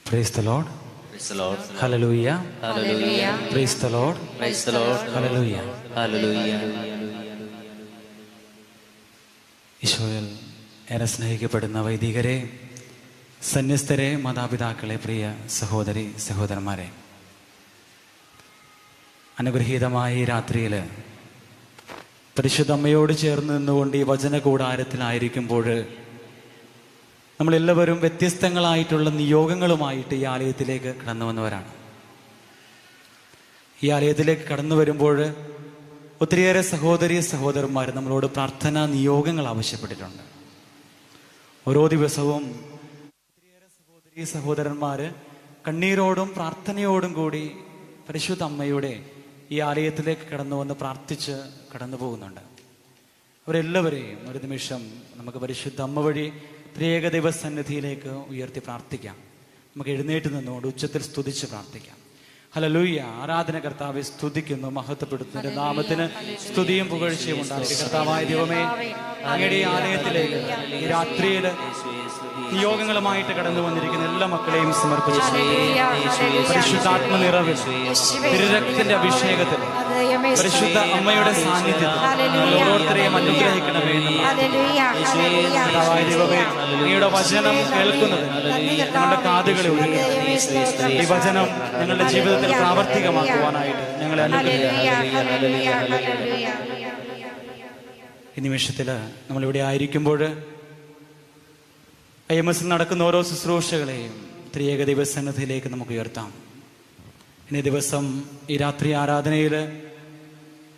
Praise the Lord. Praise the Lord. Hallelujah. Hallelujah. Praise the Lord. Praise the Lord. Hallelujah. Hallelujah. ഈശോയിൽ ഏറെ സ്നേഹിക്കപ്പെടുന്ന വൈദികരെ, സന്യസ്തരെ, മാതാപിതാക്കളെ, പ്രിയ സഹോദരി സഹോദരന്മാരെ, അനുഗ്രഹീതമായ ഈ രാത്രിയിൽ പരിശുദ്ധ അമ്മയോട് ചേർന്ന് നിന്നുകൊണ്ട് ഈ വചന കൂടാരത്തിലായിരിക്കുമ്പോൾ നമ്മളെല്ലാവരും വ്യത്യസ്തങ്ങളായിട്ടുള്ള നിയോഗങ്ങളുമായിട്ട് ഈ ആലയത്തിലേക്ക് കടന്നു വന്നവരാണ്. ഈ ആലയത്തിലേക്ക് കടന്നു വരുമ്പോൾ ഒത്തിരിയേറെ സഹോദരി സഹോദരന്മാർ നമ്മളോട് പ്രാർത്ഥനാ നിയോഗങ്ങൾ ആവശ്യപ്പെട്ടിട്ടുണ്ട്. ഓരോ ദിവസവും ഒത്തിരിയേറെ സഹോദരി സഹോദരന്മാർ കണ്ണീരോടും പ്രാർത്ഥനയോടും കൂടി പരിശുദ്ധ അമ്മയുടെ ഈ ആലയത്തിലേക്ക് കടന്നു വന്ന് പ്രാർത്ഥിച്ച് കടന്നു പോകുന്നുണ്ട്. അവരെല്ലാവരെയും ഒരു നിമിഷം നമുക്ക് പരിശുദ്ധ അമ്മ വഴി ത്രിയേക ദൈവസന്നിധിയിലേക്ക് ഉയർത്തി പ്രാർത്ഥിക്കാം. നമുക്ക് എഴുന്നേറ്റ് നിന്നുകൊണ്ട് ഉച്ചത്തിൽ സ്തുതിച്ച് പ്രാർത്ഥിക്കാം. ഹല്ലേലൂയ. ആരാധന കർത്താവെ സ്തുതിക്കുന്നു, മഹത്വപ്പെടുത്തുന്ന നാമത്തിന് സ്തുതിയും പുകഴ്ചയും ഉണ്ടാകട്ടെ. കർത്താവായ ദൈവമേ, അങ്ങയുടെ ഈ ആലയത്തിലേക്ക് ഈ രാത്രിയിൽ നിയോഗങ്ങളുമായിട്ട് കടന്നു വന്നിരിക്കുന്ന എല്ലാ മക്കളെയും സമർപ്പിച്ചു. പരിശുദ്ധാത്മ നിറവിൽ, തിരുരക്തത്തിന്റെ അഭിഷേകത്തിൽ, പരിശുദ്ധ അമ്മയുടെ സാന്നിധ്യത്തിൽ ഓരോരുത്തരെയും അനുഗ്രഹിക്കണമേ. കർത്താവായ ദൈവമേ, അങ്ങയുടെ വചനം കേൾക്കുന്നത് ഞങ്ങളുടെ കാതുകളെ ഒരുക്കണം. ഈ വചനം ഞങ്ങളുടെ ജീവിതത്തിൽ പ്രാവർത്തികമാക്കുവാനായിട്ട് ഞങ്ങളെ അനുഗ്രഹിക്കുക. ഈ നിമിഷത്തിൽ നമ്മളിവിടെ ആയിരിക്കുമ്പോൾ IMS നടക്കുന്ന ഓരോ ശുശ്രൂഷകളെയും ത്രിയേക ദൈവസന്നിധിയിലേക്ക് നമുക്ക് ഉയർത്താം. ഇന്നേ ദിവസം ഈ രാത്രി ആരാധനയിൽ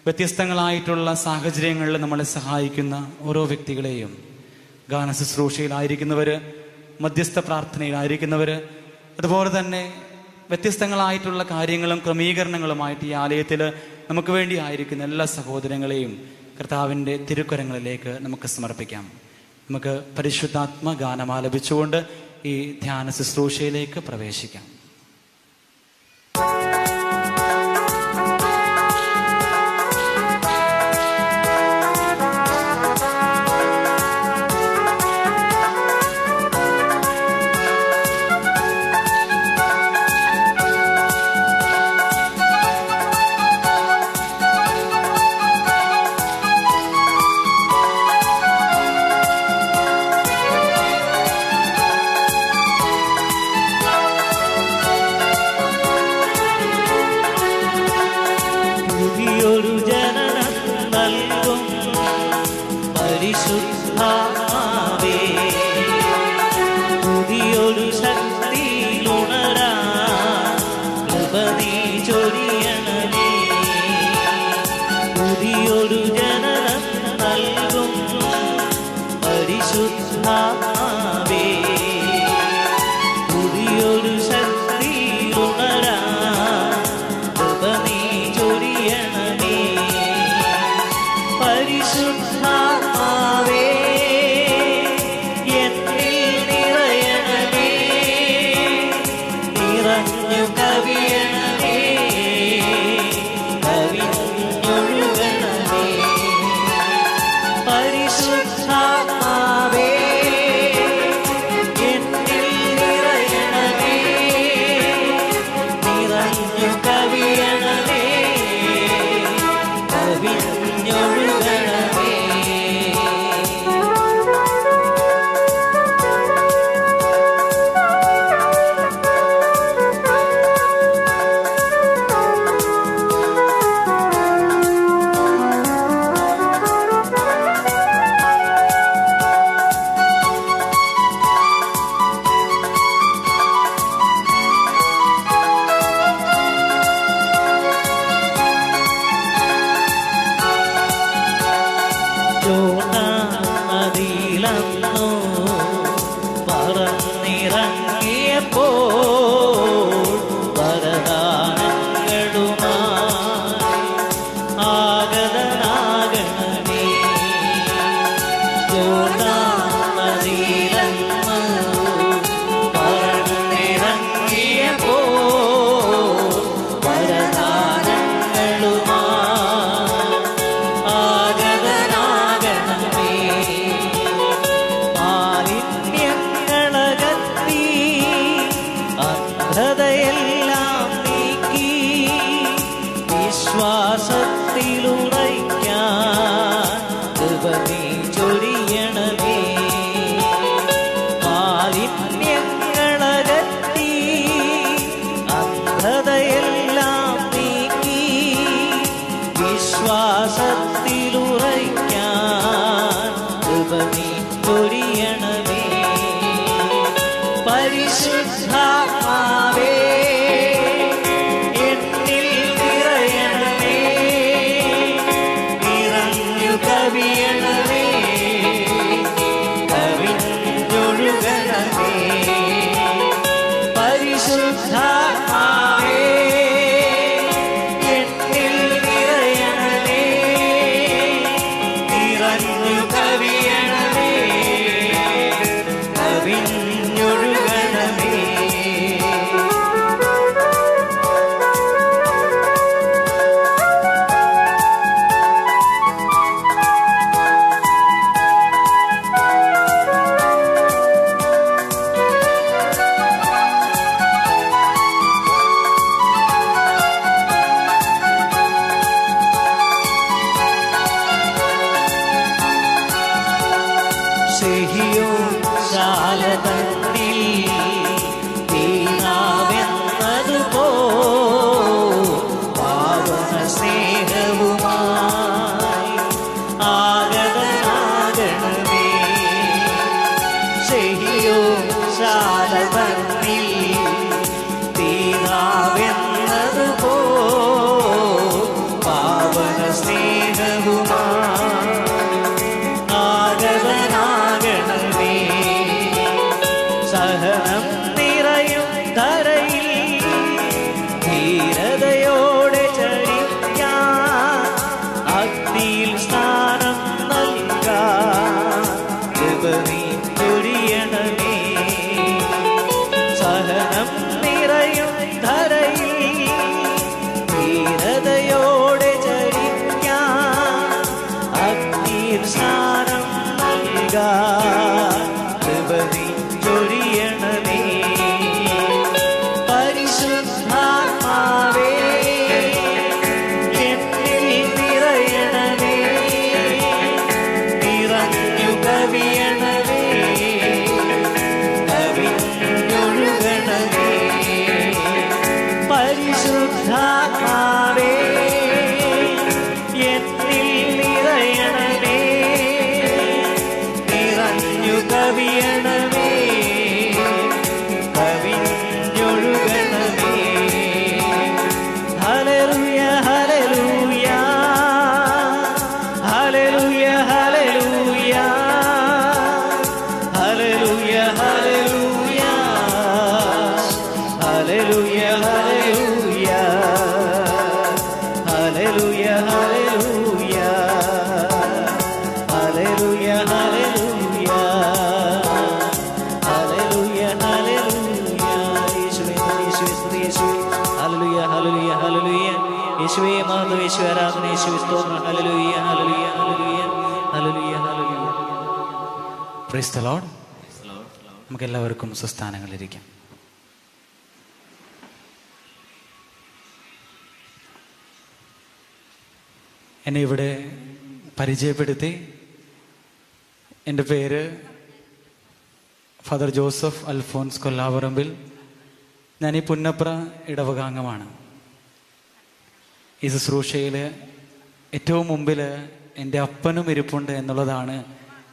വ്യത്യസ്തങ്ങളായിട്ടുള്ള സാഹചര്യങ്ങളിൽ നമ്മളെ സഹായിക്കുന്ന ഓരോ വ്യക്തികളെയും, ഗാന ശുശ്രൂഷയിലായിരിക്കുന്നവർ, മധ്യസ്ഥ പ്രാർത്ഥനയിലായിരിക്കുന്നവർ, അതുപോലെ തന്നെ വ്യത്യസ്തങ്ങളായിട്ടുള്ള കാര്യങ്ങളും ക്രമീകരണങ്ങളുമായിട്ട് ഈ ആലയത്തിൽ നമുക്ക് വേണ്ടി ആയിരിക്കുന്ന എല്ലാ സഹോദരങ്ങളെയും കർത്താവിൻ്റെ തിരുക്കരങ്ങളിലേക്ക് നമുക്ക് സമർപ്പിക്കാം. നമുക്ക് പരിശുദ്ധാത്മ ഗാനം ആലപിച്ചുകൊണ്ട് ഈ ധ്യാന ശുശ്രൂഷയിലേക്ക് പ്രവേശിക്കാം. പരിശുദ്ധാത്മാവേ പരിശുദ്ധാത്മാവേ എന്നിൽ നിറയണമേ, നിറഞ്ഞു കവിയണമേ, കവിഞ്ഞൊഴുകണമേ. പരിശുദ്ധാത്മാവേ എന്നിൽ നിറയണമേ, നിറഞ്ഞു കവിയണമേ, കവിഞ്ഞൊഴുകണമേ. സിഹിയോൻ ശാലതന്നിൽ തീനാവെന്നതുപോൽ പാവന സ്നേഹവുമായി ആഗതനാകണമേ. സിഹിയോൻ ശാലതന്നിൽ തീനാവെന്നതുപോൽ പാവന സ്നേഹവുമായി ആഗതനാകണമേ. സഹനം നിറയും ധരയിൽ ധീരതയോടെ ചരിക്കാൻ അഗ്നിയിൽ സ്നാനം നൽകാൻ കൃപ നീ ചൊരിയണമേ. സഹനം നിറയും ധരയിൽ ധീരതയോടെ ചരിക്കാൻ അഗ്നിയിൽ സ്നാനം നൽകാൻ കൃപ നീ ചൊരിയണമേ. പരിശുദ്ധാത്മാവേ എന്നിൽ നിറയണമേ, നിറഞ്ഞു കവിയണമേ, കവിഞ്ഞൊഴുകണമേ. പരിശുദ്ധാത്മാവേ എന്നിൽ നിറയണമേ, നിറഞ്ഞു കവിയണമേ, കവിഞ്ഞൊഴുകണമേ. Hallelujah hallelujah hallelujah hallelujah hallelujah hallelujah hallelujah hallelujah hallelujah hallelujah hallelujah hallelujah hallelujah. യേശുവേ യേശുവേ സ്തുതി യേശുവേ. Hallelujah hallelujah hallelujah. യേശുവേ മഹത്വം, യേശുവേ ആരാധന, യേശുവേ സ്തോത്രം. Hallelujah hallelujah hallelujah hallelujah hallelujah. Praise the Lord. നമുക്ക് എല്ലാവർക്കും സ്വസ്ഥാനങ്ങളിലിരിക്കാം. എന്നെ ഇവിടെ പരിചയപ്പെടുത്തി. എൻ്റെ പേര് ഫാദർ ജോസഫ് അൽഫോൻസ് കൊല്ലാപറമ്പിൽ. ഞാൻ ഈ പുന്നപ്ര ഇടവകാംഗമാണ്. ഈ ശുശ്രൂഷയിൽ ഏറ്റവും മുമ്പിൽ എൻ്റെ അപ്പനും ഇരിപ്പുണ്ട് എന്നുള്ളതാണ്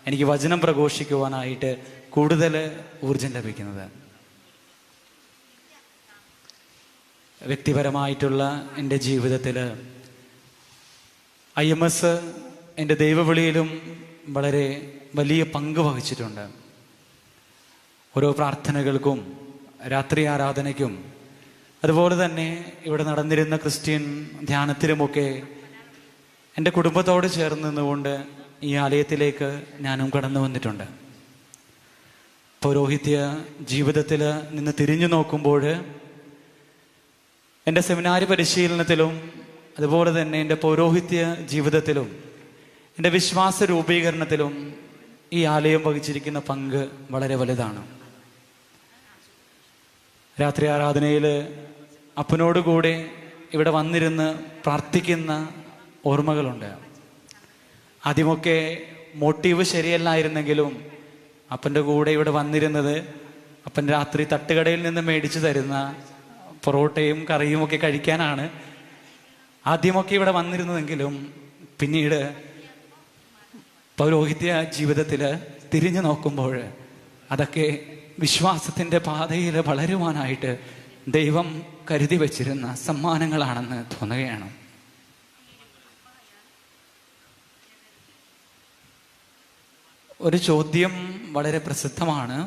എനിക്ക് വചനം പ്രഘോഷിക്കുവാനായിട്ട് കൂടുതൽ ഊർജം ലഭിക്കുന്നത്. വ്യക്തിപരമായിട്ടുള്ള എൻ്റെ ജീവിതത്തിൽ IMS എൻ്റെ ദൈവവിളിയിലും വളരെ വലിയ പങ്ക് വഹിച്ചിട്ടുണ്ട്. ഓരോ പ്രാർത്ഥനകൾക്കും രാത്രി ആരാധനയ്ക്കും അതുപോലെ തന്നെ ഇവിടെ നടന്നിരുന്ന ക്രിസ്ത്യൻ ധ്യാനത്തിലുമൊക്കെ എൻ്റെ കുടുംബത്തോട് ചേർന്ന് നിന്നുകൊണ്ട് ഈ ആലയത്തിലേക്ക് ഞാനും കടന്നു വന്നിട്ടുണ്ട്. പൗരോഹിത്യ ജീവിതത്തിൽ നിന്ന് തിരിഞ്ഞു നോക്കുമ്പോൾ എൻ്റെ സെമിനാരി പരിശീലനത്തിലും അതുപോലെ തന്നെ എൻ്റെ പൗരോഹിത്യ ജീവിതത്തിലും എൻ്റെ വിശ്വാസ രൂപീകരണത്തിലും ഈ ആലയം വഹിച്ചിരിക്കുന്ന പങ്ക് വളരെ വലുതാണ്. രാത്രി ആരാധനയിൽ അപ്പനോടുകൂടെ ഇവിടെ വന്നിരുന്ന് പ്രാർത്ഥിക്കുന്ന ഓർമ്മകളുണ്ട്. ആദ്യമൊക്കെ മോട്ടീവ് ശരിയല്ലായിരുന്നെങ്കിലും അപ്പൻ്റെ കൂടെ ഇവിടെ വന്നിരുന്നത് അപ്പൻ രാത്രി തട്ടുകടയിൽ നിന്ന് മേടിച്ചു തരുന്ന പൊറോട്ടയും കറിയും ഒക്കെ കഴിക്കാനാണ് ആദ്യമൊക്കെ ഇവിടെ വന്നിരുന്നതെങ്കിലും പിന്നീട് പൗരോഹിത്യ ജീവിതത്തിൽ തിരിഞ്ഞു നോക്കുമ്പോൾ അതൊക്കെ വിശ്വാസത്തിൻ്റെ പാതയിൽ വളരുവാനായിട്ട് ദൈവം കരുതി വച്ചിരുന്ന സമ്മാനങ്ങളാണെന്ന് തോന്നുകയാണ്. ഒരു ചോദ്യം വളരെ പ്രസിദ്ധമാണ്.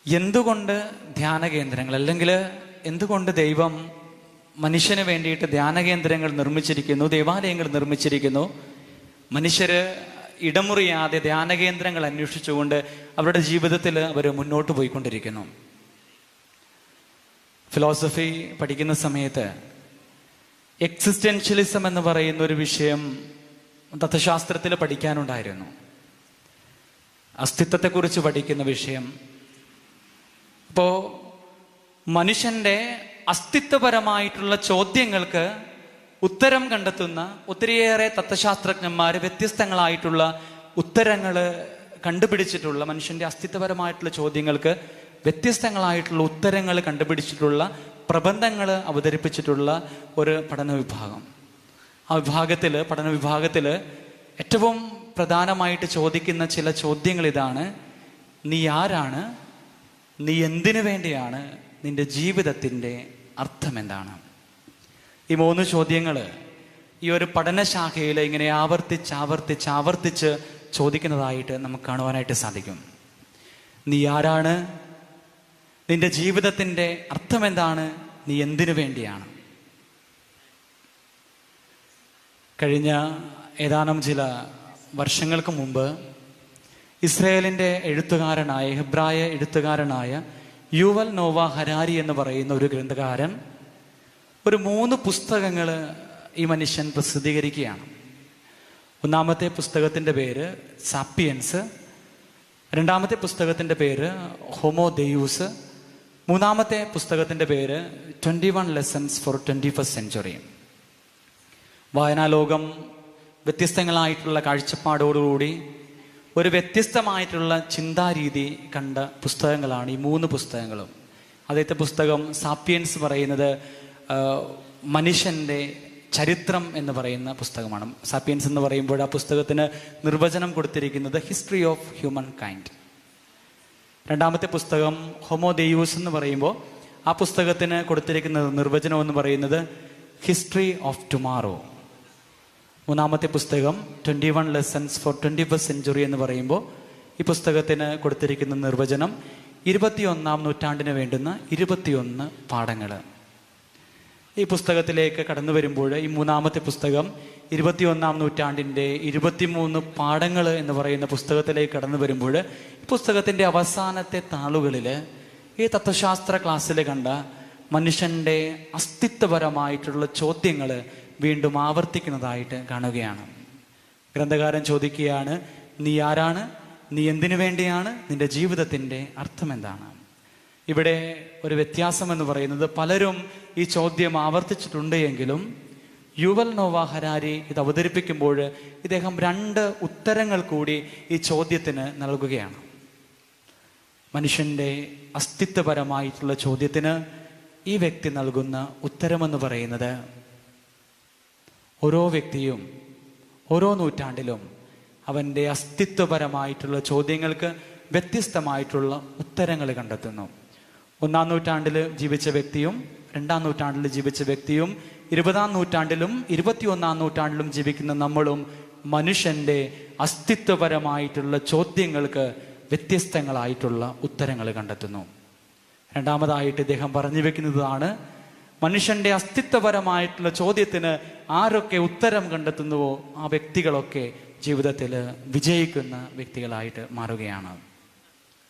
എന്തുകൊണ്ട് ധ്യാന കേന്ദ്രങ്ങൾ, അല്ലെങ്കിൽ എന്തുകൊണ്ട് ദൈവം മനുഷ്യന് വേണ്ടിയിട്ട് ധ്യാന കേന്ദ്രങ്ങൾ നിർമ്മിച്ചിരിക്കുന്നു, ദേവാലയങ്ങൾ നിർമ്മിച്ചിരിക്കുന്നു? മനുഷ്യര് ഇടമുറിയാതെ ധ്യാന കേന്ദ്രങ്ങൾ അന്വേഷിച്ചുകൊണ്ട് അവരുടെ ജീവിതത്തിൽ അവർ മുന്നോട്ട് പോയിക്കൊണ്ടിരിക്കുന്നു. ഫിലോസഫി പഠിക്കുന്ന സമയത്ത് എക്സിസ്റ്റൻഷ്യലിസം എന്ന് പറയുന്ന ഒരു വിഷയം തത്വശാസ്ത്രത്തിൽ പഠിക്കാനുണ്ടായിരുന്നു. അസ്തിത്വത്തെക്കുറിച്ച് പഠിക്കുന്ന വിഷയം. അപ്പോൾ മനുഷ്യന്റെ അസ്തിത്വപരമായിട്ടുള്ള ചോദ്യങ്ങൾക്ക് ഉത്തരം കണ്ടെത്തുന്ന ഒത്തിരിയേറെ തത്വശാസ്ത്രജ്ഞന്മാർ വ്യത്യസ്തങ്ങളായിട്ടുള്ള ഉത്തരങ്ങൾ കണ്ടുപിടിച്ചിട്ടുള്ള, മനുഷ്യന്റെ അസ്തിത്വപരമായിട്ടുള്ള ചോദ്യങ്ങൾക്ക് വ്യത്യസ്തങ്ങളായിട്ടുള്ള ഉത്തരങ്ങൾ കണ്ടുപിടിച്ചിട്ടുള്ള പ്രബന്ധങ്ങൾ അവതരിപ്പിച്ചിട്ടുള്ള ഒരു പഠന വിഭാഗം. ആ പഠന വിഭാഗത്തിൽ ഏറ്റവും പ്രധാനമായിട്ട് ചോദിക്കുന്ന ചില ചോദ്യങ്ങൾ ഇതാണ്: നീ ആരാണ്? നീ എന്തിനു വേണ്ടിയാണ്? നിന്റെ ജീവിതത്തിൻ്റെ അർത്ഥം എന്താണ്? ഈ 3 ചോദ്യങ്ങൾ ഈ ഒരു പഠനശാഖയിൽ ഇങ്ങനെ ആവർത്തിച്ച് ചോദിക്കുന്നതായിട്ട് നമുക്ക് കാണുവാനായിട്ട് സാധിക്കും. നീ ആരാണ്? നിന്റെ ജീവിതത്തിൻ്റെ അർത്ഥം എന്താണ്? നീ എന്തിനു വേണ്ടിയാണ്? കഴിഞ്ഞ ഏതാനും ചില വർഷങ്ങൾക്ക് മുമ്പ് ഇസ്രായേലിൻ്റെ ഹെബ്രായ എഴുത്തുകാരനായ യുവൽ നോവ ഹരാരി എന്ന് പറയുന്ന ഒരു ഗ്രന്ഥകാരൻ ഒരു 3 പുസ്തകങ്ങൾ ഈ മനുഷ്യൻ പ്രസിദ്ധീകരിക്കുകയാണ്. ഒന്നാമത്തെ പുസ്തകത്തിൻ്റെ പേര് സാപ്പിയൻസ്, രണ്ടാമത്തെ പുസ്തകത്തിൻ്റെ പേര് ഹോമോ ദെയൂസ്, മൂന്നാമത്തെ പുസ്തകത്തിൻ്റെ പേര് 21 Lessons for 21st Century. വായനാലോകം വ്യത്യസ്തങ്ങളായിട്ടുള്ള കാഴ്ചപ്പാടോടുകൂടി ഒരു വ്യത്യസ്തമായിട്ടുള്ള ചിന്താരീതി കണ്ട പുസ്തകങ്ങളാണ് ഈ 3 പുസ്തകങ്ങളും. ആദ്യത്തെ പുസ്തകം സാപ്പിയൻസ് പറയുന്നത് മനുഷ്യൻ്റെ ചരിത്രം എന്ന് പറയുന്ന പുസ്തകമാണ്. സാപ്പിയൻസ് എന്ന് പറയുമ്പോൾ ആ പുസ്തകത്തിന് നിർവചനം കൊടുത്തിരിക്കുന്നത് ഹിസ്റ്ററി ഓഫ് ഹ്യൂമൻ കൈൻഡ്. രണ്ടാമത്തെ പുസ്തകം ഹോമോ ദെയൂസ് എന്ന് പറയുമ്പോൾ ആ പുസ്തകത്തിന് കൊടുത്തിരിക്കുന്ന നിർവചനം എന്ന് പറയുന്നത് ഹിസ്റ്ററി ഓഫ് ടുമാറോ. മൂന്നാമത്തെ പുസ്തകം 21 Lessons for 21st Century എന്ന് പറയുമ്പോൾ ഈ പുസ്തകത്തിന് കൊടുത്തിരിക്കുന്ന നിർവചനം 21ാം നൂറ്റാണ്ടിന് വേണ്ടുന്ന 21 പാഠങ്ങൾ. ഈ പുസ്തകത്തിലേക്ക് കടന്നു വരുമ്പോൾ ഈ മൂന്നാമത്തെ പുസ്തകം 21ാം നൂറ്റാണ്ടിൻ്റെ 23 പാഠങ്ങൾ എന്ന് പറയുന്ന പുസ്തകത്തിലേക്ക് കടന്നു വരുമ്പോൾ ഈ പുസ്തകത്തിൻ്റെ അവസാനത്തെ താളുകളിൽ ഈ തത്വശാസ്ത്ര ക്ലാസ്സിൽ കണ്ട മനുഷ്യൻ്റെ അസ്തിത്വപരമായിട്ടുള്ള ചോദ്യങ്ങൾ വീണ്ടും ആവർത്തിക്കുന്നതായിട്ട് കാണുകയാണ്. ഗ്രന്ഥകാരൻ ചോദിക്കുകയാണ്: നീ ആരാണ്? നീ എന്തിനു വേണ്ടിയാണ്? നിന്റെ ജീവിതത്തിൻ്റെ അർത്ഥം എന്താണ്? ഇവിടെ ഒരു വ്യത്യാസം എന്ന് പറയുന്നത് പലരും ഈ ചോദ്യം ആവർത്തിച്ചിട്ടുണ്ട് എങ്കിലും യുവൽ നോവ ഹരാരി ഇത് അവതരിപ്പിക്കുമ്പോൾ ഇദ്ദേഹം 2 ഉത്തരങ്ങൾ കൂടി ഈ ചോദ്യത്തിന് നൽകുകയാണ്. മനുഷ്യൻ്റെ അസ്തിത്വപരമായിട്ടുള്ള ചോദ്യത്തിന് ഈ വ്യക്തി നൽകുന്ന ഉത്തരമെന്ന് പറയുന്നത് ഓരോ വ്യക്തിയും ഓരോ നൂറ്റാണ്ടിലും അവൻ്റെ അസ്തിത്വപരമായിട്ടുള്ള ചോദ്യങ്ങൾക്ക് വ്യത്യസ്തമായിട്ടുള്ള ഉത്തരങ്ങൾ കണ്ടെത്തുന്നു. 1ാം നൂറ്റാണ്ടിൽ ജീവിച്ച വ്യക്തിയും 2ാം നൂറ്റാണ്ടിൽ ജീവിച്ച വ്യക്തിയും 20ാം നൂറ്റാണ്ടിലും 21ാം നൂറ്റാണ്ടിലും ജീവിക്കുന്ന നമ്മളും മനുഷ്യൻ്റെ അസ്തിത്വപരമായിട്ടുള്ള ചോദ്യങ്ങൾക്ക് വ്യത്യസ്തങ്ങളായിട്ടുള്ള ഉത്തരങ്ങൾ കണ്ടെത്തുന്നു. രണ്ടാമതായിട്ട് ഇദ്ദേഹം പറഞ്ഞു വെക്കുന്നതാണ് മനുഷ്യൻ്റെ അസ്തിത്വപരമായിട്ടുള്ള ചോദ്യത്തിന് ആരൊക്കെ ഉത്തരം കണ്ടെത്തുന്നുവോ ആ വ്യക്തികളൊക്കെ ജീവിതത്തിൽ വിജയിക്കുന്ന വ്യക്തികളായിട്ട് മാറുകയാണ്.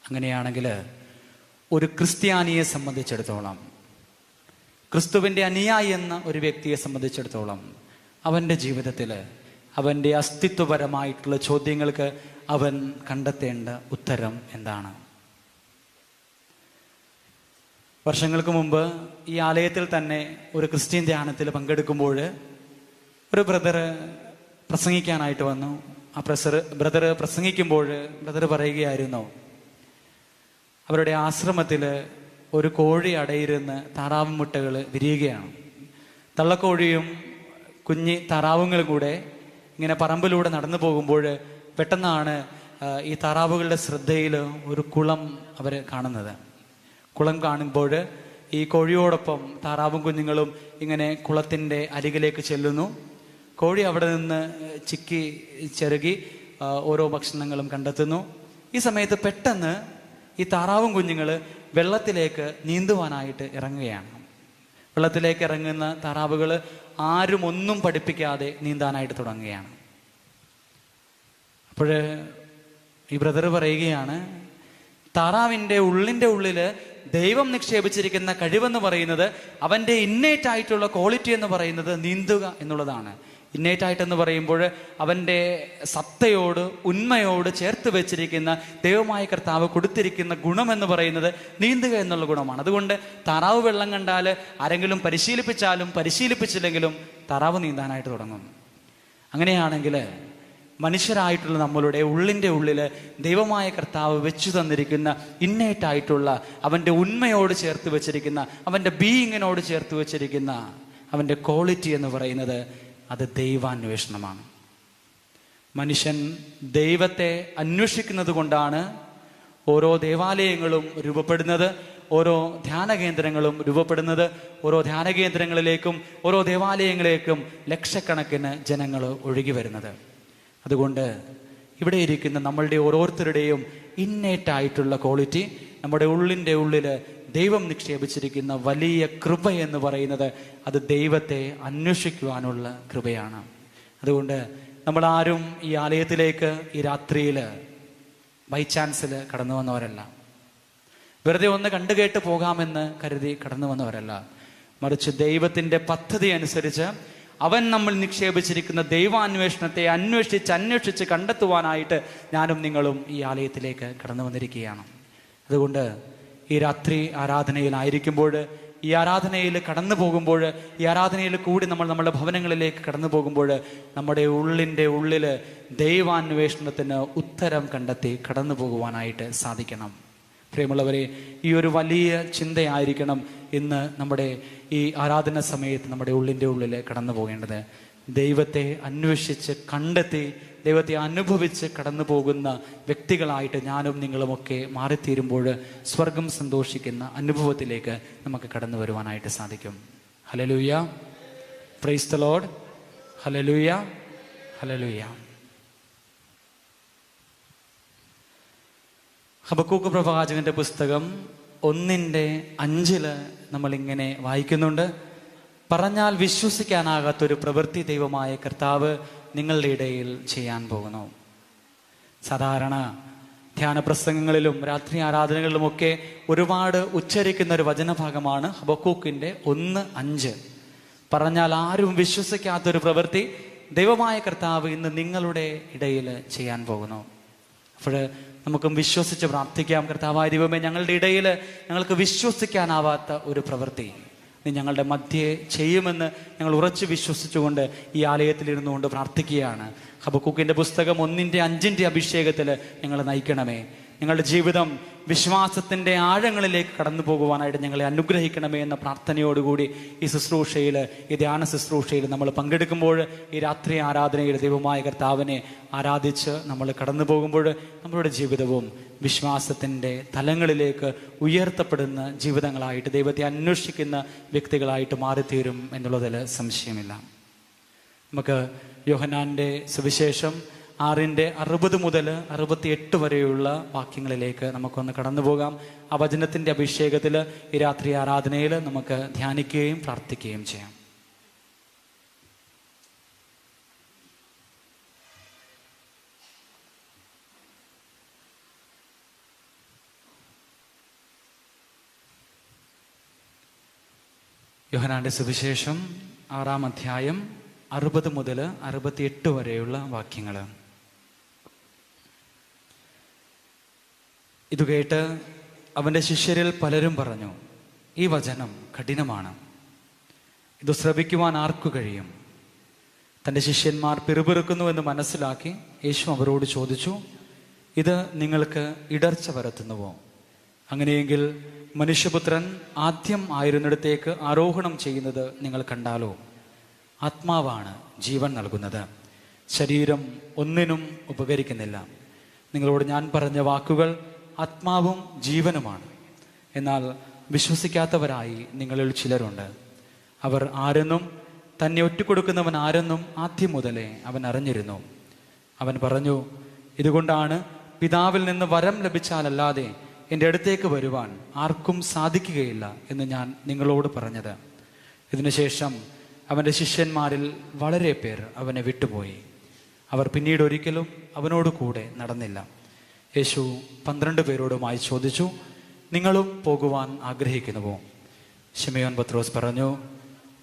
അങ്ങനെയാണെങ്കിൽ ഒരു ക്രിസ്ത്യാനിയെ സംബന്ധിച്ചിടത്തോളം, ക്രിസ്തുവിൻ്റെ അനുയായി എന്ന ഒരു വ്യക്തിയെ സംബന്ധിച്ചിടത്തോളം അവൻ്റെ ജീവിതത്തിൽ അവൻ്റെ അസ്തിത്വപരമായിട്ടുള്ള ചോദ്യങ്ങൾക്ക് അവൻ കണ്ടെത്തേണ്ട ഉത്തരം എന്താണ്? വർഷങ്ങൾക്ക് മുമ്പ് ഈ ആലയത്തിൽ തന്നെ ഒരു ക്രിസ്ത്യൻ ധ്യാനത്തിൽ പങ്കെടുക്കുമ്പോൾ ഒരു ബ്രദർ പ്രസംഗിക്കാനായിട്ട് വന്നു. ആ ബ്രദർ പ്രസംഗിക്കുമ്പോൾ ബ്രദർ പറയുകയായിരുന്നു, അവരുടെ ആശ്രമത്തിൽ ഒരു കോഴി അടയിരുന്ന് താറാവ് മുട്ടകൾ വിരിയുകയാണ്. തള്ളക്കോഴിയും കുഞ്ഞി താറാവുങ്ങളും കൂടെ ഇങ്ങനെ പറമ്പിലൂടെ നടന്നു പോകുമ്പോൾ പെട്ടെന്നാണ് ഈ താറാവുകളുടെ ശ്രദ്ധയിൽ ഒരു കുളം അവർ കാണുന്നത്. കുളം കാണുമ്പോൾ ഈ കോഴിയോടൊപ്പം താറാവും കുഞ്ഞുങ്ങളും ഇങ്ങനെ കുളത്തിൻ്റെ അരികിലേക്ക് ചെല്ലുന്നു. കോഴി അവിടെ നിന്ന് ചിക്കി ചെറുകി ഓരോ ഭക്ഷണങ്ങളും കണ്ടെത്തുന്നു. ഈ സമയത്ത് പെട്ടെന്ന് ഈ താറാവും കുഞ്ഞുങ്ങൾ വെള്ളത്തിലേക്ക് നീന്തുവാനായിട്ട് ഇറങ്ങുകയാണ്. വെള്ളത്തിലേക്ക് ഇറങ്ങുന്ന താറാവുകൾ ആരും ഒന്നും പഠിപ്പിക്കാതെ നീന്താനായിട്ട് തുടങ്ങുകയാണ്. അപ്പോൾ ഈ ബ്രദർ പറയുകയാണ്, താറാവിൻ്റെ ഉള്ളിൽ ദൈവം നിക്ഷേപിച്ചിരിക്കുന്ന കഴിവെന്ന് പറയുന്നത്, അവൻ്റെ ഇന്നേറ്റ് ആയിട്ടുള്ള ക്വാളിറ്റി എന്ന് പറയുന്നത് നീന്തുക എന്നുള്ളതാണ്. ഇന്നേറ്റ് ആയിട്ടെന്ന് പറയുമ്പോൾ അവൻ്റെ സത്തയോട് ഉന്മയോട് ചേർത്ത് വെച്ചിരിക്കുന്ന ദൈവമായ കർത്താവ് കൊടുത്തിരിക്കുന്ന ഗുണമെന്ന് പറയുന്നത് നീന്തുക എന്നുള്ള ഗുണമാണ്. അതുകൊണ്ട് താറാവ് വെള്ളം കണ്ടാൽ ആരെങ്കിലും പരിശീലിപ്പിച്ചില്ലെങ്കിലും താറാവ് നീന്താനായിട്ട് തുടങ്ങും. അങ്ങനെയാണെങ്കിൽ മനുഷ്യരായിട്ടുള്ള നമ്മളുടെ ഉള്ളിൽ ദൈവമായ കർത്താവ് വെച്ചു തന്നിരിക്കുന്ന ഇന്നേറ്റായിട്ടുള്ള അവൻ്റെ ഉന്മയോട് ചേർത്ത് വെച്ചിരിക്കുന്ന അവൻ്റെ ബീയിങ്ങിനോട് ചേർത്ത് വെച്ചിരിക്കുന്ന അവൻ്റെ ക്വാളിറ്റി എന്ന് പറയുന്നത് അത് ദൈവാന്വേഷണമാണ്. മനുഷ്യൻ ദൈവത്തെ അന്വേഷിക്കുന്നത് കൊണ്ടാണ് ഓരോ ദേവാലയങ്ങളും രൂപപ്പെടുന്നത്, ഓരോ ധ്യാന കേന്ദ്രങ്ങളും രൂപപ്പെടുന്നത്. ഓരോ ധ്യാന കേന്ദ്രങ്ങളിലേക്കും ഓരോ ദേവാലയങ്ങളിലേക്കും ലക്ഷക്കണക്കിന് ജനങ്ങൾ ഒഴുകി വരുന്നത്. അതുകൊണ്ട് ഇവിടെ ഇരിക്കുന്ന നമ്മളുടെ ഓരോരുത്തരുടെയും ഇന്നേറ്റായിട്ടുള്ള ക്വാളിറ്റി, നമ്മുടെ ഉള്ളിൽ ദൈവം നിക്ഷേപിച്ചിരിക്കുന്ന വലിയ കൃപ എന്ന് പറയുന്നത് അത് ദൈവത്തെ അന്വേഷിക്കുവാനുള്ള കൃപയാണ്. അതുകൊണ്ട് നമ്മളാരും ഈ ആലയത്തിലേക്ക് ഈ രാത്രിയിൽ ബൈ ചാൻസിൽ കടന്നു വന്നവരല്ല, വെറുതെ ഒന്ന് കണ്ടുകേട്ട് പോകാമെന്ന് കരുതി കടന്നു വന്നവരല്ല. മറിച്ച് ദൈവത്തിൻ്റെ പദ്ധതി അനുസരിച്ച് അവൻ നമ്മൾ നിക്ഷേപിച്ചിരിക്കുന്ന ദൈവാന്വേഷണത്തെ അന്വേഷിച്ച് കണ്ടെത്തുവാനായിട്ട് ഞാനും നിങ്ങളും ഈ ആലയത്തിലേക്ക് കടന്നു വന്നിരിക്കുകയാണ്. അതുകൊണ്ട് ഈ രാത്രി ആരാധനയിലായിരിക്കുമ്പോൾ, ഈ ആരാധനയിൽ കടന്നു പോകുമ്പോൾ, ഈ ആരാധനയിൽ കൂടി നമ്മുടെ ഭവനങ്ങളിലേക്ക് കടന്നു പോകുമ്പോൾ നമ്മുടെ ഉള്ളിൽ ദൈവാന്വേഷണത്തിന് ഉത്തരം കണ്ടെത്തി കടന്നു പോകുവാനായിട്ട് സാധിക്കണം. പ്രിയമുള്ളവരെ, ഈ ഒരു വലിയ ചിന്തയായിരിക്കണം ഇന്ന് നമ്മുടെ ഈ ആരാധന സമയത്ത് നമ്മുടെ ഉള്ളിൽ കടന്നു പോകേണ്ടത്. ദൈവത്തെ അന്വേഷിച്ച് കണ്ടെത്തി ദൈവത്തെ അനുഭവിച്ച് കടന്നു പോകുന്ന വ്യക്തികളായിട്ട് ഞാനും നിങ്ങളുമൊക്കെ മാറിത്തീരുമ്പോൾ സ്വർഗം സന്തോഷിക്കുന്ന അനുഭവത്തിലേക്ക് നമുക്ക് കടന്നു വരുവാനായിട്ട് സാധിക്കും. Hallelujah, praise the Lord, hallelujah, hallelujah. Habakkuk പ്രവാചകന്റെ പുസ്തകം 1:5 നമ്മളിങ്ങനെ വായിക്കുന്നുണ്ട്. പറഞ്ഞാൽ വിശ്വസിക്കാനാകാത്തൊരു പ്രവൃത്തി ദൈവമായ കർത്താവ് നിങ്ങളുടെ ഇടയിൽ ചെയ്യാൻ പോകുന്നു. സാധാരണ ധ്യാന പ്രസംഗങ്ങളിലും രാത്രി ആരാധനകളിലുമൊക്കെ ഒരുപാട് ഉച്ചരിക്കുന്ന ഒരു വചനഭാഗമാണ് ഹബക്കൂക്കിൻ്റെ 1:5. പറഞ്ഞാൽ ആരും വിശ്വസിക്കാത്തൊരു പ്രവൃത്തി ദൈവമായ കർത്താവ് ഇന്ന് നിങ്ങളുടെ ഇടയിൽ ചെയ്യാൻ പോകുന്നു. അപ്പോൾ നമുക്കും വിശ്വസിച്ച് പ്രാർത്ഥിക്കാം. കർത്താവായ ദൈവമേ, ഞങ്ങളുടെ ഇടയിൽ ഞങ്ങൾക്ക് വിശ്വസിക്കാനാവാത്ത ഒരു പ്രവൃത്തി നീ ഞങ്ങളുടെ മധ്യേ ചെയ്യുമെന്ന് ഞങ്ങൾ ഉറച്ചു വിശ്വസിച്ചുകൊണ്ട് ഈ ആലയത്തിലിരുന്നുകൊണ്ട് പ്രാർത്ഥിക്കുകയാണ്. ഹബക്കൂക്കിൻ്റെ പുസ്തകം 1:5 അഭിഷേകത്തിൽ ഞങ്ങൾ നയിക്കണമേ. ഞങ്ങളുടെ ജീവിതം വിശ്വാസത്തിൻ്റെ ആഴങ്ങളിലേക്ക് കടന്നു പോകുവാനായിട്ട് ഞങ്ങളെ അനുഗ്രഹിക്കണമേ എന്ന പ്രാർത്ഥനയോടുകൂടി ഈ ശുശ്രൂഷയിൽ, ഈ ധ്യാന ശുശ്രൂഷയിൽ നമ്മൾ പങ്കെടുക്കുമ്പോൾ, ഈ രാത്രി ആരാധനയിൽ ദൈവമായ കർത്താവിനെ ആരാധിച്ച് നമ്മൾ കടന്നു പോകുമ്പോൾ നമ്മളുടെ ജീവിതവും വിശ്വാസത്തിൻ്റെ തലങ്ങളിലേക്ക് ഉയർത്തപ്പെടുന്ന ജീവിതങ്ങളായിട്ട് ദൈവത്തെ അന്വേഷിക്കുന്ന വ്യക്തികളായിട്ട് മാറിത്തീരും എന്നുള്ളതിൽ സംശയമില്ല. നമുക്ക് യോഹന്നാൻ്റെ സുവിശേഷം 6:60 മുതൽ 68 വരെയുള്ള വാക്യങ്ങളിലേക്ക് നമുക്കൊന്ന് കടന്നു പോകാം. ആ വചനത്തിൻ്റെ അഭിഷേകത്തിൽ ഈ രാത്രി ആരാധനയിൽ നമുക്ക് ധ്യാനിക്കുകയും പ്രാർത്ഥിക്കുകയും ചെയ്യാം. യോഹന്നാന്റെ സുവിശേഷം 6-ാം അധ്യായം 60 മുതൽ 68 വരെയുള്ള വാക്യങ്ങൾ. ഇത് കേട്ട് അവൻ്റെ ശിഷ്യരിൽ പലരും പറഞ്ഞു, ഈ വചനം കഠിനമാണ്, ഇത് ശ്രവിക്കുവാൻ ആർക്കു കഴിയും? തൻ്റെ ശിഷ്യന്മാർ പിറുപിറുക്കുന്നുവെന്ന് മനസ്സിലാക്കി യേശു അവരോട് ചോദിച്ചു, ഇത് നിങ്ങൾക്ക് ഇടർച്ച വരുത്തുന്നുവോ? അങ്ങനെയെങ്കിൽ മനുഷ്യപുത്രൻ ആദ്യം ആയിരുന്നിടത്തേക്ക് ആരോഹണം ചെയ്യുന്നത് നിങ്ങൾ കണ്ടാലോ? ആത്മാവാണ് ജീവൻ നൽകുന്നത്, ശരീരം ഒന്നിനും ഉപകരിക്കുന്നില്ല. നിങ്ങളോട് ഞാൻ പറഞ്ഞ വാക്കുകൾ ആത്മാവും ജീവനുമാണ്. എന്നാൽ വിശ്വസിക്കാത്തവരായി നിങ്ങളിൽ ചിലരുണ്ട്. അവർ ആരെന്നും തന്നെ ഒറ്റുകൊടുക്കുന്നവൻ ആരെന്നും ആദ്യം മുതലേ അവൻ അറിഞ്ഞിരുന്നു. അവൻ പറഞ്ഞു, ഇതുകൊണ്ടാണ് പിതാവിൽ നിന്ന് വരം ലഭിച്ചാലല്ലാതെ എൻ്റെ അടുത്തേക്ക് വരുവാൻ ആർക്കും സാധിക്കുകയില്ല എന്ന് ഞാൻ നിങ്ങളോട് പറഞ്ഞത്. ഇതിനുശേഷം അവൻ്റെ ശിഷ്യന്മാരിൽ വളരെ പേർ അവനെ വിട്ടുപോയി. അവർ പിന്നീട് ഒരിക്കലും അവനോട് കൂടെ നടന്നില്ല. യേശു 12 പേരോടുമായി ചോദിച്ചു, നിങ്ങളും പോകുവാൻ ആഗ്രഹിക്കുന്നുവോ? ശിമയോൻ പത്രോസ് പറഞ്ഞു,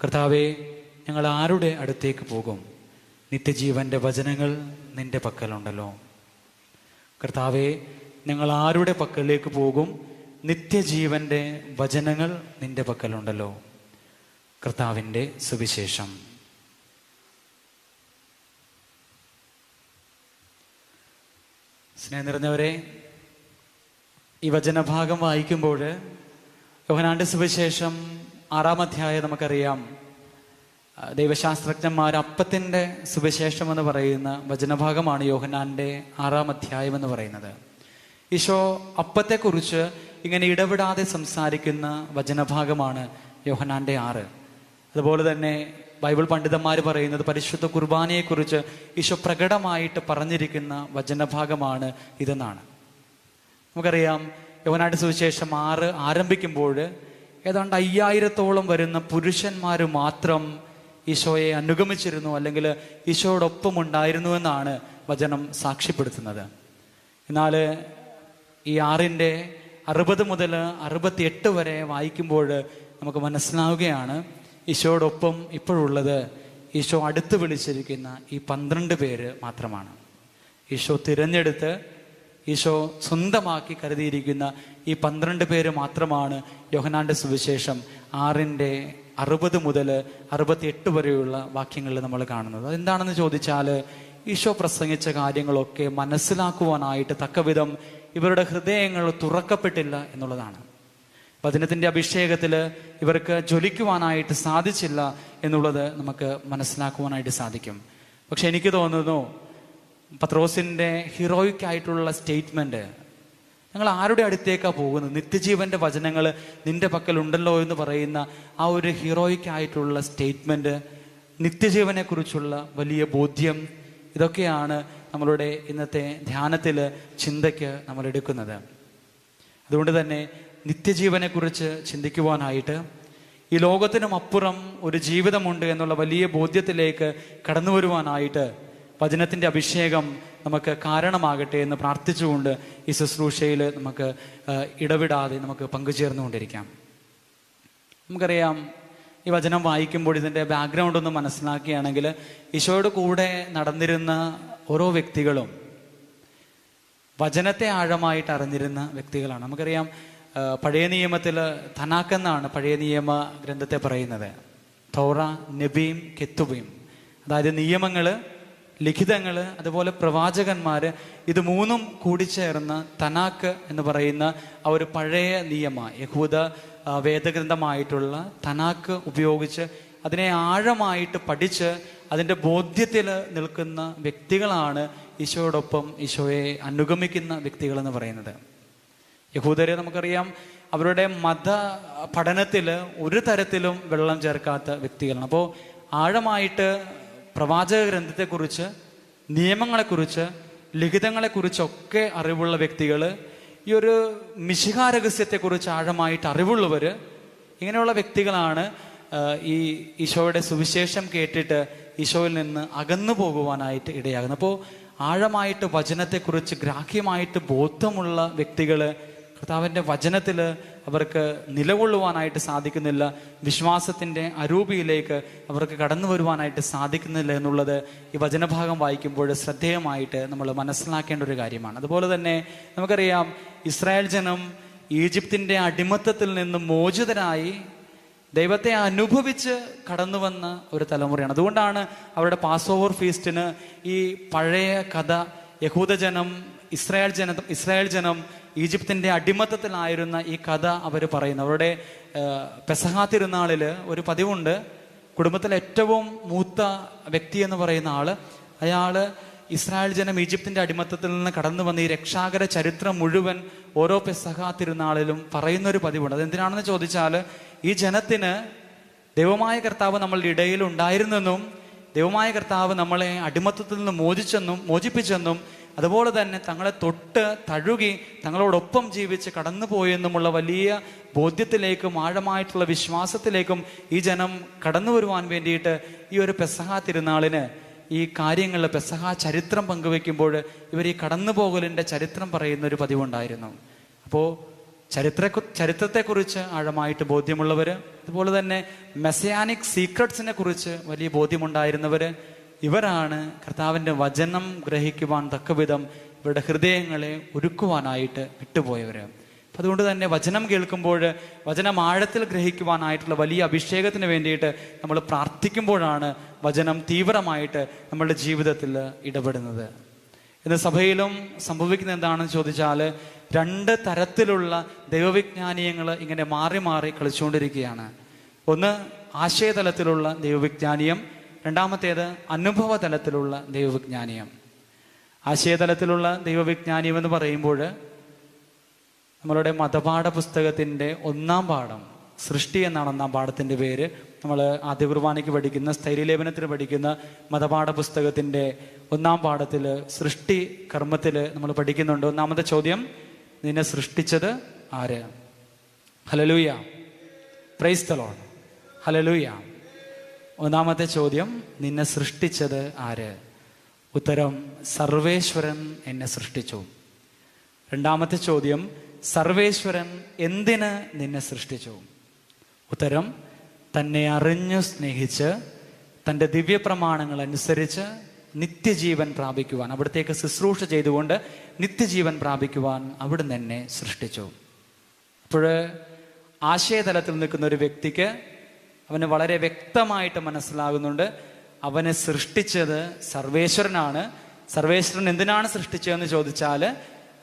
കർത്താവേ, ഞങ്ങൾ ആരുടെ അടുത്തേക്ക് പോകും? നിത്യജീവന്റെ വചനങ്ങൾ നിന്റെ പക്കലുണ്ടല്ലോ. കർത്താവേ, ഞങ്ങൾ ആരുടെ പക്കലേക്ക് പോകും? നിത്യജീവന്റെ വചനങ്ങൾ നിന്റെ പക്കലുണ്ടല്ലോ. കർത്താവിൻ്റെ സുവിശേഷം. സ്നേഹം നിറഞ്ഞവരെ, ഈ വചനഭാഗം വായിക്കുമ്പോൾ യോഹന്നാന്റെ സുവിശേഷം 6-ാം അധ്യായം നമുക്കറിയാം. ദൈവശാസ്ത്രജ്ഞന്മാർ അപ്പത്തിൻ്റെ സുവിശേഷം എന്ന് പറയുന്ന വചനഭാഗമാണ് യോഹന്നാന്റെ 6-ാം അധ്യായം എന്ന് പറയുന്നത്. ഈശോ അപ്പത്തെക്കുറിച്ച് ഇങ്ങനെ ഇടപെടാതെ സംസാരിക്കുന്ന വചനഭാഗമാണ് യോഹന്നാന്റെ 6. അതുപോലെ തന്നെ ബൈബിൾ പണ്ഡിതന്മാർ പറയുന്നത് പരിശുദ്ധ കുർബാനയെക്കുറിച്ച് ഈശോ പ്രകടമായിട്ട് പറഞ്ഞിരിക്കുന്ന വചനഭാഗമാണ് ഇതെന്നാണ്. നമുക്കറിയാം, യോഹന്നാന്റെ സുവിശേഷം 6 ആരംഭിക്കുമ്പോൾ ഏതാണ്ട് 5000-ഓളം വരുന്ന പുരുഷന്മാർ മാത്രം ഈശോയെ അനുഗമിച്ചിരുന്നു, അല്ലെങ്കിൽ ഈശോയോടൊപ്പം ഉണ്ടായിരുന്നു എന്നാണ് വചനം സാക്ഷ്യപ്പെടുത്തുന്നത്. എന്നാൽ ഈ 6ന്റെ 60 മുതൽ 68 വരെ വായിക്കുമ്പോൾ നമുക്ക് മനസ്സിലാവുകയാണ്, ഈശോയോടൊപ്പം ഇപ്പോഴുള്ളത് ഈശോ അടുത്ത് വിളിച്ചിരിക്കുന്ന ഈ 12 പേര് മാത്രമാണ്. ഈശോ തിരഞ്ഞെടുത്ത് ഈശോ സ്വന്തമാക്കി കരുതിയിരിക്കുന്ന ഈ 12 പേര് മാത്രമാണ് യോഹന്നാന്റെ സുവിശേഷം 6ന്റെ 60 മുതൽ 68 വരെയുള്ള വാക്യങ്ങളിൽ നമ്മൾ കാണുന്നത്. അതെന്താണെന്ന് ചോദിച്ചാൽ, ഈശോ പ്രസംഗിച്ച കാര്യങ്ങളൊക്കെ മനസ്സിലാക്കുവാനായിട്ട് തക്കവിധം ഇവരുടെ ഹൃദയങ്ങൾ തുറക്കപ്പെട്ടില്ല എന്നുള്ളതാണ്. വചനത്തിൻ്റെ അഭിഷേകത്തിൽ ഇവർക്ക് ജ്വലിക്കുവാനായിട്ട് സാധിച്ചില്ല എന്നുള്ളത് നമുക്ക് മനസ്സിലാക്കുവാനായിട്ട് സാധിക്കും. പക്ഷെ എനിക്ക് തോന്നുന്നു, പത്രോസിൻ്റെ ഹീറോയിക് ആയിട്ടുള്ള സ്റ്റേറ്റ്മെൻറ്റ്, ഞങ്ങൾ ആരുടെ അടുത്തേക്കാണ് പോകുന്നത്? നിത്യജീവന്റെ വചനങ്ങൾ നിന്റെ പക്കലുണ്ടല്ലോ എന്ന് പറയുന്ന ആ ഒരു ഹീറോയിക് ആയിട്ടുള്ള സ്റ്റേറ്റ്മെൻറ്റ്, നിത്യജീവനെ കുറിച്ചുള്ള വലിയ ബോധ്യം, ഇതൊക്കെയാണ് നമ്മളുടെ ഇന്നത്തെ ധ്യാനത്തിൽ ചിന്തയ്ക്ക് നമ്മൾ എടുക്കുന്നത്. അതുകൊണ്ട് തന്നെ നിത്യജീവനെക്കുറിച്ച് ചിന്തിക്കുവാനായിട്ട്, ഈ ലോകത്തിനും അപ്പുറം ഒരു ജീവിതമുണ്ട് എന്നുള്ള വലിയ ബോധ്യത്തിലേക്ക് കടന്നു വരുവാനായിട്ട് വചനത്തിൻ്റെ അഭിഷേകം നമുക്ക് കാരണമാകട്ടെ എന്ന് പ്രാർത്ഥിച്ചുകൊണ്ട് ഈ ശുശ്രൂഷയിൽ നമുക്ക് ഇടവിടാതെ നമുക്ക് പങ്കുചേർന്നുകൊണ്ടിരിക്കാം. നമുക്കറിയാം, ഈ വചനം വായിക്കുമ്പോൾ ഇതിൻ്റെ ബാക്ക്ഗ്രൗണ്ട് ഒന്ന് മനസ്സിലാക്കുകയാണെങ്കിൽ, ഈശോയുടെ കൂടെ നടന്നിരുന്ന ഓരോ വ്യക്തികളും വചനത്തെ ആഴമായിട്ട് അറിഞ്ഞിരുന്ന വ്യക്തികളാണ്. നമുക്കറിയാം, പഴയ നിയമത്തിൽ തനാക്ക് എന്നാണ് പഴയ നിയമ ഗ്രന്ഥത്തെ പറയുന്നത്. തൗറ, നബിയും കെത്തുബയും, അതായത് നിയമങ്ങൾ, ലിഖിതങ്ങൾ, അതുപോലെ പ്രവാചകന്മാർ, ഇത് മൂന്നും കൂടിച്ചേർന്ന തനാക്ക് എന്ന് പറയുന്ന ആ ഒരു പഴയ നിയമ യഹൂദ വേദഗ്രന്ഥമായിട്ടുള്ള തനാക്ക് ഉപയോഗിച്ച് അതിനെ ആഴമായിട്ട് പഠിച്ച് അതിൻ്റെ ബോധ്യത്തിൽ നിൽക്കുന്ന വ്യക്തികളാണ് ഈശോയോടൊപ്പം ഈശോയെ അനുഗമിക്കുന്ന വ്യക്തികളെന്ന് പറയുന്നത്. യഹൂദരെ നമുക്കറിയാം, അവരുടെ മത പഠനത്തിൽ ഒരു തരത്തിലും വെള്ളം ചേർക്കാത്ത വ്യക്തികളാണ്. അപ്പോൾ ആഴമായിട്ട് പ്രവാചക ഗ്രന്ഥത്തെക്കുറിച്ച്, നിയമങ്ങളെക്കുറിച്ച്, ലിഖിതങ്ങളെക്കുറിച്ചൊക്കെ അറിവുള്ള വ്യക്തികൾ, ഈ ഒരു മിശിഹാ രഹസ്യത്തെക്കുറിച്ച് ആഴമായിട്ട് അറിവുള്ളവർ, ഇങ്ങനെയുള്ള വ്യക്തികളാണ് ഈ ഈശോയുടെ സുവിശേഷം കേട്ടിട്ട് ഈശോയിൽ നിന്ന് അകന്നു പോകുവാനായിട്ട് ഇടയാകുന്നത്. അപ്പോൾ ആഴമായിട്ട് വചനത്തെക്കുറിച്ച് ഗ്രാഹ്യമായിട്ട് ബോധമുള്ള വ്യക്തികൾ കർത്താവിൻ്റെ വചനത്തിൽ അവർക്ക് നിലകൊള്ളുവാനായിട്ട് സാധിക്കുന്നില്ല, വിശ്വാസത്തിൻ്റെ അരൂപിയിലേക്ക് അവർക്ക് കടന്നു വരുവാനായിട്ട് സാധിക്കുന്നില്ല എന്നുള്ളത് ഈ വചനഭാഗം വായിക്കുമ്പോൾ ശ്രദ്ധേയമായിട്ട് നമ്മൾ മനസ്സിലാക്കേണ്ട ഒരു കാര്യമാണ്. അതുപോലെ തന്നെ നമുക്കറിയാം, ഇസ്രായേൽ ജനം ഈജിപ്തിൻ്റെ അടിമത്തത്തിൽ നിന്ന് മോചിതരായി ദൈവത്തെ അനുഭവിച്ച് കടന്നു വന്ന ഒരു തലമുറയാണ്. അതുകൊണ്ടാണ് അവരുടെ പാസ് ഓവർ ഫീസ്റ്റിന് ഈ പഴയ കഥ, യഹൂദജനം ഇസ്രായേൽ ജനം ഈജിപ്തിൻ്റെ അടിമത്തത്തിലായിരുന്ന ഈ കഥ അവർ പറയുന്നു. അവരുടെ പെസഹാ തിരുനാളിൽ ഒരു പതിവുണ്ട്. കുടുംബത്തിലെ ഏറ്റവും മൂത്ത വ്യക്തി എന്ന് പറയുന്ന ആള്, അയാൾ ഇസ്രായേൽ ജനം ഈജിപ്തിന്റെ അടിമത്തത്തിൽ നിന്ന് കടന്നു വന്ന ഈ രക്ഷാകര ചരിത്രം മുഴുവൻ ഓരോ പെസഹ തിരുനാളിലും പറയുന്നൊരു പതിവുണ്ട്. അതെന്തിനാണെന്ന് ചോദിച്ചാൽ, ഈ ജനത്തിന് ദൈവമായ കർത്താവ് നമ്മളുടെ ഇടയിൽ ഉണ്ടായിരുന്നെന്നും ദൈവമായ കർത്താവ് നമ്മളെ അടിമത്തത്തിൽ നിന്ന് മോചിപ്പിച്ചെന്നും അതുപോലെ തന്നെ തങ്ങളെ തൊട്ട് തഴുകി തങ്ങളോടൊപ്പം ജീവിച്ച് കടന്നുപോയെന്നുമുള്ള വലിയ ബോധ്യത്തിലേക്കും ആഴമായിട്ടുള്ള വിശ്വാസത്തിലേക്കും ഈ ജനം കടന്നു വരുവാൻ വേണ്ടിയിട്ട് ഈ ഒരു പെസഹ തിരുനാളിന് ഈ കാര്യങ്ങളിൽ പെസഹ ചരിത്രം പങ്കുവെക്കുമ്പോൾ ഇവർ ഈ കടന്നുപോകലിൻ്റെ ചരിത്രം പറയുന്ന ഒരു പതിവുണ്ടായിരുന്നു. അപ്പോൾ ചരിത്രത്തെക്കുറിച്ച് ആഴമായിട്ട് ബോധ്യമുള്ളവർ, അതുപോലെ തന്നെ മെസ്സിയാനിക് സീക്രട്സിനെ കുറിച്ച് വലിയ ബോധ്യമുണ്ടായിരുന്നവർ, ഇവരാണ് കർത്താവിൻ്റെ വചനം ഗ്രഹിക്കുവാൻ തക്കവിധം ഇവരുടെ ഹൃദയങ്ങളെ ഒരുക്കുവാനായിട്ട് വിട്ടുപോയവർ. അപ്പം അതുകൊണ്ട് തന്നെ വചനം കേൾക്കുമ്പോൾ വചനം ആഴത്തിൽ ഗ്രഹിക്കുവാനായിട്ടുള്ള വലിയ അഭിഷേകത്തിന് വേണ്ടിയിട്ട് നമ്മൾ പ്രാർത്ഥിക്കുമ്പോഴാണ് വചനം തീവ്രമായിട്ട് നമ്മളുടെ ജീവിതത്തിൽ ഇടപെടുന്നത്. ഇന്ന് സഭയിലും സംഭവിക്കുന്നത് എന്താണെന്ന് ചോദിച്ചാൽ, 2 തരത്തിലുള്ള ദൈവവിജ്ഞാനീയങ്ങൾ ഇങ്ങനെ മാറി മാറി കളിച്ചുകൊണ്ടിരിക്കുകയാണ്. ഒന്ന് ആശയതലത്തിലുള്ള ദൈവവിജ്ഞാനീയം, രണ്ടാമത്തേത് അനുഭവ തലത്തിലുള്ള ദൈവവിജ്ഞാനീയം. ആശയതലത്തിലുള്ള ദൈവവിജ്ഞാനീയം എന്ന് പറയുമ്പോൾ നമ്മളുടെ മതപാഠ പുസ്തകത്തിൻ്റെ 1-ാം പാഠം, സൃഷ്ടി എന്നാണ് 1-ാം പാഠത്തിൻ്റെ പേര്. നമ്മൾ ആദ്യ കുർബാനയ്ക്ക് പഠിക്കുന്ന, സ്ഥൈര്യലേപനത്തിന് പഠിക്കുന്ന മതപാഠ പുസ്തകത്തിൻ്റെ 1-ാം പാഠത്തിൽ സൃഷ്ടി കർമ്മത്തിൽ നമ്മൾ പഠിക്കുന്നുണ്ട്. 1-ാമത്തെ ചോദ്യം, നിന്നെ സൃഷ്ടിച്ചത് ആര്? Hallelujah, praise the Lord, hallelujah. 1-ാമത്തെ ചോദ്യം, നിന്നെ സൃഷ്ടിച്ചത് ആര്? ഉത്തരം, സർവേശ്വരൻ എന്നെ സൃഷ്ടിച്ചു. 2-ാമത്തെ ചോദ്യം, സർവേശ്വരൻ എന്തിന് നിന്നെ സൃഷ്ടിച്ചു? ഉത്തരം, തന്നെ അറിഞ്ഞു സ്നേഹിച്ച് തൻ്റെ ദിവ്യപ്രമാണങ്ങൾ അനുസരിച്ച് നിത്യജീവൻ പ്രാപിക്കുവാൻ, അവിടത്തേക്ക് ശുശ്രൂഷ ചെയ്തുകൊണ്ട് നിത്യജീവൻ പ്രാപിക്കുവാൻ അവിടുന്ന് എന്നെ സൃഷ്ടിച്ചു. അപ്പോൾ ആശയതലത്തിൽ നിൽക്കുന്ന ഒരു വ്യക്തിക്ക് അവന് വളരെ വ്യക്തമായിട്ട് മനസ്സിലാകുന്നുണ്ട്, അവനെ സൃഷ്ടിച്ചത് സർവേശ്വരനാണ്. സർവേശ്വരൻ എന്തിനാണ് സൃഷ്ടിച്ചതെന്ന് ചോദിച്ചാൽ,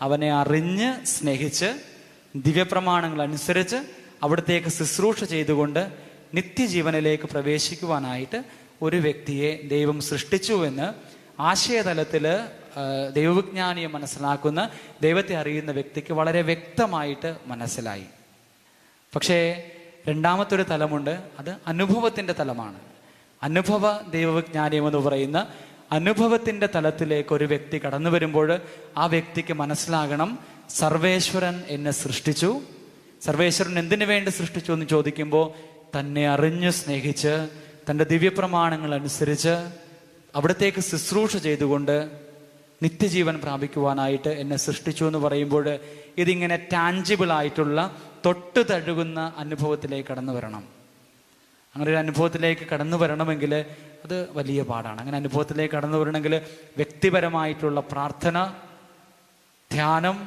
അവനെ അറിഞ്ഞ് സ്നേഹിച്ച് ദിവ്യപ്രമാണങ്ങൾ അനുസരിച്ച് അവിടത്തേക്ക് ശുശ്രൂഷ ചെയ്തുകൊണ്ട് നിത്യജീവനിലേക്ക് പ്രവേശിക്കുവാനായിട്ട് ഒരു വ്യക്തിയെ ദൈവം സൃഷ്ടിച്ചു എന്ന് ആശയതലത്തിൽ ദൈവവിജ്ഞാനിയെ മനസ്സിലാക്കുന്ന, ദൈവത്തെ അറിയുന്ന വ്യക്തിക്ക് വളരെ വ്യക്തമായിട്ട് മനസ്സിലായി. പക്ഷേ 2-മത്തൊരു തലമുണ്ട്, അത് അനുഭവത്തിൻ്റെ തലമാണ്. അനുഭവ ദൈവവിജ്ഞാനിയം എന്ന് പറയുന്ന അനുഭവത്തിൻ്റെ തലത്തിലേക്ക് ഒരു വ്യക്തി കടന്നു വരുമ്പോൾ ആ വ്യക്തിക്ക് മനസ്സിലാകണം, സർവേശ്വരൻ എന്നെ സൃഷ്ടിച്ചു. സർവേശ്വരൻ എന്തിനു വേണ്ടി സൃഷ്ടിച്ചു എന്ന് ചോദിക്കുമ്പോൾ, തന്നെ അറിഞ്ഞു സ്നേഹിച്ച് തൻ്റെ ദിവ്യപ്രമാണങ്ങൾ അനുസരിച്ച് അവിടത്തേക്ക് ശുശ്രൂഷ ചെയ്തുകൊണ്ട് നിത്യജീവൻ പ്രാപിക്കുവാനായിട്ട് എന്നെ സൃഷ്ടിച്ചു എന്ന് പറയുമ്പോൾ ഇതിങ്ങനെ ടാഞ്ചിബിൾ ആയിട്ടുള്ള തൊട്ട് തഴുകുന്ന അനുഭവത്തിലേക്ക് കടന്നു വരണം. അങ്ങനെ ഒരു അനുഭവത്തിലേക്ക് കടന്നു വരണമെങ്കിൽ അത് വലിയ പാടാണ്. അങ്ങനെ അനുഭവത്തിലേക്ക് കടന്നു വരണമെങ്കിൽ വ്യക്തിപരമായിട്ടുള്ള പ്രാർത്ഥന, ധ്യാനം,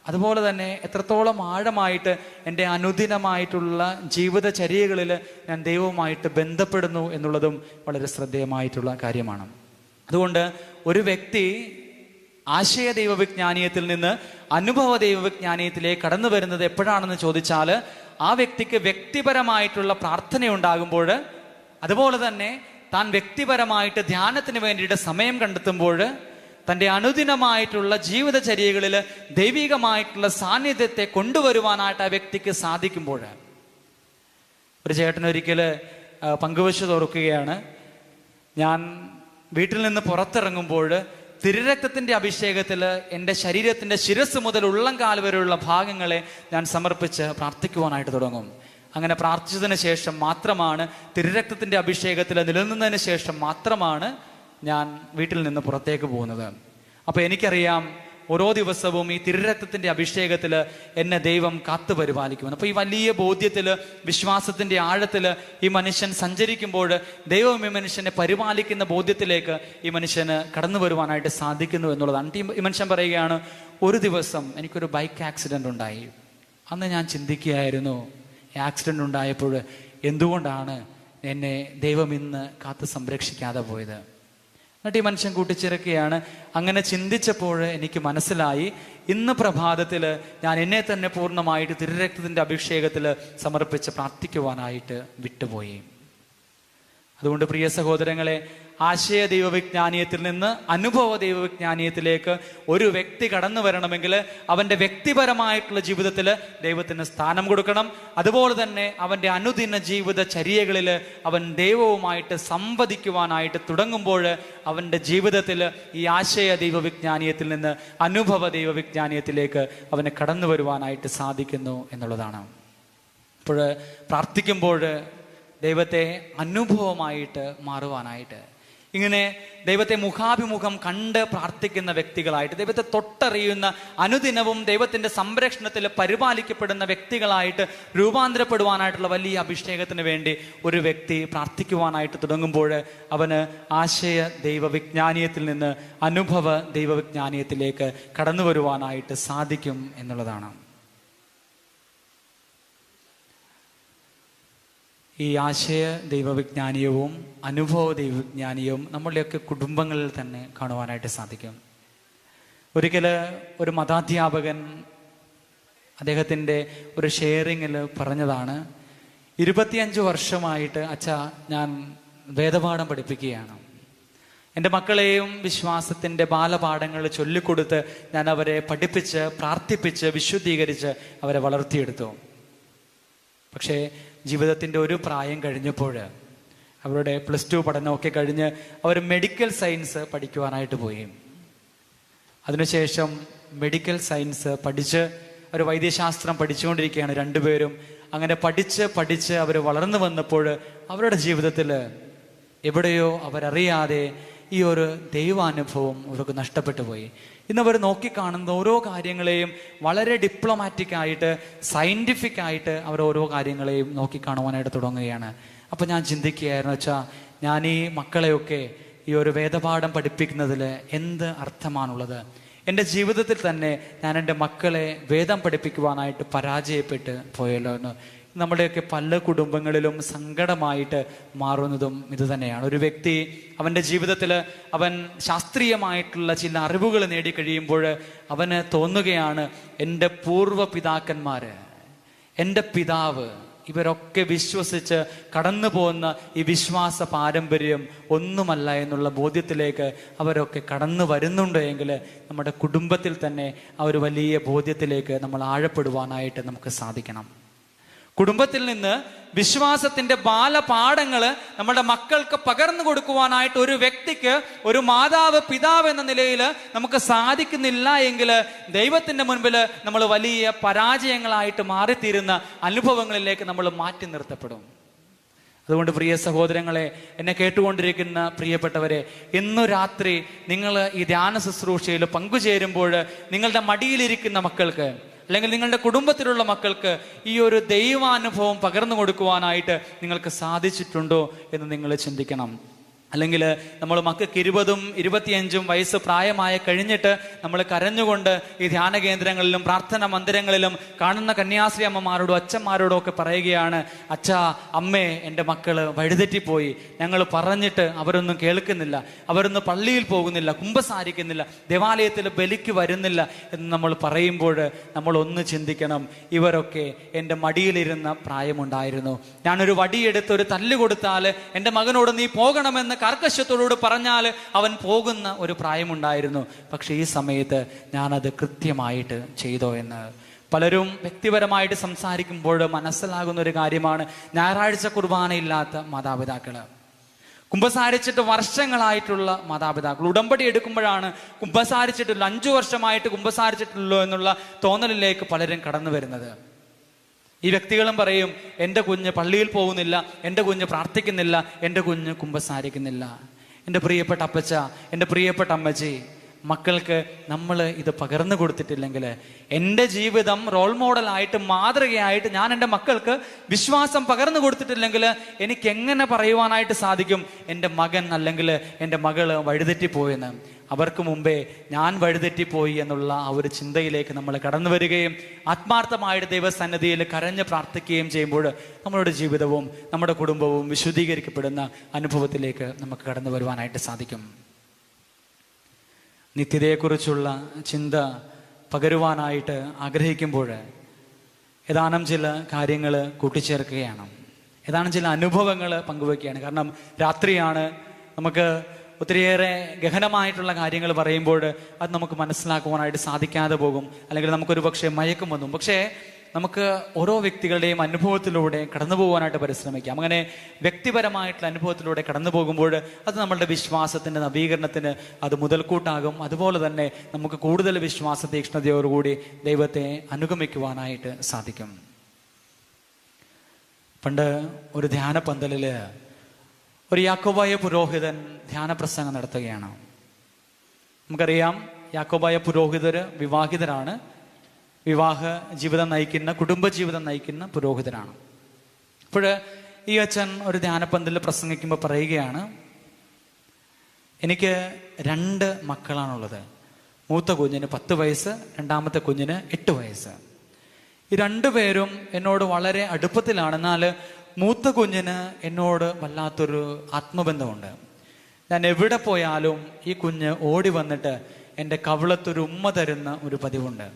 അതുപോലെ തന്നെ എത്രത്തോളം ആഴമായിട്ട് എൻ്റെ അനുദിനമായിട്ടുള്ള ജീവിതചര്യകളിൽ ഞാൻ ദൈവവുമായിട്ട് ബന്ധപ്പെടുന്നു എന്നുള്ളതും വളരെ ശ്രദ്ധേയമായിട്ടുള്ള കാര്യമാണ്. അതുകൊണ്ട് ഒരു വ്യക്തി ആശയ ദൈവവിജ്ഞാനീയത്തിൽ നിന്ന് അനുഭവ ദൈവവിജ്ഞാനീയത്തിലേക്ക് കടന്നു വരുന്നത് എപ്പോഴാണെന്ന് ചോദിച്ചാൽ, ആ വ്യക്തിക്ക് വ്യക്തിപരമായിട്ടുള്ള പ്രാർത്ഥനയുണ്ടാകുമ്പോൾ, അതുപോലെ തന്നെ താൻ വ്യക്തിപരമായിട്ട് ധ്യാനത്തിന് വേണ്ടിയിട്ട് സമയം കണ്ടെത്തുമ്പോൾ, തൻ്റെ അനുദിനമായിട്ടുള്ള ജീവിതചര്യകളിൽ ദൈവികമായിട്ടുള്ള സാന്നിധ്യത്തെ കൊണ്ടുവരുവാനായിട്ട് ആ വ്യക്തിക്ക് സാധിക്കുമ്പോൾ. ഒരു ചേട്ടനൊരിക്കൽ പങ്കുവച്ചു തോർക്കുകയാണ്, ഞാൻ വീട്ടിൽ നിന്ന് പുറത്തിറങ്ങുമ്പോൾ തിരുരക്തത്തിൻ്റെ അഭിഷേകത്തിൽ എൻ്റെ ശരീരത്തിൻ്റെ ശിരസ് മുതൽ ഉള്ളംകാൽ വരെയുള്ള ഭാഗങ്ങളെ ഞാൻ സമർപ്പിച്ച് പ്രാർത്ഥിക്കുവാനായിട്ട് തുടങ്ങും. അങ്ങനെ പ്രാർത്ഥിച്ചതിന് ശേഷം മാത്രമാണ്, തിരുരക്തത്തിൻ്റെ അഭിഷേകത്തിൽ നിലനിന്നതിന് ശേഷം മാത്രമാണ് ഞാൻ വീട്ടിൽ നിന്ന് പുറത്തേക്ക് പോകുന്നത്. അപ്പോൾ എനിക്കറിയാം, ഓരോ ദിവസവും ഈ തിരുരക്തത്തിൻ്റെ അഭിഷേകത്തിൽ എന്നെ ദൈവം കാത്തു പരിപാലിക്കുമെന്ന്. അപ്പോൾ ഈ വലിയ ബോധ്യത്തിൽ, വിശ്വാസത്തിൻ്റെ ആഴത്തിൽ ഈ മനുഷ്യൻ സഞ്ചരിക്കുമ്പോൾ ദൈവം ഈ മനുഷ്യനെ പരിപാലിക്കുന്ന ബോധ്യത്തിലേക്ക് ഈ മനുഷ്യന് കടന്നു വരുവാനായിട്ട് സാധിക്കുന്നു എന്നുള്ളതാണ്. ഈ മനുഷ്യൻ പറയുകയാണ്, ഒരു ദിവസം എനിക്കൊരു ബൈക്ക് ആക്സിഡൻ്റ് ഉണ്ടായി. അന്ന് ഞാൻ ചിന്തിക്കുകയായിരുന്നു, ആക്സിഡൻ്റ് ഉണ്ടായപ്പോൾ എന്തുകൊണ്ടാണ് എന്നെ ദൈവം ഇന്ന് കാത്ത് സംരക്ഷിക്കാതെ പോയത്? എന്നിട്ട് ഈ മനുഷ്യൻ കൂട്ടിച്ചേർക്കുകയാണ്, അങ്ങനെ ചിന്തിച്ചപ്പോൾ എനിക്ക് മനസ്സിലായി, ഇന്ന് പ്രഭാതത്തിൽ ഞാൻ എന്നെ തന്നെ പൂർണ്ണമായിട്ട് തിരുരക്തത്തിൻ്റെ അഭിഷേകത്തിൽ സമർപ്പിച്ച് പ്രാർത്ഥിക്കുവാനായിട്ട് വിട്ടുപോയി. അതുകൊണ്ട് പ്രിയ സഹോദരങ്ങളെ, ആശയ ദൈവവിജ്ഞാനീയത്തിൽ നിന്ന് അനുഭവ ദൈവവിജ്ഞാനീയത്തിലേക്ക് ഒരു വ്യക്തി കടന്നു വരണമെങ്കിൽ അവൻ്റെ വ്യക്തിപരമായിട്ടുള്ള ജീവിതത്തിൽ ദൈവത്തിന് സ്ഥാനം കൊടുക്കണം. അതുപോലെ തന്നെ അവൻ്റെ അനുദിന ജീവിത ചര്യകളിൽ അവൻ ദൈവവുമായിട്ട് സംവദിക്കുവാനായിട്ട് തുടങ്ങുമ്പോൾ അവൻ്റെ ജീവിതത്തിൽ ഈ ആശയ ദൈവവിജ്ഞാനീയത്തിൽ നിന്ന് അനുഭവ ദൈവവിജ്ഞാനീയത്തിലേക്ക് അവന് കടന്നു വരുവാനായിട്ട് സാധിക്കുന്നു എന്നുള്ളതാണ്. അപ്പോൾ പ്രാർത്ഥിക്കുമ്പോൾ ദൈവത്തെ അനുഭവമായിട്ട് മാറുവാനായിട്ട്, ഇങ്ങനെ ദൈവത്തെ മുഖാഭിമുഖം കണ്ട് പ്രാർത്ഥിക്കുന്ന വ്യക്തികളായിട്ട്, ദൈവത്തെ തൊട്ടറിയുന്ന അനുദിനവും ദൈവത്തിൻ്റെ സംരക്ഷണത്തിൽ പരിപാലിക്കപ്പെടുന്ന വ്യക്തികളായിട്ട് രൂപാന്തരപ്പെടുവാനായിട്ടുള്ള വലിയ അഭിഷേകത്തിന് വേണ്ടി ഒരു വ്യക്തി പ്രാർത്ഥിക്കുവാനായിട്ട് തുടങ്ങുമ്പോൾ അവന് ആശയ ദൈവവിജ്ഞാനീയത്തിൽ നിന്ന് അനുഭവ ദൈവവിജ്ഞാനീയത്തിലേക്ക് കടന്നു വരുവാനായിട്ട് സാധിക്കും എന്നുള്ളതാണ്. ഈ ആശയ ദൈവവിജ്ഞാനീയവും അനുഭവ ദൈവവിജ്ഞാനീയവും നമ്മളുടെയൊക്കെ കുടുംബങ്ങളിൽ തന്നെ കാണുവാനായിട്ട് സാധിക്കും. ഒരിക്കൽ ഒരു മതാധ്യാപകൻ അദ്ദേഹത്തിൻ്റെ ഒരു ഷെയറിങ്ങിൽ പറഞ്ഞതാണ്, 25 വർഷമായിട്ട് അച്ഛാ ഞാൻ വേദപാഠം പഠിപ്പിക്കുകയാണ്. എൻ്റെ മക്കളെയും വിശ്വാസത്തിൻ്റെ ബാലപാഠങ്ങൾ ചൊല്ലിക്കൊടുത്ത് ഞാൻ അവരെ പഠിപ്പിച്ച് പ്രാർത്ഥിപ്പിച്ച് വിശുദ്ധീകരിച്ച് അവരെ വളർത്തിയെടുത്തു. പക്ഷേ ജീവിതത്തിൻ്റെ ഒരു പ്രായം കഴിഞ്ഞപ്പോൾ അവരുടെ +2 പഠനമൊക്കെ കഴിഞ്ഞ് അവർ മെഡിക്കൽ സയൻസ് പഠിക്കുവാനായിട്ട് പോയി. അതിനുശേഷം മെഡിക്കൽ സയൻസ് പഠിച്ച് അവർ വൈദ്യശാസ്ത്രം പഠിച്ചുകൊണ്ടിരിക്കുകയാണ് രണ്ടുപേരും. അങ്ങനെ പഠിച്ച് അവർ വളർന്നു വന്നപ്പോൾ അവരുടെ ജീവിതത്തിൽ എവിടെയോ അവരറിയാതെ ഈ ഒരു ദൈവാനുഭവം അവർക്ക് നഷ്ടപ്പെട്ടു പോയി. ഇന്നവർ നോക്കിക്കാണുന്ന ഓരോ കാര്യങ്ങളെയും വളരെ ഡിപ്ലോമാറ്റിക്കായിട്ട് സയൻറ്റിഫിക്കായിട്ട് അവർ ഓരോ കാര്യങ്ങളെയും നോക്കിക്കാണുവാനായിട്ട് തുടങ്ങുകയാണ്. അപ്പം ഞാൻ ചിന്തിക്കുകയായിരുന്നു, വെച്ചാൽ ഞാൻ ഈ മക്കളെയൊക്കെ ഈ ഒരു വേദപാഠം പഠിപ്പിക്കുന്നതിൽ എന്ത് അർത്ഥമാണുള്ളത്? എൻ്റെ ജീവിതത്തിൽ തന്നെ ഞാൻ എൻ്റെ മക്കളെ വേദം പഠിപ്പിക്കുവാനായിട്ട് പരാജയപ്പെട്ട് പോയല്ലോ എന്ന് നമ്മുടെയൊക്കെ പല കുടുംബങ്ങളിലും സങ്കടമായിട്ട് മാറുന്നതും ഇത് തന്നെയാണ്. ഒരു വ്യക്തി അവൻ്റെ ജീവിതത്തിൽ അവൻ ശാസ്ത്രീയമായിട്ടുള്ള ചില അറിവുകൾ നേടിക്കഴിയുമ്പോൾ അവന് തോന്നുകയാണ്, എൻ്റെ പൂർവ്വ പിതാക്കന്മാർ, എൻ്റെ പിതാവ്, ഇവരൊക്കെ വിശ്വസിച്ച് കടന്നു പോകുന്ന ഈ വിശ്വാസ പാരമ്പര്യം ഒന്നുമല്ല എന്നുള്ള ബോധ്യത്തിലേക്ക് അവരൊക്കെ കടന്നു വരുന്നുണ്ട് എങ്കിൽ നമ്മുടെ കുടുംബത്തിൽ തന്നെ ആ ഒരു വലിയ ബോധ്യത്തിലേക്ക് നമ്മൾ ആഴപ്പെടുവാനായിട്ട് നമുക്ക് സാധിക്കണം. കുടുംബത്തിൽ നിന്ന് വിശ്വാസത്തിന്റെ ബാലപാഠങ്ങൾ നമ്മുടെ മക്കൾക്ക് പകർന്നു കൊടുക്കുവാനായിട്ട് ഒരു വ്യക്തിക്ക്, ഒരു മാതാവ്, പിതാവ് എന്ന നിലയിൽ നമുക്ക് സാധിക്കുന്നില്ല എങ്കിൽ ദൈവത്തിന്റെ മുൻപിൽ നമ്മൾ വലിയ പരാജയങ്ങളായിട്ട് മാറിത്തീരുന്ന അനുഭവങ്ങളിലേക്ക് നമ്മൾ മാറ്റി നിർത്തപ്പെടും. അതുകൊണ്ട് പ്രിയ സഹോദരങ്ങളെ, എന്നെ കേട്ടുകൊണ്ടിരിക്കുന്ന പ്രിയപ്പെട്ടവരെ, ഇന്നു രാത്രി നിങ്ങൾ ഈ ധ്യാന ശുശ്രൂഷയിൽ പങ്കുചേരുമ്പോൾ നിങ്ങളുടെ മടിയിലിരിക്കുന്ന മക്കൾക്ക് അല്ലെങ്കിൽ നിങ്ങളുടെ കുടുംബത്തിലുള്ള മക്കൾക്ക് ഈ ഒരു ദൈവാനുഭവം പകർന്നു കൊടുക്കുവാനായിട്ട് നിങ്ങൾക്ക് സാധിച്ചിട്ടുണ്ടോ എന്ന് നിങ്ങൾ ചിന്തിക്കണം. അല്ലെങ്കിൽ നമ്മൾ മക്കൾക്ക് 20ഉം 25ഉം വയസ്സ് പ്രായമായി കഴിഞ്ഞിട്ട് നമ്മൾ കരഞ്ഞുകൊണ്ട് ഈ ധ്യാന കേന്ദ്രങ്ങളിലും പ്രാർത്ഥന മന്ദിരങ്ങളിലും കാണുന്ന കന്യാസ്ത്രീ അമ്മമാരോടും അച്ഛന്മാരോടും ഒക്കെ പറയുകയാണ്, അച്ഛാ, അമ്മേ, എൻ്റെ മക്കള് വഴിതെറ്റിപ്പോയി, ഞങ്ങൾ പറഞ്ഞിട്ട് അവരൊന്നും കേൾക്കുന്നില്ല, അവരൊന്നും പള്ളിയിൽ പോകുന്നില്ല, കുമ്പസാരിക്കുന്നില്ല, ദേവാലയത്തിൽ ബലിക്ക് വരുന്നില്ല എന്ന് നമ്മൾ പറയുമ്പോൾ നമ്മൾ ഒന്ന് ചിന്തിക്കണം, ഇവരൊക്കെ എൻ്റെ മടിയിലിരുന്ന പ്രായമുണ്ടായിരുന്നു. ഞാനൊരു വടിയെടുത്ത് ഒരു തല്ല് കൊടുത്താൽ എൻ്റെ മകനോട് നീ പോകണമെന്ന് കർക്കശത്തോട് പറഞ്ഞാൽ അവൻ പോകുന്ന ഒരു പ്രായമുണ്ടായിരുന്നു. പക്ഷെ ഈ സമയത്ത് ഞാനത് കൃത്യമായിട്ട് ചെയ്തോ എന്ന് പലരും വ്യക്തിപരമായിട്ട് സംസാരിക്കുമ്പോൾ മനസ്സിലാകുന്ന ഒരു കാര്യമാണ്, ഞായറാഴ്ച കുർബാനയില്ലാത്ത മാതാപിതാക്കൾ, കുമ്പസാരിച്ചിട്ട് വർഷങ്ങളായിട്ടുള്ള മാതാപിതാക്കൾ, ഉടമ്പടി എടുക്കുമ്പോഴാണ് കുമ്പസാരിച്ചിട്ടുള്ള 5 വർഷമായിട്ട് കുമ്പസാരിച്ചിട്ടുള്ളൂ എന്നുള്ള തോന്നലിലേക്ക് പലരും കടന്നു വരുന്നത്. ഈ വ്യക്തികളും പറയും, എൻ്റെ കുഞ്ഞ് പള്ളിയിൽ പോകുന്നില്ല, എൻ്റെ കുഞ്ഞ് പ്രാർത്ഥിക്കുന്നില്ല, എൻ്റെ കുഞ്ഞ് കുമ്പസാരിക്കുന്നില്ല. എൻ്റെ പ്രിയപ്പെട്ട അപ്പച്ച, എൻ്റെ പ്രിയപ്പെട്ട അമ്മച്ചി, മക്കൾക്ക് നമ്മൾ ഇത് പകർന്നു കൊടുത്തിട്ടില്ലെങ്കിൽ, എൻ്റെ ജീവിതം റോൾ മോഡലായിട്ട് മാതൃകയായിട്ട് ഞാൻ എൻ്റെ മക്കൾക്ക് വിശ്വാസം പകർന്നു കൊടുത്തിട്ടില്ലെങ്കിൽ എനിക്ക് എങ്ങനെ പറയുവാനായിട്ട് സാധിക്കും എൻ്റെ മകൻ അല്ലെങ്കിൽ എൻ്റെ മകള് വഴിതെറ്റിപ്പോയെന്ന്? അവർക്ക് മുമ്പേ ഞാൻ വഴിതെറ്റിപ്പോയി എന്നുള്ള ആ ഒരു ചിന്തയിലേക്ക് നമ്മൾ കടന്നു വരികയും ആത്മാർത്ഥമായിട്ട് ദൈവസന്നിധിയിൽ കരഞ്ഞ് പ്രാർത്ഥിക്കുകയും ചെയ്യുമ്പോൾ നമ്മുടെ ജീവിതവും നമ്മുടെ കുടുംബവും വിശുദ്ധീകരിക്കപ്പെടുന്ന അനുഭവത്തിലേക്ക് നമുക്ക് കടന്നു വരുവാനായിട്ട് സാധിക്കും. നിത്യതയെക്കുറിച്ചുള്ള ചിന്ത പകരുവാനായിട്ട് ആഗ്രഹിക്കുമ്പോൾ ഏതാനും ചില കാര്യങ്ങൾ കൂട്ടിച്ചേർക്കുകയാണ്, ഏതാനും ചില അനുഭവങ്ങൾ പങ്കുവെക്കുകയാണ്. കാരണം രാത്രിയാണ്, നമുക്ക് ഒത്തിരിയേറെ ഗഹനമായിട്ടുള്ള കാര്യങ്ങൾ പറയുമ്പോൾ അത് നമുക്ക് മനസ്സിലാക്കുവാനായിട്ട് സാധിക്കാതെ പോകും, അല്ലെങ്കിൽ നമുക്കൊരു പക്ഷേ മയക്കം വന്നു. പക്ഷേ നമുക്ക് ഓരോ വ്യക്തികളുടെയും അനുഭവത്തിലൂടെ കടന്നു പോകാനായിട്ട് പരിശ്രമിക്കാം. അങ്ങനെ വ്യക്തിപരമായിട്ടുള്ള അനുഭവത്തിലൂടെ കടന്നു പോകുമ്പോൾ അത് നമ്മളുടെ വിശ്വാസത്തിൻ്റെ നവീകരണത്തിന് അത് മുതൽക്കൂട്ടാകും. അതുപോലെ തന്നെ നമുക്ക് കൂടുതൽ വിശ്വാസ തീക്ഷ്ണതയോടുകൂടി ദൈവത്തെ അനുഗമിക്കുവാനായിട്ട് സാധിക്കും. പണ്ട് ഒരു ധ്യാന പന്തലിൽ ഒരു യാക്കോബായ പുരോഹിതൻ ധ്യാനപ്രസംഗം നടത്തുകയാണ്. നമുക്കറിയാം, യാക്കോബായ പുരോഹിതർ വിവാഹിതരാണ്, വിവാഹ ജീവിതം നയിക്കുന്ന, കുടുംബജീവിതം നയിക്കുന്ന പുരോഹിതരാണ്. അപ്പോൾ ഈ അച്ഛൻ ഒരു ധ്യാനപന്തലിൽ പ്രസംഗിക്കുമ്പോൾ പറയുകയാണ്, എനിക്ക് 2 മക്കളാണുള്ളത്. മൂത്ത കുഞ്ഞിന് 10 വയസ്സ്, രണ്ടാമത്തെ കുഞ്ഞിന് 8 വയസ്സ്. ഈ 2 പേരും എന്നോട് വളരെ അടുപ്പത്തിലാണ്. എന്നാൽ മൂത്ത കുഞ്ഞിന് എന്നോട് വല്ലാത്തൊരു ആത്മബന്ധമുണ്ട്. ഞാൻ എവിടെ പോയാലും ഈ കുഞ്ഞ് ഓടി വന്നിട്ട് എൻ്റെ കവിളത്തൊരു ഉമ്മ തരുന്ന ഒരു പതിവുണ്ട്.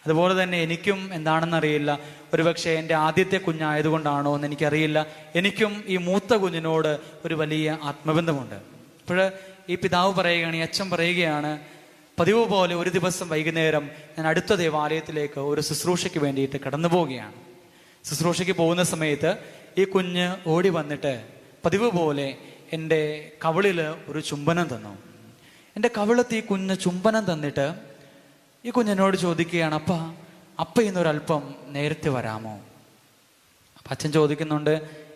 അതുപോലെ തന്നെ എനിക്കും എന്താണെന്നറിയില്ല, ഒരുപക്ഷെ എൻ്റെ ആദ്യത്തെ കുഞ്ഞായതുകൊണ്ടാണോ എന്ന് എനിക്കറിയില്ല, എനിക്കും ഈ മൂത്ത കുഞ്ഞിനോട് ഒരു വലിയ ആത്മബന്ധമുണ്ട്. അപ്പോൾ ഈ പിതാവ് പറയുകയാണ്, ഈ അച്ഛൻ പറയുകയാണ്, പതിവ് പോലെ ഒരു ദിവസം വൈകുന്നേരം ഞാൻ അടുത്ത ദേവാലയത്തിലേക്ക് ഒരു ശുശ്രൂഷയ്ക്ക് വേണ്ടിയിട്ട് കടന്നു പോവുകയാണ്. ശുശ്രൂഷയ്ക്ക് പോകുന്ന സമയത്ത് ഈ കുഞ്ഞ് ഓടി വന്നിട്ട് പതിവ് പോലെ എൻ്റെ കവിളിൽ ഒരു ചുംബനം തന്നു. എൻ്റെ കവിളത്ത് ഈ കുഞ്ഞ് ചുംബനം തന്നിട്ട് ഈ കുഞ്ഞിനോട് ചോദിക്കുകയാണ്, അപ്പ ഇന്നൊരല്പം നേരത്തെ വരാമോ? അപ്പം അച്ഛൻ ചോദിക്കുന്നുണ്ട്,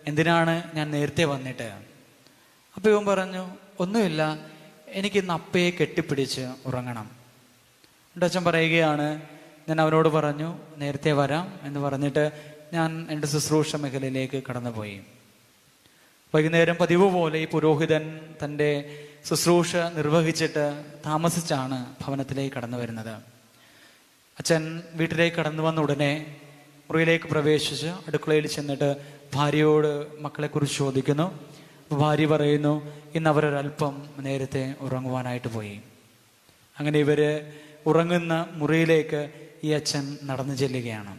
എന്തിനാണ് ഞാൻ നേരത്തെ വന്നിട്ട്? അപ്പം ഇവൻ പറഞ്ഞു, ഒന്നുമില്ല, എനിക്കിന്ന് അപ്പയെ കെട്ടിപ്പിടിച്ച് ഉറങ്ങണം. എൻ്റെ അച്ഛൻ പറയുകയാണ്, ഞാൻ അവനോട് പറഞ്ഞു നേരത്തെ വരാം എന്ന് പറഞ്ഞിട്ട് ഞാൻ എൻ്റെ ശുശ്രൂഷ മേഖലയിലേക്ക് കടന്നുപോയി. വൈകുന്നേരം പതിവ് പോലെ ഈ പുരോഹിതൻ തൻ്റെ ശുശ്രൂഷ നിർവഹിച്ചിട്ട് താമസിച്ചാണ് ഭവനത്തിലേക്ക് കടന്നു വരുന്നത്. അച്ഛൻ വീട്ടിലേക്ക് കടന്നു വന്ന ഉടനെ മുറിയിലേക്ക് പ്രവേശിച്ച് അടുക്കളയിൽ ചെന്നിട്ട് ഭാര്യയോട് മക്കളെക്കുറിച്ച് ചോദിക്കുന്നു. ഭാര്യ പറയുന്നു, ഇന്ന് അവരൊരല്പം നേരത്തെ ഉറങ്ങുവാനായിട്ട് പോയി. അങ്ങനെ ഇവര് ഉറങ്ങുന്ന മുറിയിലേക്ക് ഈ അച്ഛൻ നടന്നു ചെല്ലുകയാണ്.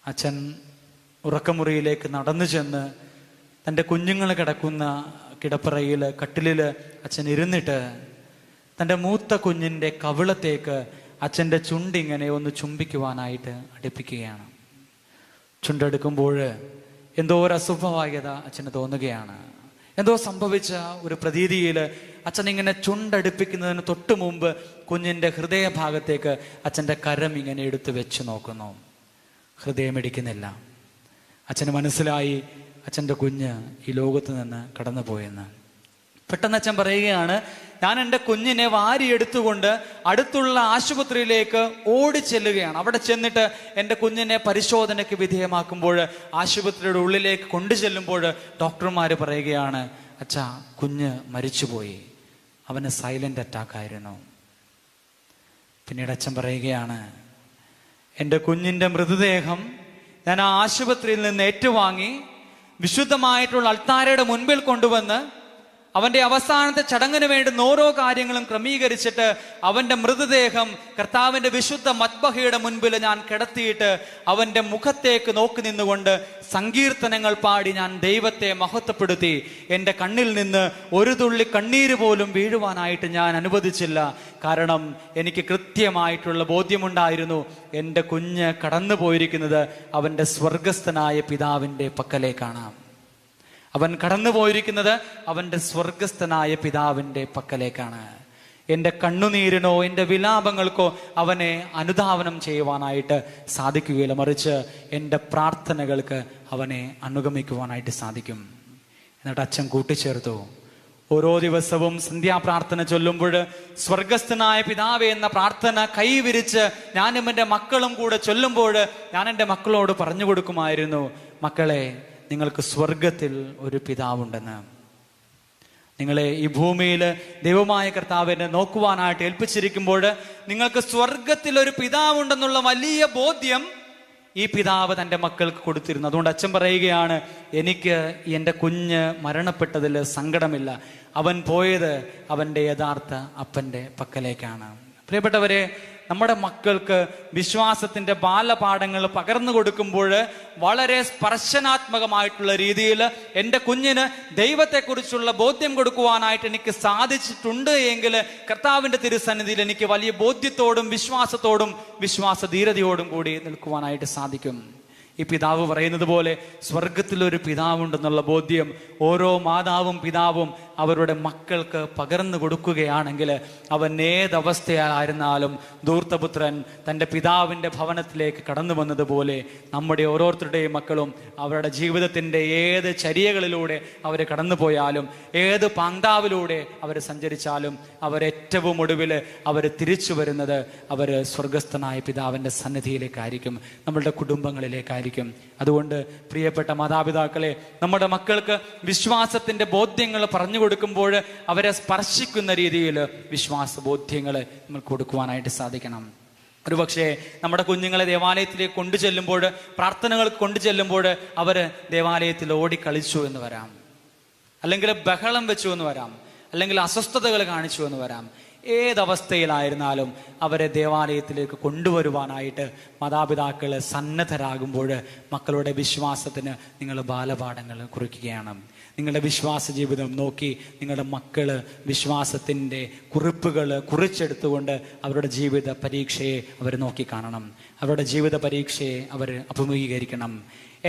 അച്ഛൻ ഉറക്കമുറിയിലേക്ക് നടന്നു ചെന്ന് തൻ്റെ കുഞ്ഞുങ്ങൾ കിടക്കുന്ന കിടപ്പറയിൽ കട്ടിലിൽ അച്ഛൻ ഇരുന്നിട്ട് തൻ്റെ മൂത്ത കുഞ്ഞിൻ്റെ കവിളത്തേക്ക് അച്ഛൻ്റെ ചുണ്ടിങ്ങനെ ഒന്ന് ചുംബിക്കുവാനായിട്ട് അടുപ്പിക്കുകയാണ്. ചുണ്ടെടുക്കുമ്പോൾ എന്തോ ഒരു അസുഖവാഗ്യത അച്ഛന് തോന്നുകയാണ്. എന്തോ സംഭവിച്ച ഒരു പ്രതീതിയിൽ അച്ഛൻ ഇങ്ങനെ ചുണ്ടടുപ്പിക്കുന്നതിന് തൊട്ടു മുമ്പ് കുഞ്ഞിൻ്റെ ഹൃദയഭാഗത്തേക്ക് അച്ഛൻ്റെ കരം ഇങ്ങനെ എടുത്ത് വെച്ച് നോക്കുന്നു. ഹൃദയമിടിക്കുന്നില്ല. അച്ഛന് മനസ്സിലായി അച്ഛൻ്റെ കുഞ്ഞ് ഈ ലോകത്ത് നിന്ന് കടന്നുപോയെന്ന്. പെട്ടെന്ന് അച്ഛൻ പറയുകയാണ്, ഞാൻ എൻ്റെ കുഞ്ഞിനെ വാരിയെടുത്തുകൊണ്ട് അടുത്തുള്ള ആശുപത്രിയിലേക്ക് ഓടിച്ചെല്ലുകയാണ്. അവിടെ ചെന്നിട്ട് എൻ്റെ കുഞ്ഞിനെ പരിശോധനയ്ക്ക് വിധേയമാക്കുമ്പോൾ ആശുപത്രിയുടെ ഉള്ളിലേക്ക് കൊണ്ടു ചെല്ലുമ്പോൾ ഡോക്ടർമാർ പറയുകയാണ്, അച്ഛാ, കുഞ്ഞ് മരിച്ചുപോയി, അവന് സൈലന്റ് അറ്റാക്കായിരുന്നു. പിന്നീട് അച്ഛൻ പറയുകയാണ്, എൻ്റെ കുഞ്ഞിൻ്റെ മൃതദേഹം ഞാൻ ആ ആശുപത്രിയിൽ നിന്ന് ഏറ്റുവാങ്ങി വിശുദ്ധമായിട്ടുള്ള അൾത്താരയുടെ മുൻപിൽ കൊണ്ടുവന്ന് അവന്റെ അവസാനത്തെ ചടങ്ങിന് വേണ്ടുന്ന ഓരോ കാര്യങ്ങളും ക്രമീകരിച്ചിട്ട് അവന്റെ മൃതദേഹം കർത്താവിന്റെ വിശുദ്ധ മത്ബഹയുടെ മുൻപിൽ ഞാൻ കിടത്തിയിട്ട് അവന്റെ മുഖത്തേക്ക് നോക്കി നിന്നുകൊണ്ട് സങ്കീർത്തനങ്ങൾ പാടി ഞാൻ ദൈവത്തെ മഹത്വപ്പെടുത്തി. എൻ്റെ കണ്ണിൽ നിന്ന് ഒരു തുള്ളി കണ്ണീര് പോലും വീഴുവാനായിട്ട് ഞാൻ അനുവദിച്ചില്ല. കാരണം എനിക്ക് കൃത്യമായിട്ടുള്ള ബോധ്യമുണ്ടായിരുന്നു, എൻ്റെ കുഞ്ഞ് കടന്നു പോയിരിക്കുന്നത് അവൻ്റെ സ്വർഗസ്ഥനായ പിതാവിൻ്റെ പക്കലേക്കാണ്. അവൻ കടന്നു പോയിരിക്കുന്നത് അവൻ്റെ സ്വർഗസ്ഥനായ പിതാവിൻ്റെ പക്കലേക്കാണ്. എൻ്റെ കണ്ണുനീരിനോ എൻ്റെ വിലാപങ്ങൾക്കോ അവനെ അനുധാവനം ചെയ്യുവാനായിട്ട് സാധിക്കുകയില്ല, മറിച്ച് എൻ്റെ പ്രാർത്ഥനകൾക്ക് അവനെ അനുഗമിക്കുവാനായിട്ട് സാധിക്കും. എന്നിട്ട് അച്ഛൻ കൂട്ടിച്ചേർത്തു, ഓരോ ദിവസവും സന്ധ്യാപ്രാർത്ഥന ചൊല്ലുമ്പോൾ സ്വർഗസ്ഥനായ പിതാവേ എന്ന പ്രാർത്ഥന കൈവിരിച്ച് ഞാനും എൻ്റെ മക്കളും കൂടെ ചൊല്ലുമ്പോൾ ഞാൻ എൻ്റെ മക്കളോട് പറഞ്ഞു കൊടുക്കുമായിരുന്നു, മക്കളെ, നിങ്ങൾക്ക് സ്വർഗത്തിൽ ഒരു പിതാവുണ്ടെന്ന്. നിങ്ങളെ ഈ ഭൂമിയിൽ ദൈവമായ കർത്താവിനെ നോക്കുവാനായിട്ട് ഏൽപ്പിച്ചിരിക്കുമ്പോൾ നിങ്ങൾക്ക് സ്വർഗത്തിൽ ഒരു പിതാവുണ്ടെന്നുള്ള വലിയ ബോധ്യം ഈ പിതാവ് തൻ്റെ മക്കൾക്ക് കൊടുത്തിരുന്നു. അതുകൊണ്ട് അച്ഛൻ പറയുകയാണ്, എനിക്ക് എൻ്റെ കുഞ്ഞ് മരണപ്പെട്ടതിൽ സങ്കടമില്ല, അവൻ പോയത് അവൻ്റെ യഥാർത്ഥ അപ്പൻ്റെ പക്കലേക്കാണ്. പ്രിയപ്പെട്ടവരെ, നമ്മുടെ മക്കൾക്ക് വിശ്വാസത്തിന്റെ ബാലപാഠങ്ങൾ പകർന്നു കൊടുക്കുമ്പോൾ വളരെ സ്പർശനാത്മകമായിട്ടുള്ള രീതിയിൽ എൻ്റെ കുഞ്ഞിന് ദൈവത്തെക്കുറിച്ചുള്ള ബോധ്യം കൊടുക്കുവാനായിട്ട് എനിക്ക് സാധിച്ചിട്ടുണ്ട് എങ്കിൽ കർത്താവിൻ്റെ തിരുസന്നിധിയിൽ എനിക്ക് വലിയ ബോധ്യത്തോടും വിശ്വാസത്തോടും വിശ്വാസധീരതയോടും കൂടി നിൽക്കുവാനായിട്ട് സാധിക്കും. ഈ പിതാവ് പറയുന്നത് പോലെ സ്വർഗത്തിലൊരു പിതാവുണ്ടെന്നുള്ള ബോധ്യം ഓരോ മാതാവും പിതാവും അവരുടെ മക്കൾക്ക് പകർന്നു കൊടുക്കുകയാണെങ്കിൽ അവൻ ഏതവസ്ഥയായിരുന്നാലും ധൂർത്തപുത്രൻ തൻ്റെ പിതാവിൻ്റെ ഭവനത്തിലേക്ക് കടന്നു വന്നതുപോലെ നമ്മുടെ ഓരോരുത്തരുടെയും മക്കളും അവരുടെ ജീവിതത്തിൻ്റെ ഏത് ചര്യകളിലൂടെ അവർ കടന്നുപോയാലും ഏത് പാങ്താവിലൂടെ അവർ സഞ്ചരിച്ചാലും അവരേറ്റവും ഒടുവിൽ അവർ തിരിച്ചു വരുന്നത് അവർ സ്വർഗസ്ഥനായ പിതാവിൻ്റെ സന്നിധിയിലേക്കായിരിക്കും, നമ്മളുടെ കുടുംബങ്ങളിലേക്കായിരിക്കും. അതുകൊണ്ട് പ്രിയപ്പെട്ട മാതാപിതാക്കളെ, നമ്മുടെ മക്കൾക്ക് വിശ്വാസത്തിന്റെ ബോധ്യങ്ങൾ പറഞ്ഞു കൊടുക്കുമ്പോൾ അവരെ സ്പർശിക്കുന്ന രീതിയിൽ വിശ്വാസ ബോധ്യങ്ങൾ നമ്മൾ കൊടുക്കുവാനായിട്ട് സാധിക്കണം. ഒരുപക്ഷെ നമ്മുടെ കുഞ്ഞുങ്ങളെ ദേവാലയത്തിലേക്ക് കൊണ്ടു ചെല്ലുമ്പോൾ, പ്രാർത്ഥനകൾ കൊണ്ടു ചെല്ലുമ്പോൾ അവർ ദേവാലയത്തിൽ ഓടിക്കളിച്ചു എന്ന് വരാം, അല്ലെങ്കിൽ ബഹളം വെച്ചു എന്ന് വരാം, അല്ലെങ്കിൽ അസ്വസ്ഥതകൾ കാണിച്ചു എന്ന് വരാം. ഏതവസ്ഥയിലായിരുന്നാലും അവരെ ദേവാലയത്തിലേക്ക് കൊണ്ടുവരുവാനായിട്ട് മാതാപിതാക്കൾ സന്നദ്ധരാകുമ്പോൾ മക്കളുടെ വിശ്വാസത്തിന് നിങ്ങൾ ബാലപാഠങ്ങൾ കുറിക്കുകയാണ്. നിങ്ങളുടെ വിശ്വാസ ജീവിതം നോക്കി നിങ്ങളുടെ മക്കൾ വിശ്വാസത്തിൻ്റെ കുറിപ്പുകൾ കുറിച്ചെടുത്തുകൊണ്ട് അവരുടെ ജീവിത പരീക്ഷയെ അവർ നോക്കിക്കാണണം, അവരുടെ ജീവിത പരീക്ഷയെ അവർ അഭിമുഖീകരിക്കണം.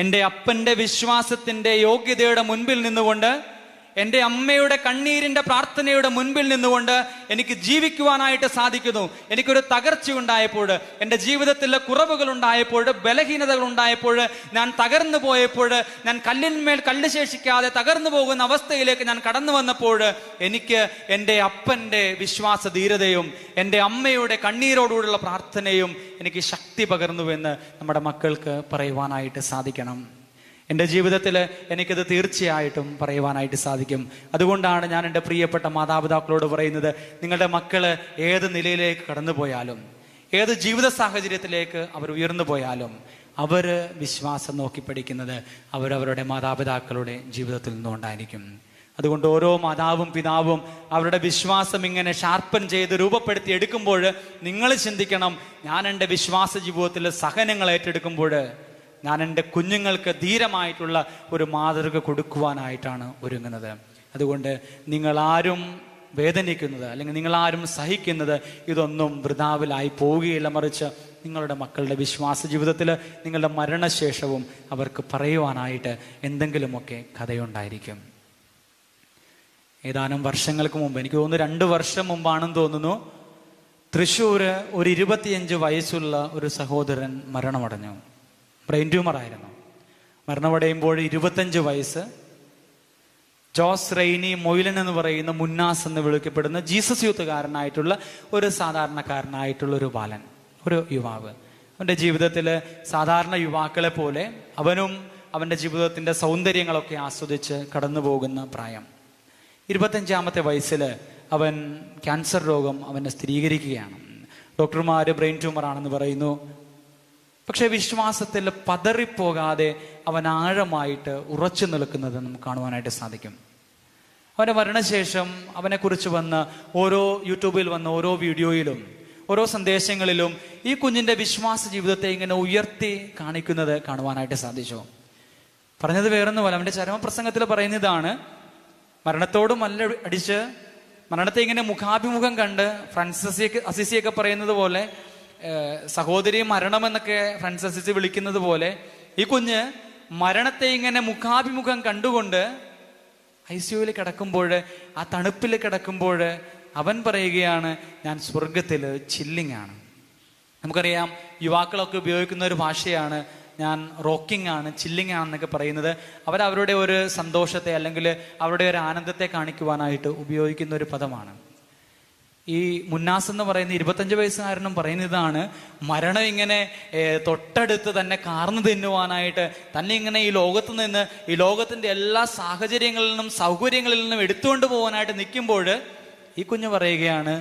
എൻ്റെ അപ്പൻ്റെ വിശ്വാസത്തിൻ്റെ യോഗ്യതയുടെ മുൻപിൽ നിന്നുകൊണ്ട്, എൻ്റെ അമ്മയുടെ കണ്ണീരിൻ്റെ പ്രാർത്ഥനയുടെ മുൻപിൽ നിന്നുകൊണ്ട് എനിക്ക് ജീവിക്കുവാനായിട്ട് സാധിക്കുന്നു. എനിക്കൊരു തകർച്ചയുണ്ടായപ്പോൾ, എൻ്റെ ജീവിതത്തിലെ കുറവുകൾ ഉണ്ടായപ്പോൾ, ബലഹീനതകൾ ഉണ്ടായപ്പോൾ, ഞാൻ തകർന്നു പോയപ്പോൾ, ഞാൻ കല്ലിന്മേൽ കല്ല് ശേഷിക്കാതെ തകർന്നു പോകുന്ന അവസ്ഥയിലേക്ക് ഞാൻ കടന്നു വന്നപ്പോൾ എനിക്ക് എൻ്റെ അപ്പൻ്റെ വിശ്വാസധീരതയും എൻ്റെ അമ്മയുടെ കണ്ണീരോടുകൂടിയുള്ള പ്രാർത്ഥനയും എനിക്ക് ശക്തി പകർന്നുവെന്ന് നമ്മുടെ മക്കൾക്ക് പറയുവാനായിട്ട് സാധിക്കണം. എൻ്റെ ജീവിതത്തിൽ എനിക്കത് തീർച്ചയായിട്ടും പറയുവാനായിട്ട് സാധിക്കും. അതുകൊണ്ടാണ് ഞാൻ എൻ്റെ പ്രിയപ്പെട്ട മാതാപിതാക്കളോട് പറയുന്നത്, നിങ്ങളുടെ മക്കൾ ഏത് നിലയിലേക്ക് കടന്നു പോയാലും, ഏത് ജീവിത സാഹചര്യത്തിലേക്ക് അവർ ഉയർന്നു പോയാലും, അവർ വിശ്വാസം നോക്കി പഠിക്കുന്നത് അവരവരുടെ മാതാപിതാക്കളുടെ ജീവിതത്തിൽ നിന്നുകൊണ്ടായിരിക്കും. അതുകൊണ്ട് ഓരോ മാതാവും പിതാവും അവരുടെ വിശ്വാസം ഇങ്ങനെ ഷാർപ്പൻ ചെയ്ത് രൂപപ്പെടുത്തി എടുക്കുമ്പോൾ നിങ്ങൾ ചിന്തിക്കണം, ഞാൻ എൻ്റെ വിശ്വാസ ജീവിതത്തിൽ സഹനങ്ങൾ ഏറ്റെടുക്കുമ്പോൾ ഞാൻ എൻ്റെ കുഞ്ഞുങ്ങൾക്ക് ധീരമായിട്ടുള്ള ഒരു മാതൃക കൊടുക്കുവാനായിട്ടാണ് ഒരുങ്ങുന്നത്. അതുകൊണ്ട് നിങ്ങളാരും വേദനിക്കുന്നത് അല്ലെങ്കിൽ നിങ്ങളാരും സഹിക്കുന്നത് ഇതൊന്നും വൃഥാവിലായി പോവുകയില്ല, മറിച്ച് നിങ്ങളുടെ മക്കളുടെ വിശ്വാസ ജീവിതത്തിൽ നിങ്ങളുടെ മരണശേഷവും അവർക്ക് പറയുവാനായിട്ട് എന്തെങ്കിലുമൊക്കെ കഥയുണ്ടായിരിക്കും. ഏതാനും വർഷങ്ങൾക്ക് മുമ്പ്, എനിക്ക് തോന്നുന്നു 2 വർഷം മുമ്പാണെന്ന് തോന്നുന്നു, തൃശ്ശൂർ ഒരു 25 വയസ്സുള്ള ഒരു സഹോദരൻ മരണമടഞ്ഞു. ബ്രെയിൻ ട്യൂമറായിരുന്നു. മരണമടയുമ്പോൾ 25 വയസ്സ്, ജോസ് റെയ്നി മൊയ്ലൻ എന്ന് പറയുന്ന മുന്നാസ് എന്ന് വിളിക്കപ്പെടുന്ന ജീസസ് യൂത്തുകാരനായിട്ടുള്ള ഒരു സാധാരണക്കാരനായിട്ടുള്ള ഒരു ബാലൻ, ഒരു യുവാവ്. അവൻ്റെ ജീവിതത്തിൽ സാധാരണ യുവാക്കളെ പോലെ അവനും അവൻ്റെ ജീവിതത്തിൻ്റെ സൗന്ദര്യങ്ങളൊക്കെ ആസ്വദിച്ച് കടന്നു പോകുന്ന പ്രായം. 25-ാമത്തെ വയസ്സിൽ അവൻ ക്യാൻസർ രോഗം അവനെ സ്ഥിരീകരിക്കുകയാണ്. ഡോക്ടർമാർ ബ്രെയിൻ ട്യൂമറാണെന്ന് പറയുന്നു. പക്ഷെ വിശ്വാസത്തിൽ പതറിപ്പോകാതെ അവൻ ആഴമായിട്ട് ഉറച്ചു നിൽക്കുന്നത് നമുക്ക് കാണുവാനായിട്ട് സാധിക്കും. അവൻ്റെ മരണശേഷം അവനെക്കുറിച്ച് വന്ന യൂട്യൂബിൽ വന്ന ഓരോ വീഡിയോയിലും ഓരോ സന്ദേശങ്ങളിലും ഈ കുഞ്ഞിൻ്റെ വിശ്വാസ ജീവിതത്തെ ഇങ്ങനെ ഉയർത്തി കാണിക്കുന്നത് കാണുവാനായിട്ട് സാധിച്ചു. പറഞ്ഞത് വേറൊന്നുമല്ല, അവൻ്റെ ചരമപ്രസംഗത്തിൽ പറയുന്നതാണ്, മരണത്തോട് മല്ല അടിച്ച് മരണത്തെ ഇങ്ങനെ മുഖാഭിമുഖം കണ്ട് ഫ്രാൻസിസ് അസിസിയൊക്കെ പറയുന്നത് പോലെ, സഹോദരി മരണമെന്നൊക്കെ ഫ്രാൻസിസ് അസിസി വിളിക്കുന്നത് പോലെ, ഈ കുഞ്ഞ് മരണത്തെ ഇങ്ങനെ മുഖാഭിമുഖം കണ്ടുകൊണ്ട് ICUവിൽ കിടക്കുമ്പോൾ, ആ തണുപ്പിൽ കിടക്കുമ്പോൾ അവൻ പറയുകയാണ്, ഞാൻ സ്വർഗത്തിൽ ചില്ലിങ് ആണ്. നമുക്കറിയാം യുവാക്കളൊക്കെ ഉപയോഗിക്കുന്ന ഒരു ഭാഷയാണ് ഞാൻ റോക്കിംഗ് ആണ്, ചില്ലിങ് ആണെന്നൊക്കെ പറയുന്നത്. അവരവരുടെ ഒരു സന്തോഷത്തെ അല്ലെങ്കിൽ അവരുടെ ഒരു ആനന്ദത്തെ കാണിക്കുവാനായിട്ട് ഉപയോഗിക്കുന്ന ഒരു പദമാണ്. ഈ മുന്നാസ് എന്ന് പറയുന്ന 25 വയസ്സുകാരനും പറയുന്നതാണ്, മരണം ഇങ്ങനെ തൊട്ടടുത്ത് തന്നെ കാർന്നു തിന്നുവാനായിട്ട് തന്നെ ഇങ്ങനെ ഈ ലോകത്ത് നിന്ന്, ഈ ലോകത്തിൻ്റെ എല്ലാ സാഹചര്യങ്ങളിൽ നിന്നും സൗകര്യങ്ങളിൽ നിന്നും എടുത്തുകൊണ്ട് പോകാനായിട്ട് നിൽക്കുമ്പോൾ ഈ കുഞ്ഞ് പറയുകയാണ്,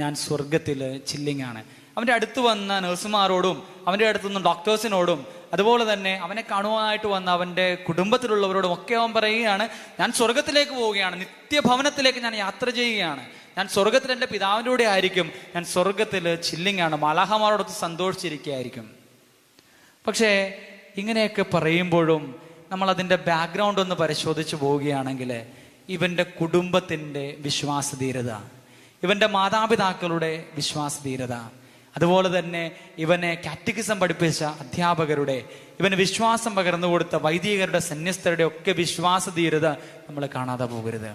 ഞാൻ സ്വർഗത്തിൽ ചില്ലിങ് ആണ്. അവൻ്റെ അടുത്ത് വന്ന നഴ്സുമാരോടും അവൻ്റെ അടുത്ത് നിന്ന് ഡോക്ടേഴ്സിനോടും അതുപോലെ തന്നെ അവനെ കാണുവാനായിട്ട് വന്ന അവൻ്റെ കുടുംബത്തിലുള്ളവരോടും ഒക്കെ അവൻ പറയുകയാണ്, ഞാൻ സ്വർഗത്തിലേക്ക് പോവുകയാണ്, നിത്യഭവനത്തിലേക്ക് ഞാൻ യാത്ര ചെയ്യുകയാണ്, ഞാൻ സ്വർഗത്തിൽ എൻ്റെ പിതാവിൻ്റെ കൂടെ ആയിരിക്കും, ഞാൻ സ്വർഗത്തിൽ ചില്ലിങ്ങാണ്, മാലാഹമാരോടൊത്ത് സന്തോഷിച്ചിരിക്കുകയായിരിക്കും. പക്ഷേ ഇങ്ങനെയൊക്കെ പറയുമ്പോഴും നമ്മൾ അതിൻ്റെ ബാക്ക്ഗ്രൗണ്ട് ഒന്ന് പരിശോധിച്ച് പോവുകയാണെങ്കിൽ ഇവൻ്റെ കുടുംബത്തിൻ്റെ വിശ്വാസധീരത, ഇവൻ്റെ മാതാപിതാക്കളുടെ വിശ്വാസധീരത, അതുപോലെ തന്നെ ഇവനെ കാറ്റഗിസം പഠിപ്പിച്ച അധ്യാപകരുടെ, ഇവന് വിശ്വാസം പകർന്നു കൊടുത്ത വൈദികരുടെ, സന്യസ്തരുടെ ഒക്കെ വിശ്വാസധീരത നമ്മൾ കാണാതെ പോകരുത്.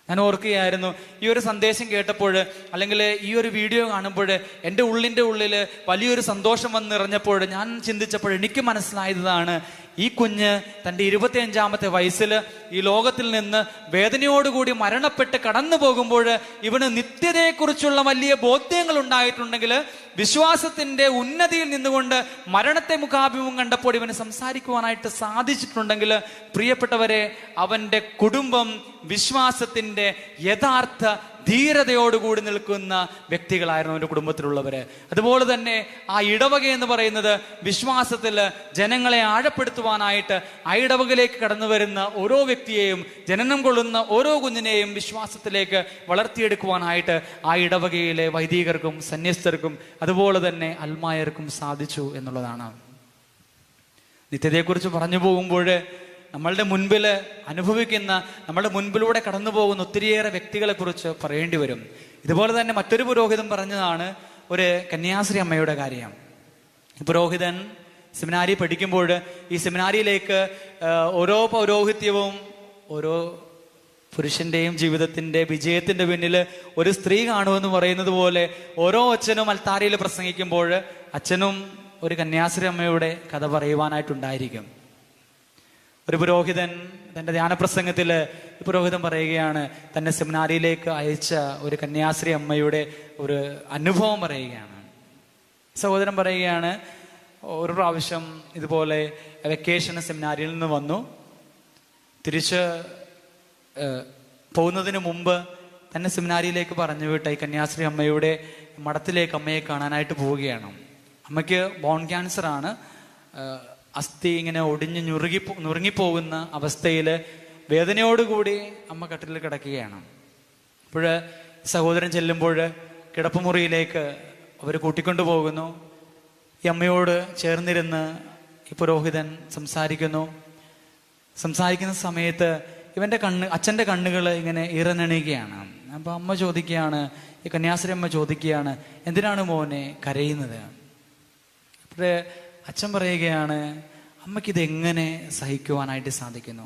ഞാൻ ഓർക്കുകയായിരുന്നു, ഈ ഒരു സന്ദേശം കേട്ടപ്പോൾ അല്ലെങ്കിൽ ഈ ഒരു വീഡിയോ കാണുമ്പോൾ എൻ്റെ ഉള്ളിൻ്റെ ഉള്ളിൽ വലിയൊരു സന്തോഷം വന്ന് നിറഞ്ഞപ്പോൾ ഞാൻ ചിന്തിച്ചപ്പോൾ എനിക്ക് മനസ്സിലായതാണ്, ഈ കുഞ്ഞ് തൻ്റെ 25-ാമത്തെ വയസ്സിൽ ഈ ലോകത്തിൽ നിന്ന് വേദനയോടുകൂടി മരണപ്പെട്ട് കടന്നു പോകുമ്പോൾ ഇവന് നിത്യതയെക്കുറിച്ചുള്ള വലിയ ബോധ്യങ്ങൾ ഉണ്ടായിട്ടുണ്ടെങ്കിൽ വിശ്വാസത്തിൻ്റെ ഉന്നതിയിൽ നിന്നുകൊണ്ട് മരണത്തെ മുഖാഭിമുഖം കണ്ടപ്പോൾ ഇവന് സംസാരിക്കുവാനായിട്ട് സാധിച്ചിട്ടുണ്ടെങ്കിൽ പ്രിയപ്പെട്ടവരെ, അവൻ്റെ കുടുംബം വിശ്വാസത്തിൻ്റെ യഥാർത്ഥ ധീരതയോടുകൂടി നിൽക്കുന്ന വ്യക്തികളായിരുന്നു അവൻ്റെ കുടുംബത്തിലുള്ളവര്. അതുപോലെ തന്നെ ആ ഇടവക എന്ന് പറയുന്നത് വിശ്വാസത്തിൽ ജനങ്ങളെ ആഴപ്പെടുത്തുവാനായിട്ട് ആ ഇടവകയിലേക്ക് കടന്നു വരുന്ന ഓരോ വ്യക്തിയെയും, ജനനം കൊള്ളുന്ന ഓരോ കുഞ്ഞിനെയും വിശ്വാസത്തിലേക്ക് വളർത്തിയെടുക്കുവാനായിട്ട് ആ ഇടവകയിലെ വൈദികർക്കും സന്യസ്തർക്കും അതുപോലെ തന്നെ അൽമായർക്കും സാധിച്ചു എന്നുള്ളതാണ്. നിത്യതയെക്കുറിച്ച് പറഞ്ഞു പോകുമ്പോൾ നമ്മളുടെ മുൻപിൽ അനുഭവിക്കുന്ന, നമ്മളുടെ മുൻപിലൂടെ കടന്നു പോകുന്ന ഒത്തിരിയേറെ വ്യക്തികളെ കുറിച്ച് പറയേണ്ടി വരും. ഇതുപോലെ തന്നെ മറ്റൊരു പുരോഹിതൻ പറഞ്ഞതാണ് ഒരു കന്യാസ്ത്രീ അമ്മയുടെ കാര്യം. ഈ പുരോഹിതൻ സെമിനാരി പഠിക്കുമ്പോൾ ഈ സെമിനാരിയിലേക്ക് ഓരോ പൗരോഹിത്യവും ഓരോ പുരുഷന്റെയും ജീവിതത്തിന്റെ വിജയത്തിന്റെ പിന്നിൽ ഒരു സ്ത്രീ കാണുമെന്ന് പറയുന്നത് പോലെ ഓരോ അച്ഛനും അൽത്താരയിൽ പ്രസംഗിക്കുമ്പോൾ അച്ഛനും ഒരു കന്യാസ്ത്രീ അമ്മയുടെ കഥ പറയുവാനായിട്ടുണ്ടായിരിക്കും. ഒരു പുരോഹിതൻ തൻ്റെ ധ്യാനപ്രസംഗത്തിൽ പുരോഹിതൻ പറയുകയാണ്, തന്നെ സെമിനാരിയിലേക്ക് അയച്ച ഒരു കന്യാസ്ത്രീ അമ്മയുടെ ഒരു അനുഭവം പറയുകയാണ്. സഹോദരൻ പറയുകയാണ്, ഒരു പ്രാവശ്യം ഇതുപോലെ വെക്കേഷന് സെമിനാരിയിൽ നിന്ന് വന്നു, തിരിച്ച് പോകുന്നതിന് മുമ്പ് തന്നെ സെമിനാരിയിലേക്ക് പറഞ്ഞു വിട്ട ഈ കന്യാസ്ത്രീ അമ്മയുടെ മഠത്തിലേക്ക് അമ്മയെ കാണാനായിട്ട് പോവുകയാണ്. അമ്മയ്ക്ക് ബോൺ ക്യാൻസർ ആണ്. അസ്ഥി ഇങ്ങനെ ഒടിഞ്ഞ് നുറുങ്ങിപ്പോകുന്ന അവസ്ഥയിൽ വേദനയോടുകൂടി അമ്മ കട്ടിലിൽ കിടക്കുകയാണ്. അപ്പോൾ സഹോദരൻ ചെല്ലുമ്പോൾ കിടപ്പുമുറിയിലേക്ക് അവർ കൂട്ടിക്കൊണ്ടു പോകുന്നു. ഈ അമ്മയോട് ചേർന്നിരുന്ന് ഈ പുരോഹിതൻ സംസാരിക്കുന്ന സമയത്ത് അച്ഛൻ്റെ കണ്ണുകൾ ഇങ്ങനെ ഇറനണിയുകയാണ്. അപ്പൊ അമ്മ ചോദിക്കുകയാണ്, ഈ കന്യാസ്ത്രീ അമ്മ ചോദിക്കുകയാണ്, എന്തിനാണ് മോനെ കരയുന്നത്? അപ്പോൾ അച്ഛൻ പറയുകയാണ്, അമ്മയ്ക്കിത് എങ്ങനെ സഹിക്കുവാനായിട്ട് സാധിക്കുന്നു?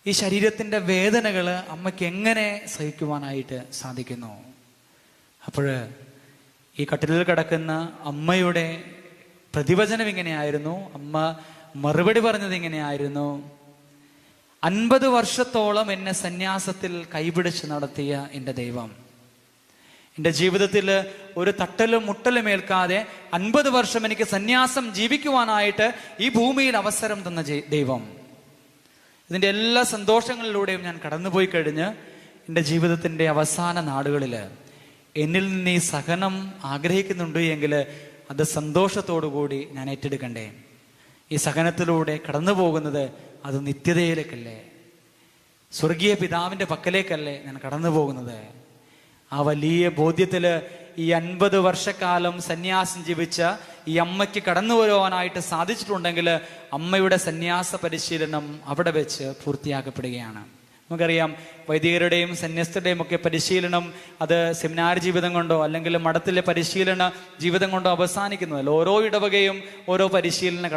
ഈ ശരീരത്തിൻ്റെ വേദനകൾ അമ്മയ്ക്ക് എങ്ങനെ സഹിക്കുവാനായിട്ട് സാധിക്കുന്നു? അപ്പോൾ ഈ കട്ടിലിൽ കിടക്കുന്ന അമ്മയുടെ പ്രതിവചനം ഇങ്ങനെയായിരുന്നു. അമ്മ മറുപടി പറഞ്ഞത് ഇങ്ങനെയായിരുന്നു, 50 വർഷത്തോളം എന്നെ സന്യാസത്തിൽ കൈപിടിച്ച് നടത്തിയ എൻ്റെ ദൈവം, എൻ്റെ ജീവിതത്തിൽ ഒരു തട്ടലും മുട്ടലും ഏൽക്കാതെ 50 വർഷം എനിക്ക് സന്യാസം ജീവിക്കുവാനായിട്ട് ഈ ഭൂമിയിൽ അവസരം തന്ന ദൈവം, ഇതിൻ്റെ എല്ലാ സന്തോഷങ്ങളിലൂടെയും ഞാൻ കടന്നുപോയി കഴിഞ്ഞ് എൻ്റെ ജീവിതത്തിൻ്റെ അവസാന നാടുകളിൽ എന്നിൽ നിന്ന് ഈ സഹനം ആഗ്രഹിക്കുന്നുണ്ട് എങ്കിൽ അത് സന്തോഷത്തോടു കൂടി ഞാൻ ഏറ്റെടുക്കണ്ടേ? ഈ സഹനത്തിലൂടെ കടന്നു പോകുന്നത് അത് നിത്യതയിലേക്കല്ലേ, സ്വർഗീയ പിതാവിൻ്റെ പക്കലേക്കല്ലേ ഞാൻ കടന്നു പോകുന്നത്? ആ വലിയ ബോധ്യത്തില് ഈ 50 വർഷക്കാലം സന്യാസം ജീവിച്ച ഈ അമ്മയ്ക്ക് കടന്നു വരുവാനായിട്ട് സാധിച്ചിട്ടുണ്ടെങ്കിൽ അമ്മയുടെ സന്യാസ പരിശീലനം അവിടെ വെച്ച് പൂർത്തിയാക്കപ്പെടുകയാണ്. നമുക്കറിയാം, വൈദികരുടെയും സന്യസ്തരുടെയും ഒക്കെ പരിശീലനം അത് സെമിനാർ ജീവിതം കൊണ്ടോ അല്ലെങ്കിൽ മഠത്തിലെ പരിശീലന ജീവിതം കൊണ്ടോ അവസാനിക്കുന്നതല്ല. ഓരോ ഇടവകയും ഓരോ പരിശീലന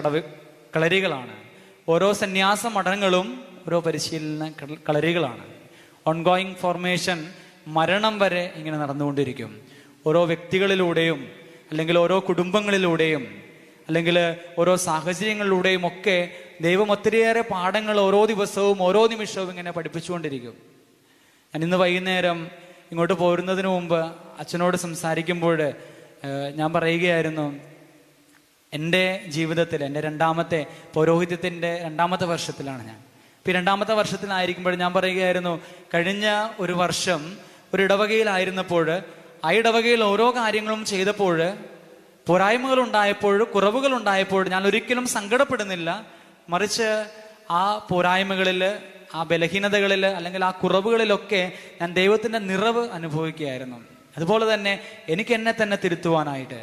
കളരികളാണ്. ഓരോ സന്യാസ മഠങ്ങളും ഓരോ പരിശീലന കളരികളാണ്. ഓൺഗോയിങ് ഫോർമേഷൻ മരണം വരെ ഇങ്ങനെ നടന്നുകൊണ്ടിരിക്കും. ഓരോ വ്യക്തികളിലൂടെയും അല്ലെങ്കിൽ ഓരോ കുടുംബങ്ങളിലൂടെയും അല്ലെങ്കിൽ ഓരോ സാഹചര്യങ്ങളിലൂടെയും ഒക്കെ ദൈവം ഒത്തിരിയേറെ പാഠങ്ങൾ ഓരോ ദിവസവും ഓരോ നിമിഷവും ഇങ്ങനെ പഠിപ്പിച്ചുകൊണ്ടിരിക്കും. ഞാൻ ഇന്ന് വൈകുന്നേരം ഇങ്ങോട്ട് പോരുന്നതിന് മുമ്പ് അച്ഛനോട് സംസാരിക്കുമ്പോൾ ഞാൻ പറയുകയായിരുന്നു, എൻ്റെ ജീവിതത്തിൽ എൻ്റെ രണ്ടാമത്തെ പൗരോഹിത്യത്തിൻ്റെ 2ാമത്തെ വർഷത്തിലാണ് ഞാൻ. ഇപ്പം 2ാമത്തെ വർഷത്തിലായിരിക്കുമ്പോൾ ഞാൻ പറയുകയായിരുന്നു, കഴിഞ്ഞ ഒരു വർഷം ഒരു ഇടവകയിലായിരുന്നപ്പോൾ ആ ഇടവകയിൽ ഓരോ കാര്യങ്ങളും ചെയ്തപ്പോൾ പോരായ്മകൾ ഉണ്ടായപ്പോൾ കുറവുകൾ ഉണ്ടായപ്പോൾ ഞാൻ ഒരിക്കലും സങ്കടപ്പെടുന്നില്ല. മറിച്ച് ആ പോരായ്മകളിൽ ആ ബലഹീനതകളിൽ അല്ലെങ്കിൽ ആ കുറവുകളിലൊക്കെ ഞാൻ ദൈവത്തിൻ്റെ നിറവ് അനുഭവിക്കുകയായിരുന്നു. അതുപോലെ തന്നെ എനിക്ക് എന്നെ തന്നെ തിരുത്തുവാനായിട്ട്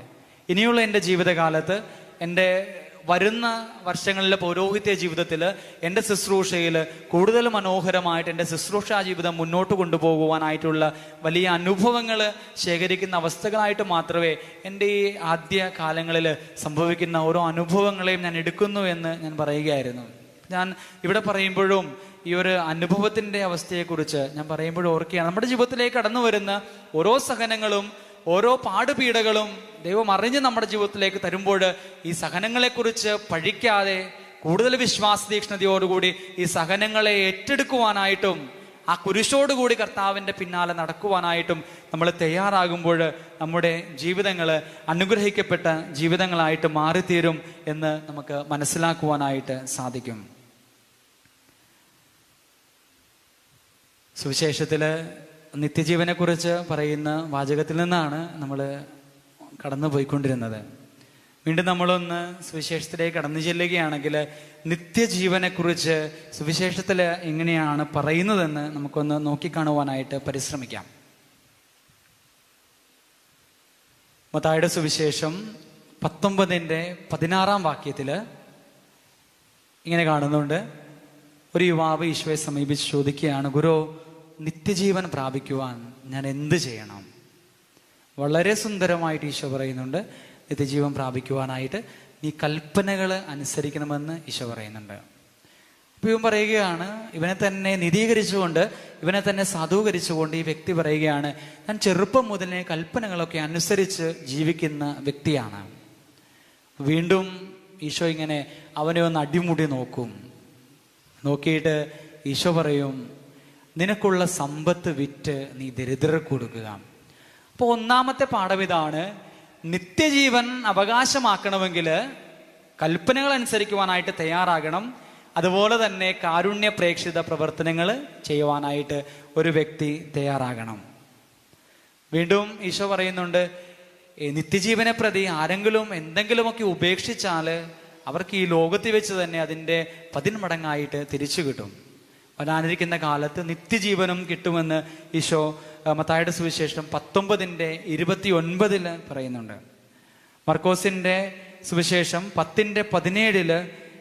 ഇനിയുള്ള എൻ്റെ ജീവിതകാലത്ത്, എൻ്റെ വരുന്ന വർഷങ്ങളിലെ പൗരോഹിത്യ ജീവിതത്തിൽ, എൻ്റെ ശുശ്രൂഷയിൽ കൂടുതൽ മനോഹരമായിട്ട് എൻ്റെ ശുശ്രൂഷാ ജീവിതം മുന്നോട്ട് കൊണ്ടുപോകുവാനായിട്ടുള്ള വലിയ അനുഭവങ്ങൾ ശേഖരിക്കുന്ന അവസ്ഥകളായിട്ട് മാത്രമേ എൻ്റെ ഈ ആദ്യ കാലങ്ങളിൽ സംഭവിക്കുന്ന ഓരോ അനുഭവങ്ങളെയും ഞാൻ എടുക്കുന്നു എന്ന് ഞാൻ പറയുകയായിരുന്നു. ഞാൻ ഇവിടെ പറയുമ്പോഴും ഈ ഒരു അനുഭവത്തിൻ്റെ അവസ്ഥയെക്കുറിച്ച് ഞാൻ പറയുമ്പോഴും ഓർക്കുകയാണ്, നമ്മുടെ ജീവിതത്തിലേക്ക് കടന്നു വരുന്ന ഓരോ സഹനങ്ങളും ഓരോ പാടുപീഡകളും ദൈവം അറിഞ്ഞ് നമ്മുടെ ജീവിതത്തിലേക്ക് തരുമ്പോൾ ഈ സഹനങ്ങളെക്കുറിച്ച് പഴിക്കാതെ കൂടുതൽ വിശ്വാസതീക്ഷ്ണതയോടുകൂടി ഈ സഹനങ്ങളെ ഏറ്റെടുക്കുവാനായിട്ടും ആ കുരിശോടുകൂടി കർത്താവിൻ്റെ പിന്നാലെ നടക്കുവാനായിട്ടും നമ്മൾ തയ്യാറാകുമ്പോൾ നമ്മുടെ ജീവിതങ്ങൾ അനുഗ്രഹിക്കപ്പെട്ട ജീവിതങ്ങളായിട്ട് മാറിത്തീരും എന്ന് നമുക്ക് മനസ്സിലാക്കുവാനായിട്ട് സാധിക്കും. സുവിശേഷത്തിൽ നിത്യജീവനെക്കുറിച്ച് പറയുന്ന വാചകത്തിൽ നിന്നാണ് നമ്മൾ കടന്നു പോയിക്കൊണ്ടിരുന്നത്. വീണ്ടും നമ്മളൊന്ന് സുവിശേഷത്തിലേക്ക് കടന്നു ചെല്ലുകയാണെങ്കിൽ നിത്യജീവനെക്കുറിച്ച് സുവിശേഷത്തിൽ എങ്ങനെയാണ് പറയുന്നതെന്ന് നമുക്കൊന്ന് നോക്കിക്കാണുവാനായിട്ട് പരിശ്രമിക്കാം. മത്തായിയുടെ സുവിശേഷം 19:16 ഇങ്ങനെ കാണുന്നുണ്ട്. ഒരു യുവാവ് ഈശോയെ സമീപിച്ച് ചോദിക്കുകയാണ്, ഗുരു, നിത്യജീവൻ പ്രാപിക്കുവാൻ ഞാൻ എന്ത് ചെയ്യണം? വളരെ സുന്ദരമായിട്ട് ഈശോ പറയുന്നുണ്ട്, നിത്യജീവൻ പ്രാപിക്കുവാനായിട്ട് നീ കൽപ്പനകൾ അനുസരിക്കണമെന്ന് ഈശോ പറയുന്നുണ്ട്. അപ്പോൾ ഇവൻ പറയുകയാണ്, ഇവനെ തന്നെ നീതീകരിച്ചുകൊണ്ട്, ഇവനെ തന്നെ സാധൂകരിച്ചുകൊണ്ട് ഈ വ്യക്തി പറയുകയാണ്, ഞാൻ ചെറുപ്പം മുതലേ കൽപ്പനകളൊക്കെ അനുസരിച്ച് ജീവിക്കുന്ന വ്യക്തിയാണ്. വീണ്ടും ഈശോ ഇങ്ങനെ അവനെ ഒന്ന് അടിമുടി നോക്കും. നോക്കിയിട്ട് ഈശോ പറയും, നിനക്കുള്ള സമ്പത്ത് വിറ്റ് നീ ദരിദ്രർക്ക് കൊടുക്കുക. അപ്പോൾ ഒന്നാമത്തെ പാഠം ഇതാണ്, നിത്യജീവൻ അവകാശമാക്കണമെങ്കിൽ കൽപ്പനകൾ അനുസരിക്കുവാനായിട്ട് തയ്യാറാകണം. അതുപോലെ തന്നെ കാരുണ്യ പ്രേക്ഷിത പ്രവർത്തനങ്ങൾ ചെയ്യുവാനായിട്ട് ഒരു വ്യക്തി തയ്യാറാകണം. വീണ്ടും ഈശോ പറയുന്നുണ്ട്, നിത്യജീവനെ പ്രതി ആരെങ്കിലും എന്തെങ്കിലുമൊക്കെ ഉപേക്ഷിച്ചാൽ അവർക്ക് ഈ ലോകത്തിൽ വെച്ച് തന്നെ അതിൻ്റെ 10 മടങ്ങായിട്ട് തിരിച്ചു കിട്ടും. വരാനിരിക്കുന്ന കാലത്ത് നിത്യജീവനും കിട്ടുമെന്ന് ഈശോ മത്തായിയുടെ സുവിശേഷം 19:29 പറയുന്നുണ്ട്. മർക്കോസിൻ്റെ സുവിശേഷം 10:17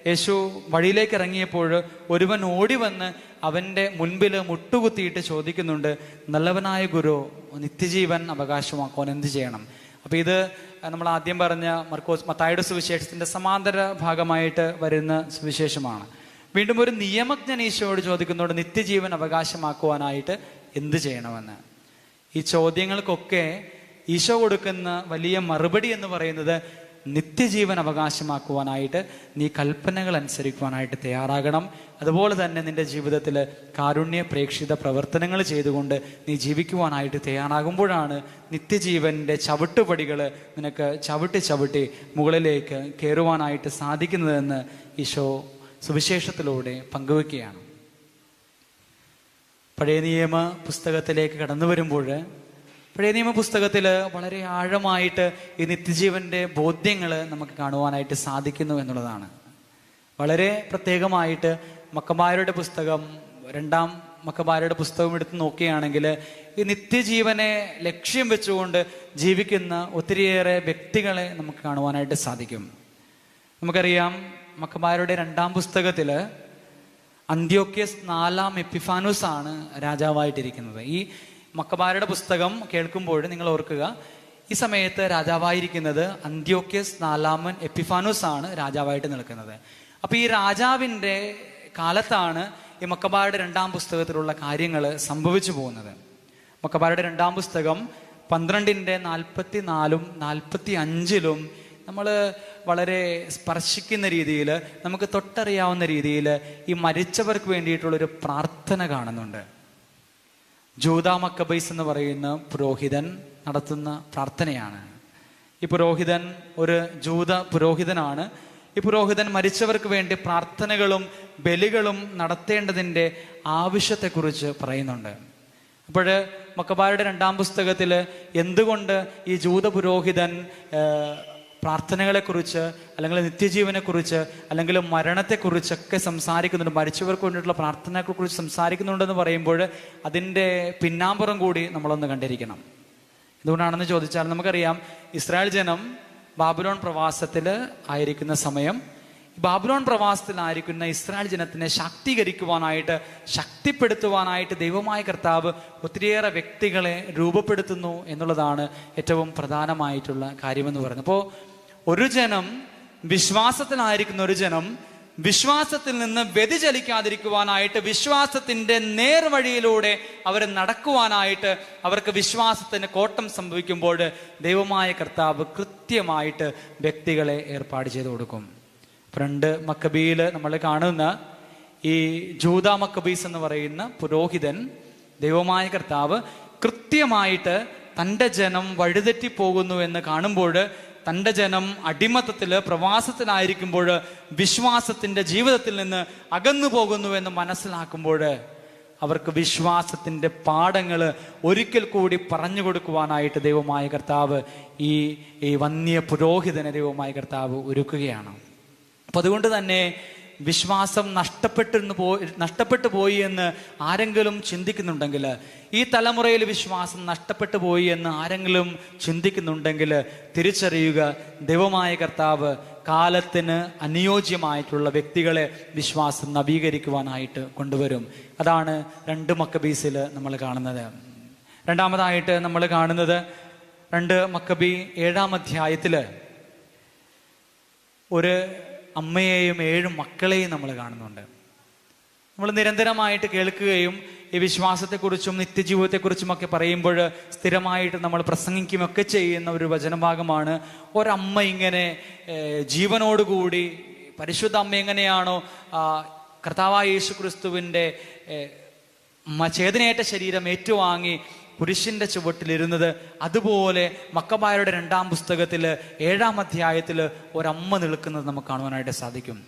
യേശു വഴിയിലേക്ക് ഇറങ്ങിയപ്പോൾ ഒരുവൻ ഓടി വന്ന് അവൻ്റെ മുൻപിൽ മുട്ടുകുത്തിയിട്ട് ചോദിക്കുന്നുണ്ട്, നല്ലവനായ ഗുരു, നിത്യജീവൻ അവകാശമാക്കുവാൻ എന്ത് ചെയ്യണം? അപ്പോൾ ഇത് നമ്മൾ ആദ്യം പറഞ്ഞ മത്തായിയുടെ സുവിശേഷത്തിൻ്റെ സമാന്തര ഭാഗമായിട്ട് വരുന്ന സുവിശേഷമാണ്. വീണ്ടും ഒരു നിയമജ്ഞൻ ഈശോയോട് ചോദിക്കുന്നുണ്ട്, നിത്യജീവൻ അവകാശമാക്കുവാനായിട്ട് എന്ത് ചെയ്യണമെന്ന്. ഈ ചോദ്യങ്ങൾക്കൊക്കെ ഈശോ കൊടുക്കുന്ന വലിയ മറുപടി എന്ന് പറയുന്നത്, നിത്യജീവൻ അവകാശമാക്കുവാനായിട്ട് നീ കൽപ്പനകൾ അനുസരിക്കുവാനായിട്ട് തയ്യാറാകണം. അതുപോലെ തന്നെ നിന്റെ ജീവിതത്തിൽ കാരുണ്യ പ്രേക്ഷിത പ്രവർത്തനങ്ങൾ ചെയ്തുകൊണ്ട് നീ ജീവിക്കുവാനായിട്ട് തയ്യാറാകുമ്പോഴാണ് നിത്യജീവൻ്റെ ചവിട്ടുപടികൾ നിനക്ക് ചവിട്ടി മുകളിലേക്ക് കയറുവാനായിട്ട് സാധിക്കുന്നതെന്ന് ഈശോ സുവിശേഷത്തിലൂടെ പങ്കുവെക്കുകയാണ്. പഴയ നിയമ പുസ്തകത്തിലേക്ക് കടന്നു വരുമ്പോൾ പഴയ നിയമ പുസ്തകത്തിൽ വളരെ ആഴമായിട്ട് ഈ നിത്യജീവൻ്റെ ബോധ്യങ്ങൾ നമുക്ക് കാണുവാനായിട്ട് സാധിക്കുന്നു എന്നുള്ളതാണ്. വളരെ പ്രത്യേകമായിട്ട് മക്കബായരുടെ പുസ്തകം, 2 മക്കബായരുടെ പുസ്തകം എടുത്ത് നോക്കുകയാണെങ്കിൽ ഈ നിത്യജീവനെ ലക്ഷ്യം വെച്ചുകൊണ്ട് ജീവിക്കുന്ന ഒത്തിരിയേറെ വ്യക്തികളെ നമുക്ക് കാണുവാനായിട്ട് സാധിക്കും. നമുക്കറിയാം, മക്കബായരുടെ 2 പുസ്തകത്തിൽ അന്ത്യോക്യസ് 4 എപ്പിഫാനൂസ് ആണ് രാജാവായിട്ടിരിക്കുന്നത്. ഈ മക്കബായരുടെ പുസ്തകം കേൾക്കുമ്പോൾ നിങ്ങൾ ഓർക്കുക, ഈ സമയത്ത് രാജാവായിരിക്കുന്നത് അന്ത്യോക്യസ് 4 എപ്പിഫാനൂസ് ആണ് രാജാവായിട്ട് നിൽക്കുന്നത്. അപ്പോൾ ഈ രാജാവിൻ്റെ കാലത്താണ് ഈ മക്കബായരുടെ 2 പുസ്തകത്തിലുള്ള കാര്യങ്ങൾ സംഭവിച്ചു പോകുന്നത്. മക്കബായരുടെ 2 പുസ്തകം 12:44 45 നമ്മൾ വളരെ സ്പർശിക്കുന്ന രീതിയിൽ, നമുക്ക് തൊട്ടറിയാവുന്ന രീതിയിൽ ഈ മരിച്ചവർക്ക് വേണ്ടിയിട്ടുള്ളൊരു പ്രാർത്ഥന കാണുന്നുണ്ട്. ജൂദാ മക്കബൈസ് എന്ന് പറയുന്ന പുരോഹിതൻ നടത്തുന്ന പ്രാർത്ഥനയാണ്. ഈ പുരോഹിതൻ ഒരു ജൂത പുരോഹിതനാണ്. ഈ പുരോഹിതൻ മരിച്ചവർക്ക് വേണ്ടി പ്രാർത്ഥനകളും ബലികളും നടത്തേണ്ടതിൻ്റെ ആവശ്യത്തെക്കുറിച്ച് പറയുന്നുണ്ട്. അപ്പോൾ മക്കബായരുടെ 2 പുസ്തകത്തിൽ എന്തുകൊണ്ട് ഈ ജൂത പുരോഹിതൻ പ്രാർത്ഥനകളെക്കുറിച്ച്, അല്ലെങ്കിൽ നിത്യജീവനെക്കുറിച്ച്, അല്ലെങ്കിൽ മരണത്തെക്കുറിച്ചൊക്കെ സംസാരിക്കുന്നുണ്ട്, മരിച്ചവർക്ക് വേണ്ടിയിട്ടുള്ള പ്രാർത്ഥനകളെക്കുറിച്ച് സംസാരിക്കുന്നുണ്ടെന്ന് പറയുമ്പോൾ അതിൻ്റെ പിന്നാമ്പുറം കൂടി നമ്മളൊന്ന് കണ്ടിരിക്കണം. എന്തുകൊണ്ടാണെന്ന് ചോദിച്ചാൽ, നമുക്കറിയാം ഇസ്രായേൽ ജനം ബാബിലോൺ പ്രവാസത്തിൽ ആയിരിക്കുന്ന സമയം, ബാബിലോൺ പ്രവാസത്തിലായിരിക്കുന്ന ഇസ്രായേൽ ജനത്തിനെ ശാക്തീകരിക്കുവാനായിട്ട്, ശക്തിപ്പെടുത്തുവാനായിട്ട് ദൈവമായ കർത്താവ് ഒത്തിരിയേറെ വ്യക്തികളെ രൂപപ്പെടുത്തുന്നു എന്നുള്ളതാണ് ഏറ്റവും പ്രധാനമായിട്ടുള്ള കാര്യമെന്ന് പറയുന്നത്. അപ്പോൾ ഒരു ജനം, വിശ്വാസത്തിലായിരിക്കുന്ന ഒരു ജനം വിശ്വാസത്തിൽ നിന്ന് വ്യതിചലിക്കാതിരിക്കുവാനായിട്ട്, വിശ്വാസത്തിന്റെ നേർവഴിയിലൂടെ അവർ നടക്കുവാനായിട്ട്, അവർക്ക് വിശ്വാസത്തിന് കോട്ടം സംഭവിക്കുമ്പോൾ ദൈവമായ കർത്താവ് കൃത്യമായിട്ട് വ്യക്തികളെ ഏർപ്പാട് ചെയ്തു കൊടുക്കും. 2 മക്കബിയിൽ നമ്മൾ കാണുന്ന ഈ ജൂദാ മക്കബീസ് എന്ന് പറയുന്ന പുരോഹിതൻ, ദൈവമായ കർത്താവ് കൃത്യമായിട്ട് തൻ്റെ ജനം വഴിതെറ്റിപ്പോകുന്നു എന്ന് കാണുമ്പോൾ, തൻ്റെ ജനം അടിമത്തത്തില് പ്രവാസത്തിലായിരിക്കുമ്പോൾ വിശ്വാസത്തിന്റെ ജീവിതത്തിൽ നിന്ന് അകന്നു പോകുന്നു എന്ന് മനസ്സിലാക്കുമ്പോൾ അവർക്ക് വിശ്വാസത്തിന്റെ പാഠങ്ങൾ ഒരിക്കൽ കൂടി പറഞ്ഞു കൊടുക്കുവാനായിട്ട് ദൈവമായ കർത്താവ് ഈ വന്യ പുരോഹിതനെ ദൈവമായ കർത്താവ് ഒരുക്കുകയാണ്. അപ്പൊ അതുകൊണ്ട് തന്നെ വിശ്വാസം നഷ്ടപ്പെട്ടു പോയി എന്ന് ആരെങ്കിലും ചിന്തിക്കുന്നുണ്ടെങ്കിൽ, ഈ തലമുറയിൽ വിശ്വാസം നഷ്ടപ്പെട്ടു പോയി എന്ന് ആരെങ്കിലും ചിന്തിക്കുന്നുണ്ടെങ്കിൽ തിരിച്ചറിയുക, ദൈവമായ കർത്താവ് കാലത്തിന് അനുയോജ്യമായിട്ടുള്ള വ്യക്തികളെ വിശ്വാസം നവീകരിക്കുവാനായിട്ട് കൊണ്ടുവരും. അതാണ് 2 മക്കബീസിൽ നമ്മൾ കാണുന്നത്. രണ്ടാമതായിട്ട് നമ്മൾ കാണുന്നത് 2 മക്കബി 7-ാം അധ്യായത്തില് ഒരു അമ്മയെയും 7 മക്കളെയും നമ്മൾ കാണുന്നുണ്ട്. നമ്മൾ നിരന്തരമായിട്ട് കേൾക്കുകയും ഈ വിശ്വാസത്തെക്കുറിച്ചും നിത്യജീവിതത്തെക്കുറിച്ചും ഒക്കെ പറയുമ്പോൾ സ്ഥിരമായിട്ട് നമ്മൾ പ്രസംഗിക്കുകയൊക്കെ ചെയ്യുന്ന ഒരു വചനഭാഗമാണ്, ഒരമ്മ ഇങ്ങനെ ജീവനോടുകൂടി, പരിശുദ്ധ അമ്മ എങ്ങനെയാണോ കർത്താവായ യേശു ക്രിസ്തുവിൻ്റെ ചേതനയേറ്റ ശരീരം ഏറ്റുവാങ്ങി കുരിശിന്റെ ചുവട്ടിലിരുന്നത്, അതുപോലെ മക്കബായരുടെ 2-ാം പുസ്തകത്തിൽ 7-ാം അധ്യായത്തിൽ ഒരമ്മ നിൽക്കുന്നത് നമുക്ക് കാണുവാനായിട്ട് സാധിക്കും.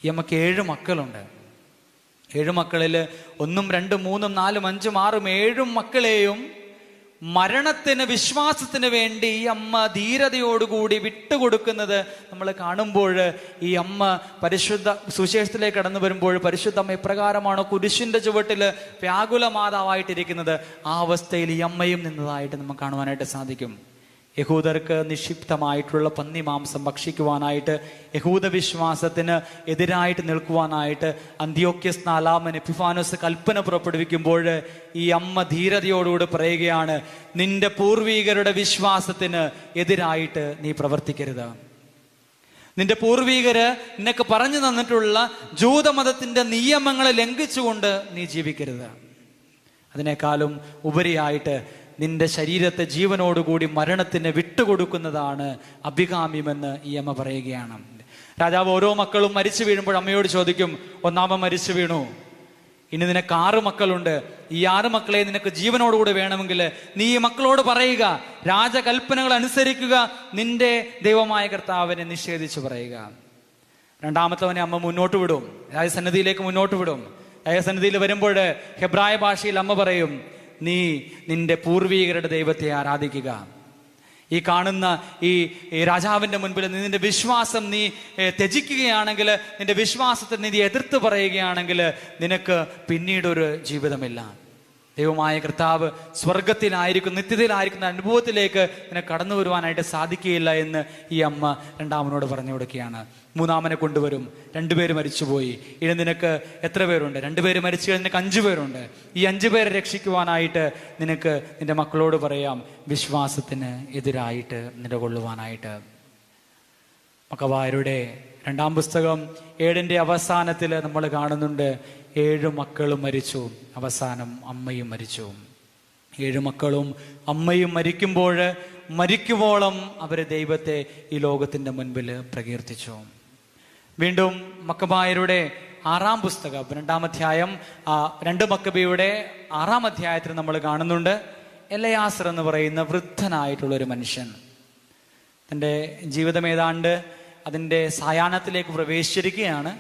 ഈ അമ്മക്ക് 7 മക്കളുണ്ട്. 7 മക്കളിൽ 1, 2, 3, 4, 5, 6, 7 മക്കളെയും മരണത്തിന്, വിശ്വാസത്തിന് വേണ്ടി ഈ അമ്മ ധീരതയോടുകൂടി വിട്ടുകൊടുക്കുന്നത് നമ്മൾ കാണുമ്പോൾ, ഈ അമ്മ പരിശുദ്ധ സുവിശേഷത്തിലേക്ക് കടന്നു വരുമ്പോൾ പരിശുദ്ധ അമ്മ ഇപ്രകാരമാണോ കുരിശിന്റെ ചുവട്ടിൽ വ്യാകുല മാതാവായിട്ടിരിക്കുന്നത്, ആ അവസ്ഥയിൽ ഈ അമ്മയും നിന്നതായിട്ട് നമുക്ക് കാണുവാനായിട്ട് സാധിക്കും. യഹൂദർക്ക് നിക്ഷിപ്തമായിട്ടുള്ള പന്നി മാംസം ഭക്ഷിക്കുവാനായിട്ട്, യഹൂദ വിശ്വാസത്തിന് എതിരായിട്ട് നിൽക്കുവാനായിട്ട് അന്ത്യോക്യസ് 4-ാമൻ എപ്പിഫാനോസ് കൽപ്പന പുറപ്പെടുവിക്കുമ്പോൾ ഈ അമ്മ ധീരതയോടുകൂടി പറയുകയാണ്, നിന്റെ പൂർവീകരുടെ വിശ്വാസത്തിന് എതിരായിട്ട് നീ പ്രവർത്തിക്കരുത്. നിന്റെ പൂർവീകര് നിനക്ക് പറഞ്ഞു തന്നിട്ടുള്ള ജൂതമതത്തിന്റെ നിയമങ്ങളെ ലംഘിച്ചുകൊണ്ട് നീ ജീവിക്കരുത്. അതിനേക്കാളും ഉപരിയായിട്ട് നിന്റെ ശരീരത്തെ ജീവനോടുകൂടി മരണത്തിന് വിട്ടുകൊടുക്കുന്നതാണ് അഭികാമ്യമെന്ന് ഈ അമ്മ പറയുകയാണ്. രാജാവ് ഓരോ മക്കളും മരിച്ചു വീഴുമ്പോൾ അമ്മയോട് ചോദിക്കും, 1-ാമൻ മരിച്ചു വീണു, ഇനി നിനക്ക് 6 മക്കളുണ്ട്, ഈ 6 മക്കളെ നിനക്ക് ജീവനോടുകൂടി വേണമെങ്കിൽ നീ ഈ മക്കളോട് പറയുക, രാജകൽപ്പനകൾ അനുസരിക്കുക, നിന്റെ ദൈവമായ കർത്താവിനെ നിഷേധിച്ചു പറയുക. 2-ാമത്തവനെ അമ്മ മുന്നോട്ട് വിടും, രാജസന്നിധിയിലേക്ക് മുന്നോട്ട് വിടും. രാജസന്നിധിയിൽ വരുമ്പോൾ ഹെബ്രായ ഭാഷയിൽ അമ്മ പറയും, നീ നിന്റെ പൂർവീകരുടെ ദൈവത്തെ ആരാധിക്കുക. ഈ കാണുന്ന ഈ രാജാവിന്റെ മുൻപിൽ നിന്റെ വിശ്വാസം നീ ത്യജിക്കുകയാണെങ്കിൽ, നിന്റെ വിശ്വാസത്തെ നീ എതിർത്ത് പറയുകയാണെങ്കിൽ നിനക്ക് പിന്നീടൊരു ജീവിതമില്ല. ദൈവമായ കർത്താവ് സ്വർഗത്തിലായിരിക്കും, നിത്യതയിലായിരിക്കുന്ന അനുഭവത്തിലേക്ക് നിനക്ക് കടന്നു വരുവാനായിട്ട് സാധിക്കുകയില്ല എന്ന് ഈ അമ്മ 2-ാമനോട് പറഞ്ഞു കൊടുക്കുകയാണ്. 3-ാമനെ കൊണ്ടുവരും, 2 പേര് മരിച്ചുപോയി, ഇനി നിനക്ക് എത്ര പേരുണ്ട്? 2 പേര് മരിച്ചു കഴിഞ്ഞാൽ നിനക്ക് 5 പേരുണ്ട്. ഈ 5 പേരെ രക്ഷിക്കുവാനായിട്ട് നിനക്ക് നിന്റെ മക്കളോട് പറയാം, വിശ്വാസത്തിന് എതിരായിട്ട് നിലകൊള്ളുവാനായിട്ട്. മക്കബായരുടെ 2-ാം പുസ്തകം 7-ന്റെ അവസാനത്തിൽ നമ്മൾ കാണുന്നുണ്ട്, 7 മക്കളും മരിച്ചു, അവസാനം അമ്മയും മരിച്ചു. 7 മക്കളും അമ്മയും മരിക്കുമ്പോൾ മരിക്കുവോളം അവര് ദൈവത്തെ ഈ ലോകത്തിന്റെ മുൻപിൽ പ്രകീർത്തിച്ചു. വീണ്ടും മക്കബായരുടെ 6-ാം പുസ്തകം 2-ാം അധ്യായം 2 മക്കബിയുടെ 6-ാം അധ്യായത്തിൽ നമ്മൾ കാണുന്നുണ്ട്, എലയാസർ എന്ന് പറയുന്ന വൃദ്ധനായിട്ടുള്ള ഒരു മനുഷ്യൻ തൻ്റെ ജീവിതം ഏതാണ്ട് അതിൻ്റെ സായാഹ്നത്തിലേക്ക് പ്രവേശിച്ചിരിക്കുകയാണ്.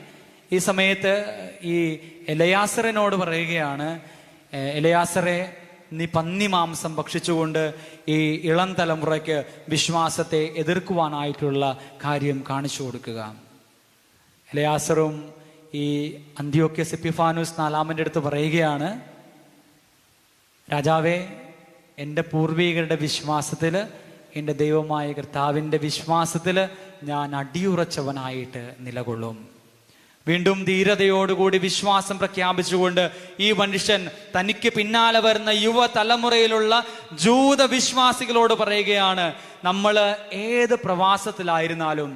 ഈ സമയത്ത് ഈ എലയാസറിനോട് പറയുകയാണ്, എലയാസറെ, നീ പന്നി മാംസം ഭക്ഷിച്ചുകൊണ്ട് ഈ ഇളം തലമുറയ്ക്ക് വിശ്വാസത്തെ എതിർക്കുവാനായിട്ടുള്ള കാര്യം കാണിച്ചു കൊടുക്കുക. എലയാസറും ഈ അന്ത്യോക്യസ് എപ്പിഫാനൂസ് നാലാമൻ്റെ അടുത്ത് പറയുകയാണ്, രാജാവേ, എൻ്റെ പൂർവികരുടെ വിശ്വാസത്തിൽ, എൻ്റെ ദൈവമായ കർത്താവിൻ്റെ വിശ്വാസത്തിൽ ഞാൻ അടിയുറച്ചവനായിട്ട് നിലകൊള്ളും. വീണ്ടും ധീരതയോടുകൂടി വിശ്വാസം പ്രഖ്യാപിച്ചുകൊണ്ട് ഈ മനുഷ്യൻ തനിക്ക് പിന്നാലെ വരുന്ന യുവതലമുറയിലുള്ള ജൂത വിശ്വാസികളോട് പറയുകയാണ്, നമ്മൾ ഏത് പ്രവാസത്തിലായിരുന്നാലും,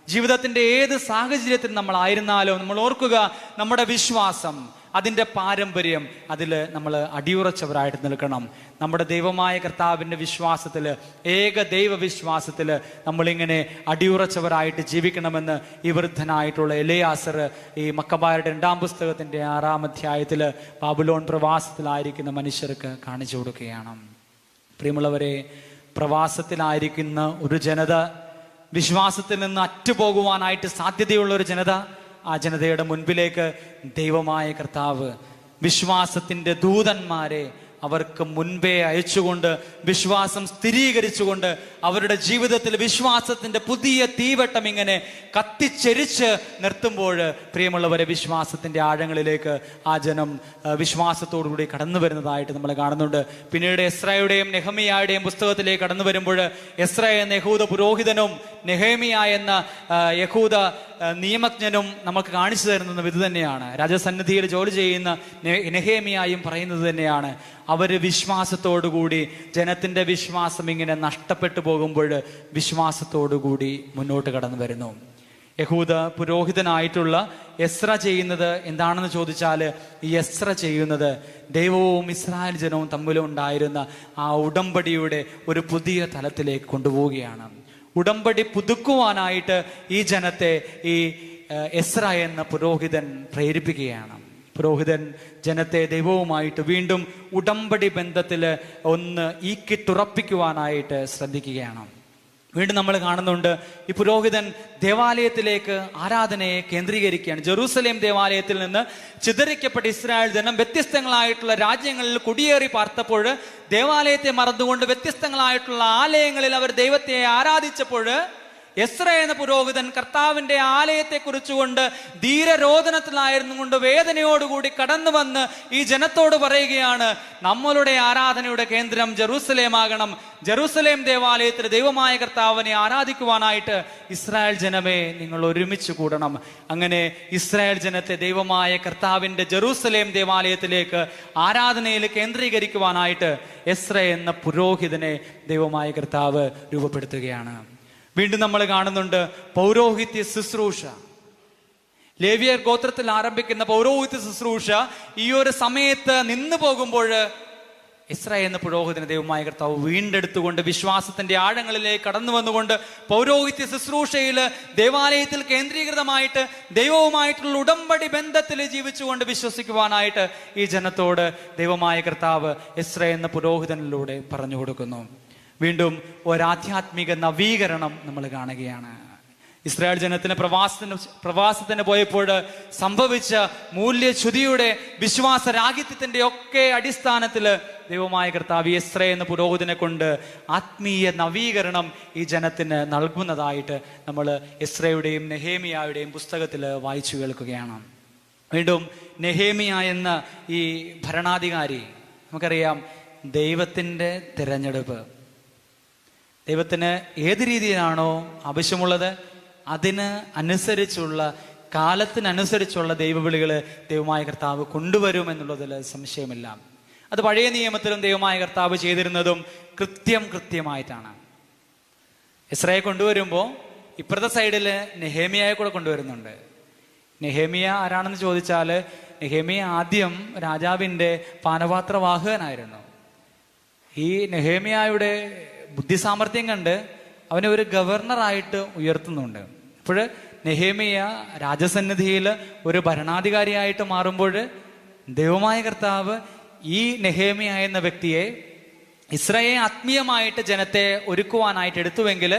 ജീവിതത്തിന്റെ ഏത് സാഹചര്യത്തിൽ നമ്മളായിരുന്നാലും, നമ്മൾ ഓർക്കുക, നമ്മുടെ വിശ്വാസം, അതിൻ്റെ പാരമ്പര്യം, അതിൽ നമ്മൾ അടിയുറച്ചവരായിട്ട് നിൽക്കണം. നമ്മുടെ ദൈവമായ കർത്താവിൻ്റെ വിശ്വാസത്തിൽ, ഏക ദൈവ വിശ്വാസത്തിൽ നമ്മളിങ്ങനെ അടിയുറച്ചവരായിട്ട് ജീവിക്കണമെന്ന് ഈ വൃദ്ധനായിട്ടുള്ള എലയാസർ ഈ മക്കബായരുടെ 2-ാം പുസ്തകത്തിൻ്റെ 6-ാം അധ്യായത്തിൽ ബാബുലോൺ പ്രവാസത്തിലായിരിക്കുന്ന മനുഷ്യർക്ക് കാണിച്ചു കൊടുക്കുകയാണ്. പ്രിയമുള്ളവരെ, പ്രവാസത്തിലായിരിക്കുന്ന ഒരു ജനത, വിശ്വാസത്തിൽ നിന്ന് അറ്റുപോകുവാനായിട്ട് സാധ്യതയുള്ള ഒരു ജനത, ആ ജനതയുടെ മുൻപിലേക്ക് ദൈവമായ കർത്താവ് വിശ്വാസത്തിൻ്റെ ദൂതന്മാരെ അവർക്ക് മുൻപേ അയച്ചുകൊണ്ട് വിശ്വാസം സ്ഥിരീകരിച്ചുകൊണ്ട് അവരുടെ ജീവിതത്തിൽ വിശ്വാസത്തിന്റെ പുതിയ തീവട്ടം ഇങ്ങനെ കത്തിച്ചെരിച്ച് നിർത്തുമ്പോൾ, പ്രിയമുള്ളവരെ, വിശ്വാസത്തിന്റെ ആഴങ്ങളിലേക്ക് ആ ജനം വിശ്വാസത്തോടുകൂടി കടന്നു വരുന്നതായിട്ട് നമ്മൾ കാണുന്നുണ്ട്. പിന്നീട് എസ്രയുടെയും നെഹമിയായുടെയും പുസ്തകത്തിലേക്ക് കടന്നു വരുമ്പോൾ, എസ്ര എന്ന യഹൂദ പുരോഹിതനും നെഹേമിയ എന്ന യഹൂദ നിയമജ്ഞനും നമുക്ക് കാണിച്ചു തരുന്നത് ഇത് തന്നെയാണ്. രാജസന്നിധിയിൽ ജോലി ചെയ്യുന്ന നെഹേമിയായും പറയുന്നത് തന്നെയാണ്, അവര് വിശ്വാസത്തോടുകൂടി, ജനത്തിന്റെ വിശ്വാസം ഇങ്ങനെ നഷ്ടപ്പെട്ടു പോകുമ്പോൾ വിശ്വാസത്തോടുകൂടി മുന്നോട്ട് കടന്നു വരുന്നു. യഹൂദ പുരോഹിതനായിട്ടുള്ള എസ്ര ചെയ്യുന്നത് എന്താണെന്ന് ചോദിച്ചാൽ, ഈ എസ്ര ചെയ്യുന്നത് ദൈവവും ഇസ്രായേൽ ജനവും തമ്മിലുണ്ടായിരുന്ന ആ ഉടമ്പടിയുടെ ഒരു പുതിയ തലത്തിലേക്ക് കൊണ്ടുപോവുകയാണ്. ഉടമ്പടി പുതുക്കുവാനായിട്ട് ഈ ജനത്തെ ഈ എസ്ര എന്ന പുരോഹിതൻ പ്രേരിപ്പിക്കുകയാണ്. പുരോഹിതൻ ജനത്തെ ദൈവവുമായിട്ട് വീണ്ടും ഉടമ്പടി ബന്ധത്തിൽ ഒന്ന് ഈക്കിട്ടുറപ്പിക്കുവാനായിട്ട് ശ്രദ്ധിക്കുകയാണ്. വീണ്ടും നമ്മൾ കാണുന്നുണ്ട്, ഈ പുരോഹിതൻ ദേവാലയത്തിലേക്ക് ആരാധനയെ കേന്ദ്രീകരിക്കുകയാണ്. ജെറൂസലേം ദേവാലയത്തിൽ നിന്ന് ചിതറിക്കപ്പെട്ട ഇസ്രായേൽ ജനം വ്യത്യസ്തങ്ങളായിട്ടുള്ള രാജ്യങ്ങളിൽ കുടിയേറി പാർത്തപ്പോൾ ദേവാലയത്തെ മറന്നുകൊണ്ട് വ്യത്യസ്തങ്ങളായിട്ടുള്ള ആലയങ്ങളിൽ അവർ ദൈവത്തെ ആരാധിച്ചപ്പോൾ, എസ്ര എന്ന പുരോഹിതൻ കർത്താവിന്റെ ആലയത്തെ കുറിച്ചുകൊണ്ട് ധീരരോധനത്തിലായിരുന്നു കൊണ്ട് വേദനയോടുകൂടി കടന്നു വന്ന് ഈ ജനത്തോട് പറയുകയാണ്, നമ്മളുടെ ആരാധനയുടെ കേന്ദ്രം ജെറൂസലേമാകണം. ജെറൂസലേം ദേവാലയത്തിൽ ദൈവമായ കർത്താവിനെ ആരാധിക്കുവാനായിട്ട് ഇസ്രായേൽ ജനമേ, നിങ്ങൾ ഒരുമിച്ച് കൂടണം. അങ്ങനെ ഇസ്രായേൽ ജനത്തെ ദൈവമായ കർത്താവിന്റെ ജെറൂസലേം ദേവാലയത്തിലേക്ക് ആരാധനയിൽ കേന്ദ്രീകരിക്കുവാനായിട്ട് എസ്ര എന്ന പുരോഹിതനെ ദൈവമായ കർത്താവ് രൂപപ്പെടുത്തുകയാണ്. വീണ്ടും നമ്മൾ കാണുന്നുണ്ട് പൗരോഹിത്യ ശുശ്രൂഷ. ലേവിയർ ഗോത്രത്തിൽ ആരംഭിക്കുന്ന പൗരോഹിത്യ ശുശ്രൂഷ ഈ ഒരു സമയത്ത് നിന്നു പോകുമ്പോൾ എസ്ര എന്ന പുരോഹിതനെ ദൈവമായ കർത്താവ് വീണ്ടെടുത്തുകൊണ്ട് വിശ്വാസത്തിന്റെ ആഴങ്ങളിലേക്ക് കടന്നു വന്നുകൊണ്ട് പൗരോഹിത്യ ശുശ്രൂഷയിൽ ദേവാലയത്തിൽ കേന്ദ്രീകൃതമായിട്ട് ദൈവവുമായിട്ടുള്ള ഉടമ്പടി ബന്ധത്തിൽ ജീവിച്ചുകൊണ്ട് വിശ്വസിക്കുവാനായിട്ട് ഈ ജനത്തോട് ദൈവമായ കർത്താവ് എസ്ര എന്ന പുരോഹിതനിലൂടെ പറഞ്ഞു കൊടുക്കുന്നു. വീണ്ടും ഒരാധ്യാത്മിക നവീകരണം നമ്മൾ കാണുകയാണ്. ഇസ്രായേൽ ജനത്തിന് പ്രവാസത്തിന് പോയപ്പോൾ സംഭവിച്ച മൂല്യച്യുതിയുടെ, വിശ്വാസരാഹിത്യത്തിന്റെ ഒക്കെ അടിസ്ഥാനത്തിൽ ദൈവമായ കർത്താവ് എസ്ര എന്ന പുരോഹിതനെ കൊണ്ട് ആത്മീയ നവീകരണം ഈ ജനത്തിന് നൽകുന്നതായിട്ട് നമ്മൾ എസ്രയുടെയും നെഹേമിയായുടെയും പുസ്തകത്തിൽ വായിച്ചു കേൾക്കുകയാണ്. വീണ്ടും നെഹേമിയ എന്ന ഈ ഭരണാധികാരി, നമുക്കറിയാം, ദൈവത്തിൻ്റെ തിരഞ്ഞെടുപ്പ്, ദൈവത്തിന് ഏത് രീതിയിലാണോ ആവശ്യമുള്ളത് അതിന് അനുസരിച്ചുള്ള, കാലത്തിനനുസരിച്ചുള്ള ദൈവവിളികൾ ദൈവമായ കർത്താവ് കൊണ്ടുവരും എന്നുള്ളതിൽ സംശയമില്ല. അത് പഴയ നിയമത്തിലും ദൈവമായ കർത്താവ് ചെയ്തിരുന്നതും കൃത്യമായിട്ടാണ്. എസ്രയെ കൊണ്ടുവരുമ്പോൾ ഇപ്പുറത്തെ സൈഡിൽ നെഹേമിയയെ കൂടെ കൊണ്ടുവരുന്നുണ്ട്. നെഹേമിയ ആരാണെന്ന് ചോദിച്ചാൽ, നെഹേമിയ ആദ്യം രാജാവിൻ്റെ പാനപാത്രവാഹകനായിരുന്നു. ഈ നെഹേമിയായുടെ ബുദ്ധിസാമർഥ്യം കണ്ട് അവനെ ഒരു ഗവർണറായിട്ട് ഉയർത്തുന്നുണ്ട്. അപ്പോൾ നെഹേമിയ രാജസന്നിധിയിൽ ഒരു ഭരണാധികാരിയായിട്ട് മാറുമ്പോൾ ദൈവമായ കർത്താവ് ഈ നെഹേമിയ എന്ന വ്യക്തിയെ ഇസ്രായേൽ ആത്മീയമായിട്ട് ജനത്തെ ഒരുക്കുവാനായിട്ട് എടുത്തുവെങ്കിൽ,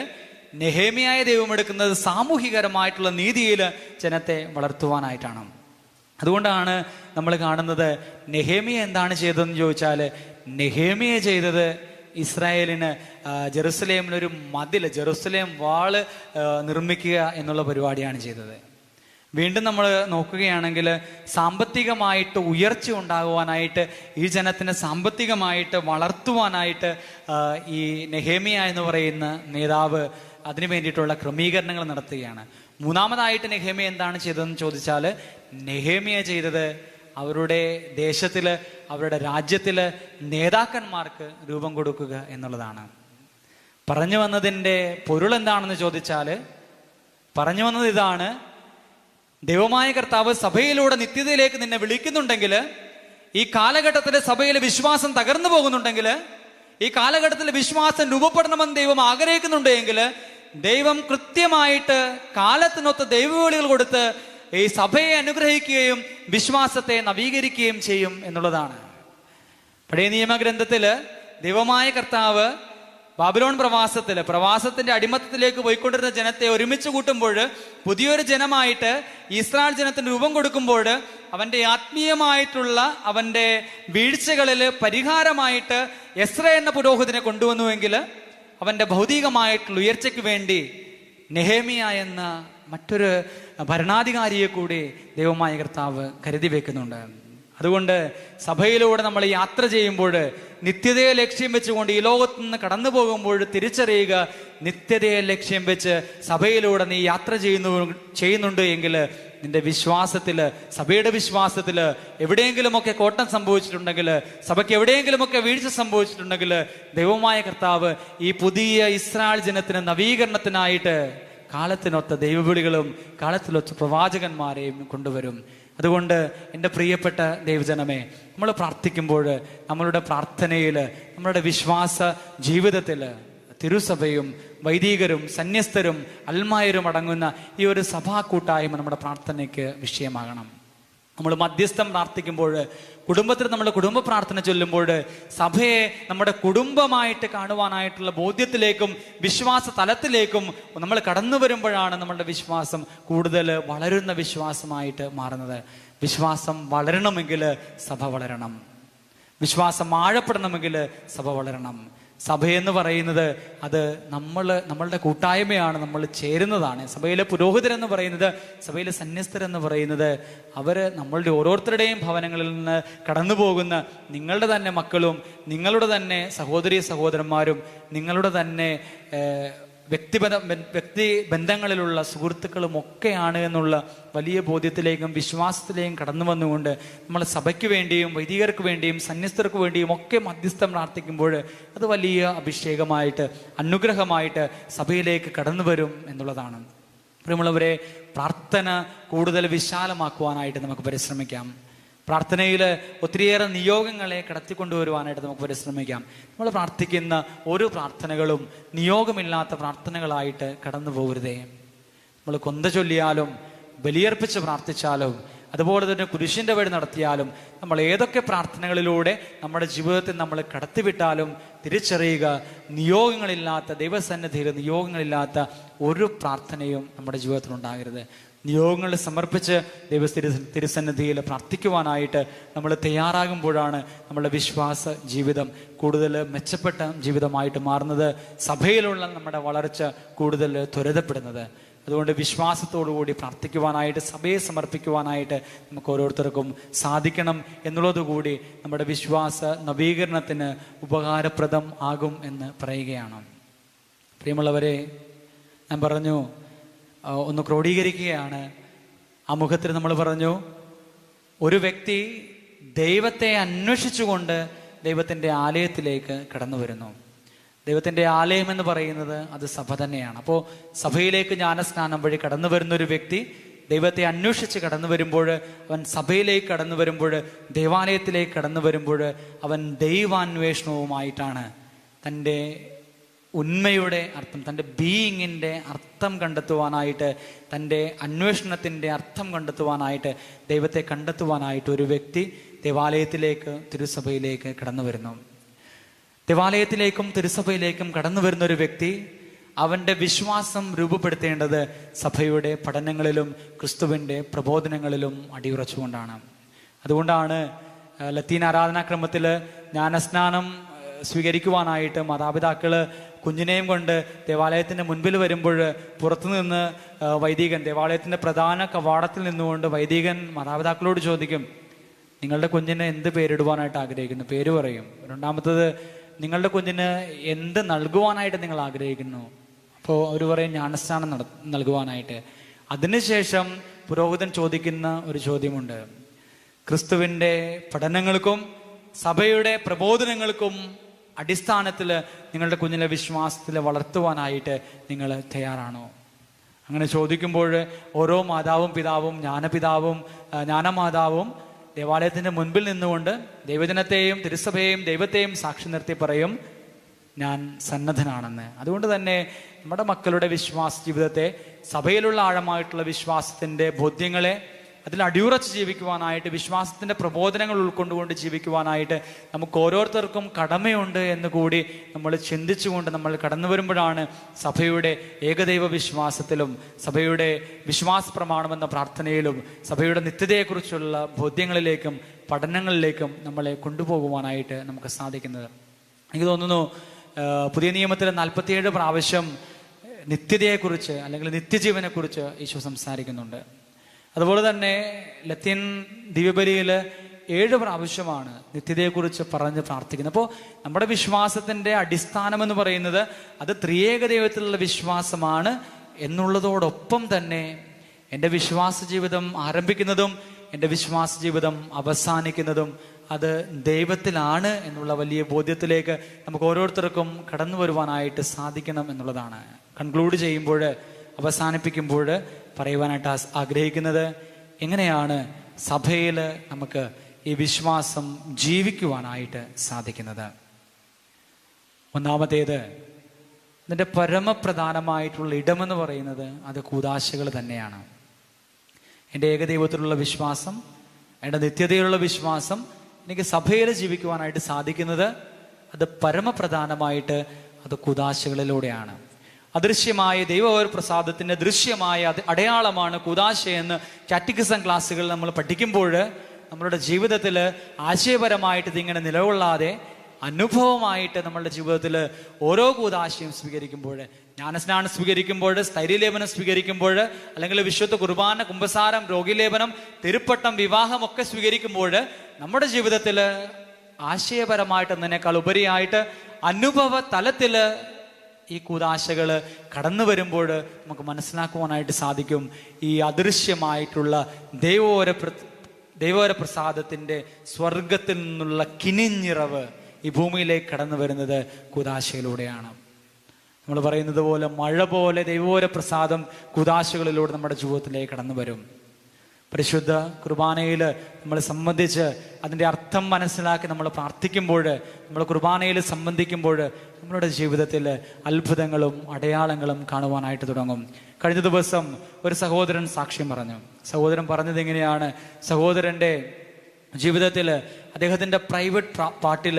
നെഹേമിയായ ദൈവം എടുക്കുന്നത് സാമൂഹികരമായിട്ടുള്ള നീതിയിൽ ജനത്തെ വളർത്തുവാനായിട്ടാണ്. അതുകൊണ്ടാണ് നമ്മൾ കാണുന്നത് നെഹേമിയ എന്താണ് ചെയ്തതെന്ന് ചോദിച്ചാൽ, നെഹേമിയ ചെയ്തത് ഇസ്രായേലിന് ജെറുസലേമിനൊരു മതിൽ, ജെറുസലേം വാള് നിർമ്മിക്കുക എന്നുള്ള പരിപാടിയാണ് ചെയ്തത്. വീണ്ടും നമ്മൾ നോക്കുകയാണെങ്കിൽ സാമ്പത്തികമായിട്ട് ഉയർച്ച ഉണ്ടാകുവാനായിട്ട്, ഈ ജനത്തിനെ സാമ്പത്തികമായിട്ട് വളർത്തുവാനായിട്ട് ഈ നെഹേമിയ എന്ന് പറയുന്ന നേതാവ് അതിനു വേണ്ടിയിട്ടുള്ള ക്രമീകരണങ്ങൾ നടത്തുകയാണ്. മൂന്നാമതായിട്ട് നെഹേമിയ എന്താണ് ചെയ്തതെന്ന് ചോദിച്ചാൽ, നെഹേമിയ ചെയ്തത് അവരുടെ ദേശത്തില്, അവരുടെ രാജ്യത്തില് നേതാക്കന്മാർക്ക് രൂപം കൊടുക്കുക എന്നുള്ളതാണ്. പറഞ്ഞു വന്നതിൻ്റെ പൊരുൾ എന്താണെന്ന് ചോദിച്ചാൽ, പറഞ്ഞു വന്നത് ഇതാണ്: ദൈവമായ കർത്താവ് സഭയിലൂടെ നിത്യതയിലേക്ക് നിന്നെ വിളിക്കുന്നുണ്ടെങ്കിൽ, ഈ കാലഘട്ടത്തിൽ സഭയിലെ വിശ്വാസം തകർന്നു പോകുന്നുണ്ടെങ്കിൽ, ഈ കാലഘട്ടത്തിൽ വിശ്വാസം രൂപപ്പെടണമെന്ന് ദൈവം ആഗ്രഹിക്കുന്നുണ്ടെങ്കിൽ, ദൈവം കൃത്യമായിട്ട് കാലത്തിനൊത്ത് ദൈവവിളികൾ കൊടുത്ത് ഈ സഭയെ അനുഗ്രഹിക്കുകയും വിശ്വാസത്തെ നവീകരിക്കുകയും ചെയ്യും എന്നുള്ളതാണ്. പഴയ നിയമഗ്രന്ഥത്തില് ദൈവമായ കർത്താവ് ബാബിലോൺ പ്രവാസത്തിന്റെ അടിമത്തത്തിലേക്ക് പോയിക്കൊണ്ടിരുന്ന ജനത്തെ ഒരുമിച്ച് കൂട്ടുമ്പോൾ, പുതിയൊരു ജനമായിട്ട് ഇസ്രായേൽ ജനത്തിന് രൂപം കൊടുക്കുമ്പോൾ, അവന്റെ ആത്മീയമായിട്ടുള്ള അവന്റെ വീഴ്ചകളിൽ പരിഹാരമായിട്ട് എസ്ര എന്ന പുരോഹിതനെ കൊണ്ടുവന്നുവെങ്കിൽ, അവന്റെ ഭൗതികമായിട്ടുള്ള ഉയർച്ചയ്ക്ക് വേണ്ടി നെഹേമിയ എന്ന മറ്റൊരു ഭരണാധികാരിയെ കൂടി ദൈവമായ കർത്താവ് കരുതി വെക്കുന്നുണ്ട്. അതുകൊണ്ട് സഭയിലൂടെ നമ്മൾ യാത്ര ചെയ്യുമ്പോൾ, നിത്യതയെ ലക്ഷ്യം വെച്ചുകൊണ്ട് ഈ ലോകത്ത് നിന്ന് കടന്നു പോകുമ്പോൾ തിരിച്ചറിയുക, നിത്യതയെ ലക്ഷ്യം വെച്ച് സഭയിലൂടെ നീ യാത്ര ചെയ്യുന്നുണ്ട് എങ്കിൽ നിന്റെ വിശ്വാസത്തില്, സഭയുടെ വിശ്വാസത്തില് എവിടെയെങ്കിലുമൊക്കെ കോട്ടം സംഭവിച്ചിട്ടുണ്ടെങ്കിൽ, സഭയ്ക്ക് എവിടെയെങ്കിലുമൊക്കെ വീഴ്ച സംഭവിച്ചിട്ടുണ്ടെങ്കിൽ, ദൈവമായ കർത്താവ് ഈ പുതിയ ഇസ്രായേൽ ജനത്തിന് നവീകരണത്തിനായിട്ട് കാലത്തിനൊത്ത ദൈവവിളികളും കാലത്തിനൊത്ത പ്രവാചകന്മാരെയും കൊണ്ടുവരും. അതുകൊണ്ട് എൻ്റെ പ്രിയപ്പെട്ട ദൈവജനമേ, നമ്മൾ പ്രാർത്ഥിക്കുമ്പോൾ, നമ്മളുടെ പ്രാർത്ഥനയിൽ, നമ്മളുടെ വിശ്വാസ ജീവിതത്തിൽ തിരുസഭയും വൈദികരും സന്യസ്തരും അൽമായരും അടങ്ങുന്ന ഈ ഒരു സഭാ കൂട്ടായ്മ നമ്മുടെ പ്രാർത്ഥനയ്ക്ക് വിഷയമാകണം. നമ്മൾ മധ്യസ്ഥം പ്രാർത്ഥിക്കുമ്പോൾ, കുടുംബത്തിൽ നമ്മൾ കുടുംബ പ്രാർത്ഥന ചൊല്ലുമ്പോൾ, സഭയെ നമ്മുടെ കുടുംബമായിട്ട് കാണുവാനായിട്ടുള്ള ബോധ്യത്തിലേക്കും വിശ്വാസ തലത്തിലേക്കും നമ്മൾ കടന്നു വരുമ്പോഴാണ് നമ്മളുടെ വിശ്വാസം കൂടുതൽ വളരുന്ന വിശ്വാസമായിട്ട് മാറുന്നത്. വിശ്വാസം വളരണമെങ്കിൽ സഭ വളരണം. വിശ്വാസം ആഴപ്പെടണമെങ്കിൽ സഭ വളരണം. സഭയെന്ന് പറയുന്നത് അത് നമ്മളുടെ കൂട്ടായ്മയാണ്, നമ്മൾ ചേരുന്നതാണ്. സഭയിലെ പുരോഹിതരെന്ന് പറയുന്നത്, സഭയിലെ സന്യസ്തരെന്ന് പറയുന്നത് നമ്മളുടെ ഓരോരുത്തരുടെയും ഭവനങ്ങളിൽ നിന്ന് കടന്നു പോകുന്ന നിങ്ങളുടെ തന്നെ മക്കളും, നിങ്ങളുടെ തന്നെ സഹോദരീ സഹോദരന്മാരും, നിങ്ങളുടെ തന്നെ വ്യക്തി ബന്ധങ്ങളിലുള്ള സുഹൃത്തുക്കളും ഒക്കെയാണ് എന്നുള്ള വലിയ ബോധ്യത്തിലേക്കും വിശ്വാസത്തിലേക്കും കടന്നു വന്നുകൊണ്ട് നമ്മൾ സഭയ്ക്ക് വേണ്ടിയും വൈദികർക്ക് വേണ്ടിയും സന്യസ്തർക്ക് വേണ്ടിയും ഒക്കെ മധ്യസ്ഥം പ്രാർത്ഥിക്കുമ്പോൾ അത് വലിയ അഭിഷേകമായിട്ട്, അനുഗ്രഹമായിട്ട് സഭയിലേക്ക് കടന്നു വരും എന്നുള്ളതാണ്. പ്രിയമുള്ളവരെ, പ്രാർത്ഥന കൂടുതൽ വിശാലമാക്കുവാനായിട്ട് നമുക്ക് പരിശ്രമിക്കാം. പ്രാർത്ഥനയിൽ ഒത്തിരിയേറെ നിയോഗങ്ങളെ കടത്തിക്കൊണ്ടുവരുവാനായിട്ട് നമുക്ക് പരിശ്രമിക്കാം. നമ്മൾ പ്രാർത്ഥിക്കുന്ന ഓരോ പ്രാർത്ഥനകളും നിയോഗമില്ലാത്ത പ്രാർത്ഥനകളായിട്ട് കടന്നു പോകരുതേ. നമ്മൾ കൊന്ത ചൊല്ലിയാലും ബലിയർപ്പിച്ച് പ്രാർത്ഥിച്ചാലും അതുപോലെ തന്നെ കുരിശിൻ്റെ വഴി നടത്തിയാലും, നമ്മൾ ഏതൊക്കെ പ്രാർത്ഥനകളിലൂടെ നമ്മുടെ ജീവിതത്തിൽ നമ്മൾ കടത്തിവിട്ടാലും തിരിച്ചറിയുക, നിയോഗങ്ങളില്ലാത്ത, ദൈവസന്നിധിയിൽ നിയോഗങ്ങളില്ലാത്ത ഒരു പ്രാർത്ഥനയും നമ്മുടെ ജീവിതത്തിൽ ഉണ്ടാകരുത്. നിയോഗങ്ങൾ സമർപ്പിച്ച് തിരുസന്നിധിയിൽ പ്രാർത്ഥിക്കുവാനായിട്ട് നമ്മൾ തയ്യാറാകുമ്പോഴാണ് നമ്മളുടെ വിശ്വാസ ജീവിതം കൂടുതൽ മെച്ചപ്പെട്ട ജീവിതമായിട്ട് മാറുന്നത്. സഭയിലുള്ള നമ്മുടെ വളർച്ച കൂടുതൽ ത്വരിതപ്പെടുന്നത്. അതുകൊണ്ട് വിശ്വാസത്തോടുകൂടി പ്രാർത്ഥിക്കുവാനായിട്ട്, സഭയെ സമർപ്പിക്കുവാനായിട്ട് നമുക്ക് ഓരോരുത്തർക്കും സാധിക്കണം എന്നുള്ളതുകൂടി നമ്മുടെ വിശ്വാസ നവീകരണത്തിന് ഉപകാരപ്രദം ആകും എന്ന് പറയുകയാണ്. പ്രിയമുള്ളവരെ, ഞാൻ പറഞ്ഞു, ഒന്ന് ക്രോഡീകരിക്കുകയാണ്. ആ മുഖത്തിൽ നമ്മൾ പറഞ്ഞു, ഒരു വ്യക്തി ദൈവത്തെ അന്വേഷിച്ചുകൊണ്ട് ദൈവത്തിൻ്റെ ആലയത്തിലേക്ക് കടന്നു വരുന്നു. ദൈവത്തിൻ്റെ ആലയം എന്ന് പറയുന്നത് അത് സഭ തന്നെയാണ്. അപ്പോൾ സഭയിലേക്ക് ജ്ഞാനസ്നാനം വഴി കടന്നു വരുന്ന ഒരു വ്യക്തി ദൈവത്തെ അന്വേഷിച്ച് കടന്നു വരുമ്പോൾ, അവൻ സഭയിലേക്ക് കടന്നു വരുമ്പോൾ, ദേവാലയത്തിലേക്ക് കടന്നു വരുമ്പോൾ, അവൻ ദൈവാന്വേഷണവുമായിട്ടാണ് തൻ്റെ ഉന്മയുടെ അർത്ഥം, തൻ്റെ ബീയിങ്ങിൻ്റെ അർത്ഥം കണ്ടെത്തുവാനായിട്ട്, തൻ്റെ അന്വേഷണത്തിൻ്റെ അർത്ഥം കണ്ടെത്തുവാനായിട്ട്, ദൈവത്തെ കണ്ടെത്തുവാനായിട്ട് ഒരു വ്യക്തി ദേവാലയത്തിലേക്ക്, തിരുസഭയിലേക്ക് കടന്നു വരുന്നു. ദേവാലയത്തിലേക്കും തിരുസഭയിലേക്കും കടന്നു വരുന്ന ഒരു വ്യക്തി അവൻ്റെ വിശ്വാസം രൂപപ്പെടുത്തേണ്ടത് സഭയുടെ പഠനങ്ങളിലും ക്രിസ്തുവിൻ്റെ പ്രബോധനങ്ങളിലും അടിയുറച്ചുകൊണ്ടാണ്. അതുകൊണ്ടാണ് ലത്തീൻ ആരാധനാക്രമത്തിൽ ജ്ഞാനസ്നാനം സ്വീകരിക്കുവാനായിട്ട് മാതാപിതാക്കൾ കുഞ്ഞിനെയും കൊണ്ട് ദേവാലയത്തിൻ്റെ മുൻപിൽ വരുമ്പോൾ പുറത്തുനിന്ന് വൈദികൻ, ദേവാലയത്തിൻ്റെ പ്രധാന കവാടത്തിൽ നിന്നുകൊണ്ട് വൈദികൻ മാതാപിതാക്കളോട് ചോദിക്കും, നിങ്ങളുടെ കുഞ്ഞിന് എന്ത് പേരിടുവാനായിട്ട് ആഗ്രഹിക്കുന്നു? പേര് പറയും. രണ്ടാമത്തത്, നിങ്ങളുടെ കുഞ്ഞിന് എന്ത് നൽകുവാനായിട്ട് നിങ്ങൾ ആഗ്രഹിക്കുന്നു? അപ്പോൾ അവർ പറയും ജ്ഞാനസ്നാനം നൽകുവാനായിട്ട്. അതിനുശേഷം പുരോഹിതൻ ചോദിക്കുന്ന ഒരു ചോദ്യമുണ്ട്. ക്രിസ്തുവിൻ്റെ പഠനങ്ങൾക്കും സഭയുടെ പ്രബോധനങ്ങൾക്കും അടിസ്ഥാനത്തിൽ നിങ്ങളുടെ കുഞ്ഞിനെ വിശ്വാസത്തിൽ വളർത്തുവാനായിട്ട് നിങ്ങൾ തയ്യാറാണോ? അങ്ങനെ ചോദിക്കുമ്പോൾ ഓരോ മാതാവും പിതാവും ജ്ഞാനമാതാവും ദേവാലയത്തിൻ്റെ മുൻപിൽ നിന്നുകൊണ്ട് ദൈവജനത്തെയും തിരുസഭയെയും ദൈവത്തെയും സാക്ഷി നിർത്തി പറയും, ഞാൻ സന്നദ്ധനാണെന്ന്. അതുകൊണ്ട് തന്നെ നമ്മുടെ മക്കളുടെ വിശ്വാസ ജീവിതത്തെ, സഭയിലുള്ള ആഴമായിട്ടുള്ള വിശ്വാസത്തിൻ്റെ ബോധ്യങ്ങളെ അതിൽ അടിയുറച്ച് ജീവിക്കുവാനായിട്ട്, വിശ്വാസത്തിൻ്റെ പ്രബോധനങ്ങൾ ഉൾക്കൊണ്ടുകൊണ്ട് ജീവിക്കുവാനായിട്ട് നമുക്ക് ഓരോരുത്തർക്കും കടമയുണ്ട് എന്ന് കൂടി നമ്മൾ ചിന്തിച്ചുകൊണ്ട് നമ്മൾ കടന്നു വരുമ്പോഴാണ് സഭയുടെ ഏകദൈവ വിശ്വാസത്തിലും സഭയുടെ വിശ്വാസ പ്രമാണമെന്ന പ്രാർത്ഥനയിലും സഭയുടെ നിത്യതയെക്കുറിച്ചുള്ള ബോധ്യങ്ങളിലേക്കും പഠനങ്ങളിലേക്കും നമ്മളെ കൊണ്ടുപോകുവാനായിട്ട് നമുക്ക് സാധിക്കുന്നത്. എനിക്ക് തോന്നുന്നു പുതിയ നിയമത്തിലെ 47 പ്രാവശ്യം നിത്യതയെക്കുറിച്ച് അല്ലെങ്കിൽ നിത്യജീവനെക്കുറിച്ച് ഈശോ സംസാരിക്കുന്നുണ്ട്. അതുപോലെ തന്നെ ലത്തീൻ ദിവ്യബലിയിൽ 7 പ്രാവശ്യമാണ് നിത്യതയെക്കുറിച്ച് പറഞ്ഞ് പ്രാർത്ഥിക്കുന്നത്. അപ്പോൾ നമ്മുടെ വിശ്വാസത്തിൻ്റെ അടിസ്ഥാനം എന്ന് പറയുന്നത് അത് ത്രിയേക ദൈവത്തിലുള്ള വിശ്വാസമാണ് എന്നുള്ളതോടൊപ്പം തന്നെ എൻ്റെ വിശ്വാസ ജീവിതം ആരംഭിക്കുന്നതും എൻ്റെ വിശ്വാസ ജീവിതം അവസാനിക്കുന്നതും അത് ദൈവത്തിലാണ് എന്നുള്ള വലിയ ബോധ്യത്തിലേക്ക് നമുക്ക് ഓരോരുത്തർക്കും കടന്നു വരുവാനായിട്ട് സാധിക്കണം എന്നുള്ളതാണ്. കൺക്ലൂഡ് ചെയ്യുമ്പോൾ, അവസാനിപ്പിക്കുമ്പോൾ പറയുവാനായിട്ട് ആഗ്രഹിക്കുന്നത്, എങ്ങനെയാണ് സഭയിൽ നമുക്ക് ഈ വിശ്വാസം ജീവിക്കുവാനായിട്ട് സാധിക്കുന്നത്? ഒന്നാമത്തേത്, ഇതിൻ്റെ പരമപ്രധാനമായിട്ടുള്ള ഇടമെന്ന് പറയുന്നത് അത് കൂദാശകൾ തന്നെയാണ്. എൻ്റെ ഏകദൈവത്തിലുള്ള വിശ്വാസം, എൻ്റെ നിത്യതയിലുള്ള വിശ്വാസം എനിക്ക് സഭയിൽ ജീവിക്കുവാനായിട്ട് സാധിക്കുന്നത് അത് പരമപ്രധാനമായിട്ട് അത് കൂദാശകളിലൂടെയാണ്. അദൃശ്യമായ ദൈവപ്രസാദത്തിൻ്റെ ദൃശ്യമായ അടയാളമാണ് കൂദാശയെന്ന് കാറ്റക്കിസം ക്ലാസ്സുകൾ നമ്മൾ പഠിക്കുമ്പോൾ നമ്മളുടെ ജീവിതത്തിൽ ആശയപരമായിട്ട് ഇതിങ്ങനെ നിലകൊള്ളാതെ അനുഭവമായിട്ട് നമ്മളുടെ ജീവിതത്തിൽ ഓരോ കൂദാശയും സ്വീകരിക്കുമ്പോൾ, ജ്ഞാനസ്നാനം സ്വീകരിക്കുമ്പോൾ, സ്ഥൈര്യലേപനം സ്വീകരിക്കുമ്പോൾ, അല്ലെങ്കിൽ വിശുദ്ധ കുർബാന, കുമ്പസാരം, രോഗിലേപനം, തിരുപ്പട്ടം, വിവാഹം ഒക്കെ സ്വീകരിക്കുമ്പോൾ നമ്മുടെ ജീവിതത്തിൽ ആശയപരമായിട്ട് എന്നതിനേക്കാൾ ഉപരിയായിട്ട് അനുഭവ തലത്തിൽ ഈ കൂദാശകൾ കടന്നു വരുമ്പോൾ നമുക്ക് മനസ്സിലാക്കുവാനായിട്ട് സാധിക്കും, ഈ അദൃശ്യമായിട്ടുള്ള ദൈവോര പ്രസാദത്തിൻ്റെ സ്വർഗത്തിൽ നിന്നുള്ള കിനിഞ്ഞിറവ് ഈ ഭൂമിയിലേക്ക് കടന്നു വരുന്നത് കൂദാശയിലൂടെയാണ്. നമ്മൾ പറയുന്നത് പോലെ മഴ പോലെ ദൈവോര പ്രസാദം കൂദാശകളിലൂടെ നമ്മുടെ ജീവിതത്തിലേക്ക് കടന്നു വരും. പരിശുദ്ധ കുർബാനയിൽ നമ്മൾ സംബന്ധിച്ച് അതിൻ്റെ അർത്ഥം മനസ്സിലാക്കി നമ്മൾ പ്രാർത്ഥിക്കുമ്പോൾ, നമ്മൾ കുർബാനയിൽ സംബന്ധിക്കുമ്പോൾ നമ്മളുടെ ജീവിതത്തിൽ അത്ഭുതങ്ങളും അടയാളങ്ങളും കാണുവാനായിട്ട് തുടങ്ങും. കഴിഞ്ഞ ദിവസം ഒരു സഹോദരൻ സാക്ഷ്യം പറഞ്ഞു. സഹോദരൻ പറഞ്ഞത് എങ്ങനെയാണ്? സഹോദരൻ്റെ ജീവിതത്തിൽ അദ്ദേഹത്തിൻ്റെ പ്രൈവറ്റ് പാർട്ടിൽ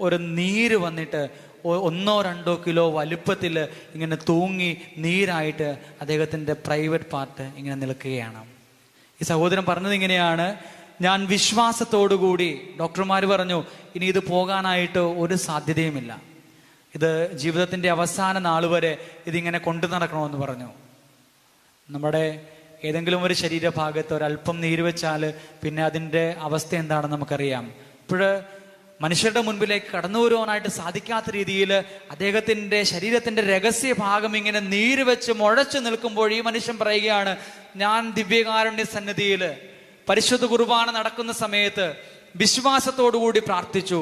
ഒരു നീര് വന്നിട്ട് 1-2 കിലോ വലുപ്പത്തിൽ ഇങ്ങനെ തൂങ്ങി നീരായിട്ട് അദ്ദേഹത്തിൻ്റെ പ്രൈവറ്റ് പാർട്ട് ഇങ്ങനെ നിൽക്കുകയാണ്. ഈ സഹോദരൻ പറഞ്ഞത് ഇങ്ങനെയാണ്, ഞാൻ വിശ്വാസത്തോടുകൂടി, ഡോക്ടർമാർ പറഞ്ഞു ഇനി ഇത് പോകാനായിട്ട് ഒരു സാധ്യതയുമില്ല, ഇത് ജീവിതത്തിൻ്റെ അവസാന നാൾ വരെ ഇതിങ്ങനെ കൊണ്ടു നടക്കണമെന്ന് പറഞ്ഞു. നമ്മുടെ ഏതെങ്കിലും ഒരു ശരീരഭാഗത്ത് ഒരല്പം നീര് വെച്ചാൽ പിന്നെ അതിൻ്റെ അവസ്ഥ എന്താണെന്ന് നമുക്കറിയാം. ഇപ്പോൾ മനുഷ്യരുടെ മുൻപിലേക്ക് കടന്നു വരുവാനായിട്ട് സാധിക്കാത്ത രീതിയിൽ അദ്ദേഹത്തിൻ്റെ ശരീരത്തിൻ്റെ രഹസ്യ ഭാഗം ഇങ്ങനെ നീര് വെച്ച് മുഴച്ചു നിൽക്കുമ്പോൾ ഈ മനുഷ്യൻ പറയുകയാണ്, ഞാൻ ദിവ്യകാരുണ്യ സന്നിധിയിൽ പരിശുദ്ധ കുർബാന നടക്കുന്ന സമയത്ത് വിശ്വാസത്തോടുകൂടി പ്രാർത്ഥിച്ചു,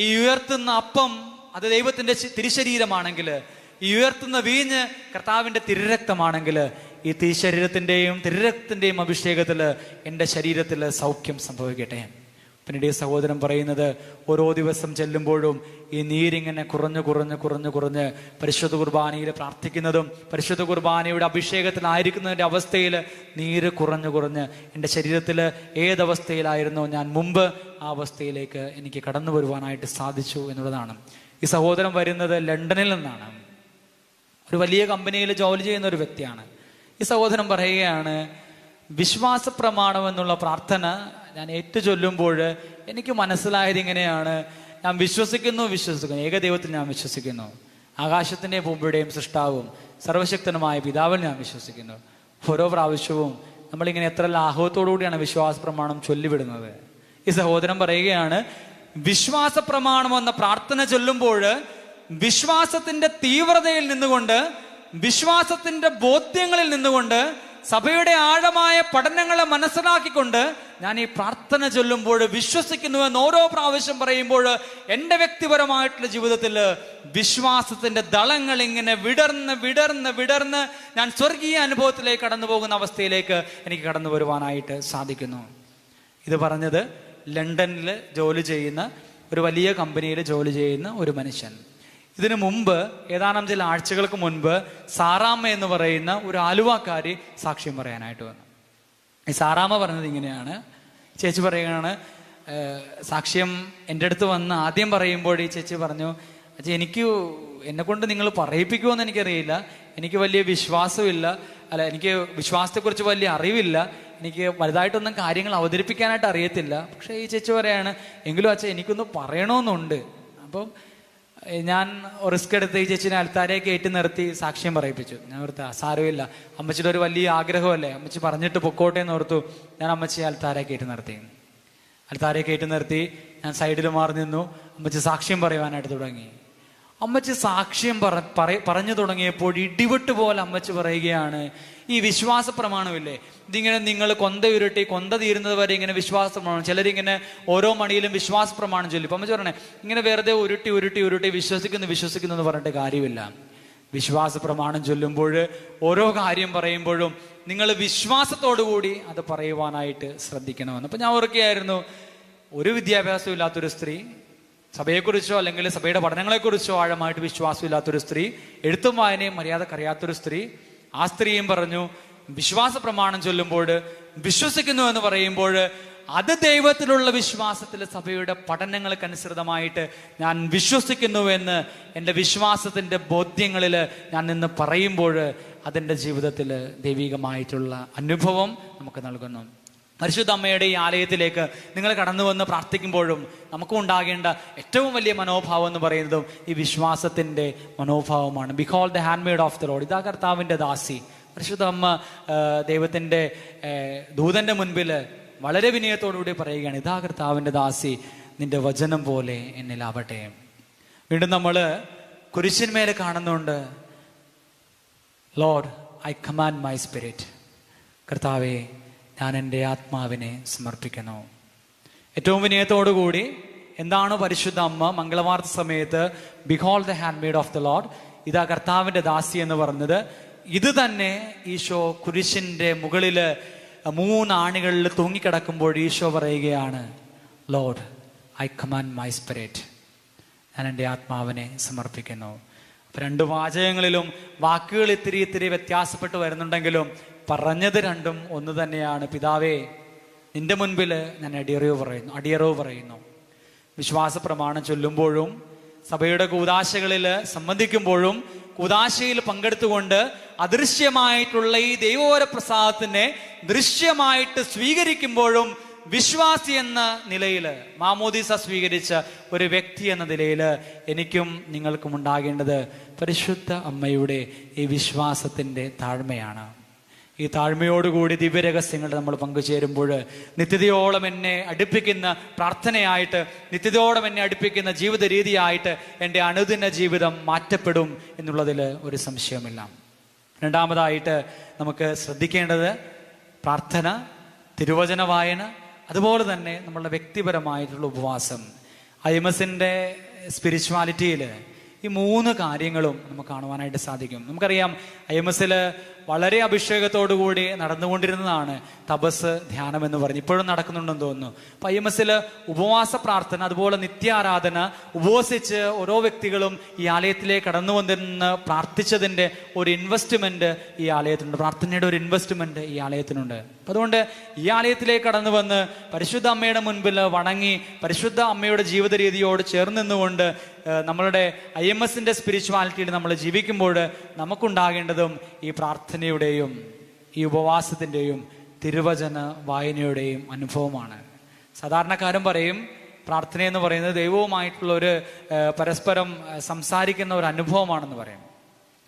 ഈ ഉയർത്തുന്ന അപ്പം അത് ദൈവത്തിൻ്റെ തിരുശരീരമാണെങ്കിൽ, ഈ ഉയർത്തുന്ന വീഞ്ഞ് കർത്താവിൻ്റെ തിരുരക്തമാണെങ്കിൽ, ഈ തിരുശരീരത്തിൻ്റെയും തിരുരക്തത്തിൻ്റെയും അഭിഷേകത്തിൽ എൻ്റെ ശരീരത്തിൽ സൗഖ്യം സംഭവിക്കട്ടെ. പിന്നീട് ഈ സഹോദരൻ പറയുന്നത്, ഓരോ ദിവസം ചെല്ലുമ്പോഴും ഈ നീരിങ്ങനെ കുറഞ്ഞ് പരിശുദ്ധ കുർബാനയിൽ പ്രാർത്ഥിക്കുന്നതും പരിശുദ്ധ കുർബാനയുടെ അഭിഷേകത്തിലായിരിക്കുന്നതിൻ്റെ അവസ്ഥയിൽ നീര് കുറഞ്ഞ് എൻ്റെ ശരീരത്തിൽ ഏതവസ്ഥയിലായിരുന്നോ ഞാൻ മുമ്പ് ആ അവസ്ഥയിലേക്ക് എനിക്ക് കടന്നു വരുവാനായിട്ട് സാധിച്ചു എന്നുള്ളതാണ്. ഈ സഹോദരൻ വരുന്നത് ലണ്ടനിൽ നിന്നാണ്. ഒരു വലിയ കമ്പനിയിൽ ജോലി ചെയ്യുന്ന ഒരു വ്യക്തിയാണ്. ഈ സഹോദരൻ പറയുകയാണ്, വിശ്വാസ പ്രമാണം എന്നുള്ള പ്രാർത്ഥന ഞാൻ ചൊല്ലുമ്പോൾ എനിക്ക് മനസ്സിലായത് ഇങ്ങനെയാണ്: ഞാൻ വിശ്വസിക്കുന്നു ഏകദൈവത്തിൽ ഞാൻ വിശ്വസിക്കുന്നു, ആകാശത്തിൻ്റെയും ഭൂമിയുടെയും സൃഷ്ടാവും സർവശക്തനുമായ പിതാവിൽ ഞാൻ വിശ്വസിക്കുന്നു. ഓരോ പ്രാവശ്യവും നമ്മളിങ്ങനെ എത്ര ലാഘവത്തോടു കൂടിയാണ് വിശ്വാസ പ്രമാണം ചൊല്ലിവിടുന്നത്. ഈ സഹോദരൻ പറയുകയാണ്, വിശ്വാസ പ്രമാണം എന്ന പ്രാർത്ഥന ചൊല്ലുമ്പോൾ വിശ്വാസത്തിന്റെ തീവ്രതയിൽ നിന്നുകൊണ്ട്, വിശ്വാസത്തിന്റെ ബോധ്യങ്ങളിൽ നിന്നുകൊണ്ട്, സഭയുടെ ആഴമായ പഠനങ്ങളെ മനസ്സിലാക്കിക്കൊണ്ട് ഞാൻ ഈ പ്രാർത്ഥന ചൊല്ലുമ്പോൾ വിശ്വസിക്കുന്നുവെന്ന് ഓരോ പ്രാവശ്യം പറയുമ്പോൾ എൻ്റെ വ്യക്തിപരമായിട്ടുള്ള ജീവിതത്തിൽ വിശ്വാസത്തിന്റെ ദളങ്ങൾ ഇങ്ങനെ വിടർന്ന് വിടർന്ന് വിടർന്ന് ഞാൻ സ്വർഗീയ അനുഭവത്തിലേക്ക് കടന്നു പോകുന്ന അവസ്ഥയിലേക്ക് എനിക്ക് കടന്നു വരുവാനായിട്ട് സാധിക്കുന്നു. ഇത് പറഞ്ഞത് ലണ്ടനിൽ ജോലി ചെയ്യുന്ന ഒരു വലിയ കമ്പനിയിൽ ജോലി ചെയ്യുന്ന ഒരു മനുഷ്യൻ. ഇതിനു മുമ്പ് ഏതാനും ചില ആഴ്ചകൾക്ക് മുൻപ് സാറാമ്മ എന്ന് പറയുന്ന ഒരു ആലുവക്കാരി സാക്ഷ്യം പറയാനായിട്ട് വന്നു. ഈ സാറാമ്മ പറഞ്ഞത് ഇങ്ങനെയാണ്. ചേച്ചി പറയുകയാണ്, സാക്ഷ്യം എൻ്റെ അടുത്ത് വന്ന് ആദ്യം പറയുമ്പോൾ ഈ ചേച്ചി പറഞ്ഞു, എനിക്ക് എന്നെ കൊണ്ട് നിങ്ങൾ പറയിപ്പിക്കുമെന്ന് എനിക്കറിയില്ല, എനിക്ക് വലിയ വിശ്വാസമില്ല, എനിക്ക് വിശ്വാസത്തെക്കുറിച്ച് വലിയ അറിവില്ല, എനിക്ക് വലുതായിട്ടൊന്നും കാര്യങ്ങൾ അവതരിപ്പിക്കാനായിട്ട് അറിയത്തില്ല. പക്ഷേ ഈ ചേച്ചി പറയാണ്, എങ്കിലും അച്ഛൻ എനിക്കൊന്ന് പറയണമെന്നുണ്ട്. അപ്പം ഞാൻ റിസ്ക് എടുത്ത് ഈ ചേച്ചിനെ അൽത്താരെ കയറ്റി നിർത്തി സാക്ഷ്യം പറയിപ്പിച്ചു. ഞാൻ ഓർത്ത് സാരമില്ല, അമ്മച്ചിയുടെ ഒരു വലിയ ആഗ്രഹമല്ലേ, അമ്മച്ചി പറഞ്ഞിട്ട് പൊക്കോട്ടെ എന്ന് ഓർത്തു. ഞാൻ അമ്മച്ചിയെ അൽത്താരെ കയറ്റി നിർത്തി. ഞാൻ സൈഡിൽ മാറി നിന്നു. അമ്മച്ചി സാക്ഷ്യം പറയുവാനായിട്ട് തുടങ്ങി. അമ്മച്ചി സാക്ഷ്യം പറഞ്ഞു തുടങ്ങിയപ്പോൾ ഇടിവെട്ട് പോലെ അമ്മച്ചി പറയുകയാണ്, ഈ വിശ്വാസ പ്രമാണമില്ലേ, ഇതിങ്ങനെ നിങ്ങൾ കൊന്ത തീരുന്നത് വരെ ഇങ്ങനെ വിശ്വാസ പ്രമാണം, ചിലരിങ്ങനെ ഓരോ മണിയിലും വിശ്വാസ പ്രമാണം ചൊല്ലി. അപ്പം അമ്മച്ചി പറയണേ, ഇങ്ങനെ വെറുതെ ഉരുട്ടി വിശ്വസിക്കുന്നു എന്ന് പറഞ്ഞിട്ട് കാര്യമില്ല. വിശ്വാസ പ്രമാണം ചൊല്ലുമ്പോൾ ഓരോ കാര്യം പറയുമ്പോഴും നിങ്ങൾ വിശ്വാസത്തോടു കൂടി അത് പറയുവാനായിട്ട് ശ്രദ്ധിക്കണമെന്ന്. അപ്പം ഞാൻ ഓർക്കുകയായിരുന്നു, ഒരു വിദ്യാഭ്യാസവും ഇല്ലാത്തൊരു സ്ത്രീ, സഭയെക്കുറിച്ചോ അല്ലെങ്കിൽ സഭയുടെ പഠനങ്ങളെക്കുറിച്ചോ ആഴമായിട്ട് വിശ്വാസമില്ലാത്തൊരു സ്ത്രീ, എഴുത്തും വായനയും മര്യാദക്കറിയാത്തൊരു സ്ത്രീ, ആ സ്ത്രീയും പറഞ്ഞു, വിശ്വാസ പ്രമാണം ചൊല്ലുമ്പോൾ വിശ്വസിക്കുന്നു എന്ന് പറയുമ്പോൾ അത് ദൈവത്തിലുള്ള വിശ്വാസത്തിൽ സഭയുടെ പഠനങ്ങൾക്കനുസൃതമായിട്ട് ഞാൻ വിശ്വസിക്കുന്നുവെന്ന് എൻ്റെ വിശ്വാസത്തിൻ്റെ ബോധ്യങ്ങളിൽ ഞാൻ നിന്ന് പറയുമ്പോൾ അതെൻ്റെ ജീവിതത്തിൽ ദൈവികമായിട്ടുള്ള അനുഭവം നമുക്ക് നൽകുന്നു. പരിശുദ്ധ അമ്മയുടെ ഈ ആലയത്തിലേക്ക് നിങ്ങൾ കടന്നു വന്ന് പ്രാർത്ഥിക്കുമ്പോഴും നമുക്കും ഉണ്ടാകേണ്ട ഏറ്റവും വലിയ മനോഭാവം എന്ന് പറയുന്നതും ഈ വിശ്വാസത്തിൻ്റെ മനോഭാവമാണ്. Behold the hand made of the Lord, ഇതാ കർത്താവിൻ്റെ ദാസി. പരിശുദ്ധ അമ്മ ദൈവത്തിൻ്റെ ദൂതൻ്റെ മുൻപിൽ വളരെ വിനയത്തോടുകൂടി പറയുകയാണ്, ഇതാ കർത്താവിൻ്റെ ദാസി, നിന്റെ വചനം പോലെ എന്നിലാവട്ടെ. വീണ്ടും നമ്മൾ കുരിശിന്മേൽ കാണുന്നുണ്ട്, Lord I command my spirit, കർത്താവേ ഞാൻ എൻ്റെ ആത്മാവിനെ സമർപ്പിക്കുന്നു. ഏറ്റവും വിനയത്തോടുകൂടി എന്താണ് പരിശുദ്ധ അമ്മ മംഗളവാർത്ത സമയത്ത് behold the hand made of the Lord, ഇതാ കർത്താവിൻ്റെ ദാസി എന്ന് പറഞ്ഞത്? ഇത് തന്നെ ഈശോ കുരിശിൻ്റെ മുകളിൽ 3 ആണികളിൽ തൂങ്ങിക്കിടക്കുമ്പോൾ ഈശോ പറയുകയാണ്, Lord I command my spirit, ഞാൻ എൻ്റെ ആത്മാവിനെ സമർപ്പിക്കുന്നു. 2 വാചകങ്ങളിലും വാക്കുകൾ ഇത്തിരി വ്യത്യാസപ്പെട്ട് വരുന്നുണ്ടെങ്കിലും പറഞ്ഞത് രണ്ടും ഒന്ന് തന്നെയാണ്. പിതാവേ, നിന്റെ മുൻപിൽ ഞാൻ അടിയറവ് പറയുന്നു. വിശ്വാസ പ്രമാണം ചൊല്ലുമ്പോഴും സഭയുടെ കൂദാശകളിൽ സംബന്ധിക്കുമ്പോഴും കൂദാശയിൽ പങ്കെടുത്തുകൊണ്ട് അദൃശ്യമായിട്ടുള്ള ഈ ദൈവോര പ്രസാദത്തിനെ ദൃശ്യമായിട്ട് സ്വീകരിക്കുമ്പോഴും വിശ്വാസി എന്ന നിലയിൽ, മാമോദീസ സ്വീകരിച്ച ഒരു വ്യക്തി എന്ന നിലയിൽ എനിക്കും നിങ്ങൾക്കും ഉണ്ടാകേണ്ടത് പരിശുദ്ധ അമ്മയുടെ ഈ വിശ്വാസത്തിൻ്റെ താഴ്മയാണ്. ഈ താഴ്മയോടുകൂടി ദിവ്യരഹസ്യങ്ങൾ നമ്മൾ പങ്കുചേരുമ്പോൾ നിത്യതയോളം എന്നെ അടുപ്പിക്കുന്ന പ്രാർത്ഥനയായിട്ട്, നിത്യതയോളം എന്നെ അടുപ്പിക്കുന്ന ജീവിത രീതിയായിട്ട് എൻ്റെ അനുദിന ജീവിതം മാറ്റപ്പെടും എന്നുള്ളതിൽ ഒരു സംശയമില്ല. രണ്ടാമതായിട്ട് നമുക്ക് ശ്രദ്ധിക്കേണ്ടത് പ്രാർത്ഥന, തിരുവചന വായന, അതുപോലെ തന്നെ നമ്മളുടെ വ്യക്തിപരമായിട്ടുള്ള ഉപവാസം. IMSന്റെ സ്പിരിച്വാലിറ്റിയിൽ ഈ 3 കാര്യങ്ങളും നമുക്ക് കാണുവാനായിട്ട് സാധിക്കും. നമുക്കറിയാം, IMSൽ വളരെ അഭിഷേകത്തോടുകൂടി നടന്നുകൊണ്ടിരുന്നതാണ് തപസ്, ധ്യാനം എന്ന് പറഞ്ഞ്. ഇപ്പോഴും നടക്കുന്നുണ്ടെന്ന് തോന്നുന്നു. അപ്പം IMSൽ ഉപവാസ പ്രാർത്ഥന, അതുപോലെ നിത്യാരാധന, ഉപവസിച്ച് ഓരോ വ്യക്തികളും ഈ ആലയത്തിലേക്ക് കടന്നു വന്നിരുന്ന് പ്രാർത്ഥിച്ചതിൻ്റെ ഒരു ഇൻവെസ്റ്റ്മെന്റ് ഈ ആലയത്തിനുണ്ട്. പ്രാർത്ഥനയുടെ ഒരു ഇൻവെസ്റ്റ്മെന്റ് ഈ ആലയത്തിനുണ്ട്. അപ്പം അതുകൊണ്ട് ഈ ആലയത്തിലേക്ക് കടന്നു വന്ന് പരിശുദ്ധ അമ്മയുടെ മുൻപിൽ വണങ്ങി പരിശുദ്ധ അമ്മയുടെ ജീവിത രീതിയോട് ചേർന്ന് നിന്നുകൊണ്ട് നമ്മളുടെ IMSന്റെ സ്പിരിച്വാലിറ്റിയിൽ നമ്മൾ ജീവിക്കുമ്പോൾ നമുക്കുണ്ടാകേണ്ടതും ഈ പ്രാർത്ഥനയുടെയും ഈ ഉപവാസത്തിൻ്റെയും തിരുവചന വായനയുടെയും അനുഭവമാണ്. സാധാരണക്കാരൻ പറയും പ്രാർത്ഥന എന്ന് പറയുന്നത് ദൈവവുമായിട്ടുള്ള ഒരു പരസ്പരം സംസാരിക്കുന്ന ഒരു അനുഭവമാണെന്ന് പറയും.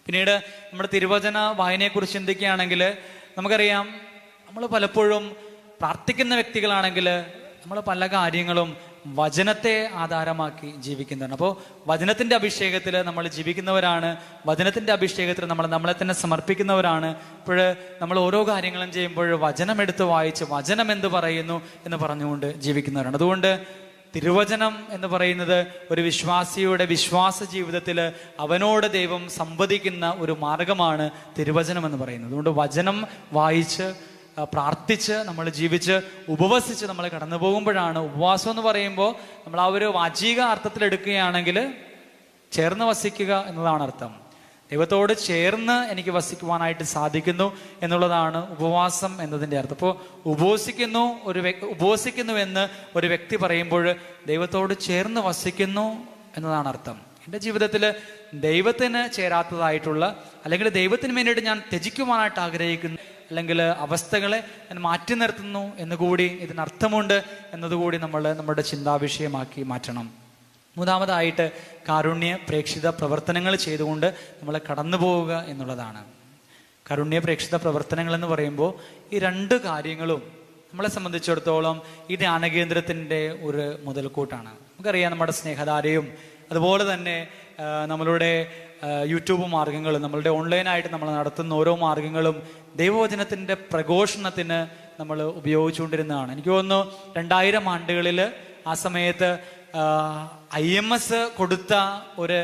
പിന്നീട് നമ്മുടെ തിരുവചന വായനയെക്കുറിച്ച് ചിന്തിക്കുകയാണെങ്കിൽ നമുക്കറിയാം, നമ്മൾ പലപ്പോഴും പ്രാർത്ഥിക്കുന്ന വ്യക്തികളാണെങ്കിൽ നമ്മൾ പല കാര്യങ്ങളും വചനത്തെ ആധാരമാക്കി ജീവിക്കുന്നതാണ്. അപ്പോൾ വചനത്തിൻ്റെ അഭിഷേകത്തിൽ നമ്മൾ ജീവിക്കുന്നവരാണ്, വചനത്തിൻ്റെ അഭിഷേകത്തിൽ നമ്മളെ തന്നെ സമർപ്പിക്കുന്നവരാണ്. ഇപ്പോൾ നമ്മൾ ഓരോ കാര്യങ്ങളും ചെയ്യുമ്പോൾ വചനം എടുത്ത് വായിച്ച് വചനം എന്ത് പറയുന്നു എന്ന് പറഞ്ഞുകൊണ്ട് ജീവിക്കുന്നവരാണ്. അതുകൊണ്ട് തിരുവചനം എന്ന് പറയുന്നത് ഒരു വിശ്വാസിയുടെ വിശ്വാസ ജീവിതത്തിൽ അവനോട് ദൈവം സംവദിക്കുന്ന ഒരു മാർഗമാണ് തിരുവചനം എന്ന് പറയുന്നത്. അതുകൊണ്ട് വചനം വായിച്ച് പ്രാർത്ഥിച്ച് നമ്മൾ ജീവിച്ച് ഉപവസിച്ച് നമ്മൾ കടന്നു പോകുമ്പോഴാണ്, ഉപവാസം എന്ന് പറയുമ്പോൾ നമ്മൾ ആ ഒരു വാചിക അർത്ഥത്തിൽ എടുക്കുകയാണെങ്കിൽ ചേർന്ന് വസിക്കുക എന്നതാണ് അർത്ഥം. ദൈവത്തോട് ചേർന്ന് എനിക്ക് വസിക്കുവാനായിട്ട് സാധിക്കുന്നു എന്നുള്ളതാണ് ഉപവാസം എന്നതിൻ്റെ അർത്ഥം. അപ്പോൾ ഉപവസിക്കുന്നു എന്ന് ഒരു വ്യക്തി പറയുമ്പോൾ ദൈവത്തോട് ചേർന്ന് വസിക്കുന്നു എന്നതാണ് അർത്ഥം. എൻ്റെ ജീവിതത്തിൽ ദൈവത്തിന് ചേരാത്തതായിട്ടുള്ള അല്ലെങ്കിൽ ദൈവത്തിന് വേണ്ടിയിട്ട് ഞാൻ ത്യജിക്കുവാനായിട്ട് ആഗ്രഹിക്കുന്നു അല്ലെങ്കിൽ അവസ്ഥകളെ ഞാൻ മാറ്റി നിർത്തുന്നു എന്നുകൂടി ഇതിനർത്ഥമുണ്ട് എന്നതുകൂടി നമ്മൾ നമ്മുടെ ചിന്താവിഷയമാക്കി മാറ്റണം. മൂന്നാമതായിട്ട് കാരുണ്യ പ്രേക്ഷിത പ്രവർത്തനങ്ങൾ ചെയ്തുകൊണ്ട് നമ്മൾ കടന്നു പോവുക എന്നുള്ളതാണ്. കാരുണ്യ പ്രേക്ഷിത പ്രവർത്തനങ്ങൾ എന്ന് പറയുമ്പോൾ ഈ രണ്ട് കാര്യങ്ങളും നമ്മളെ സംബന്ധിച്ചിടത്തോളം ഈ ധ്യാനകേന്ദ്രത്തിൻ്റെ ഒരു മുതൽക്കൂട്ടാണ്. നമുക്കറിയാം, നമ്മുടെ സ്നേഹധാരയും അതുപോലെ തന്നെ നമ്മളുടെ യൂട്യൂബ് മാർഗങ്ങളും നമ്മളുടെ ഓൺലൈനായിട്ട് നമ്മൾ നടത്തുന്ന ഓരോ മാർഗങ്ങളും ദൈവവചനത്തിൻ്റെ പ്രഘോഷണത്തിന് നമ്മൾ ഉപയോഗിച്ചുകൊണ്ടിരുന്നതാണ്. എനിക്ക് തോന്നുന്നു 2000 ആണ്ടുകളിൽ ആ സമയത്ത് IMS കൊടുത്ത ഒരു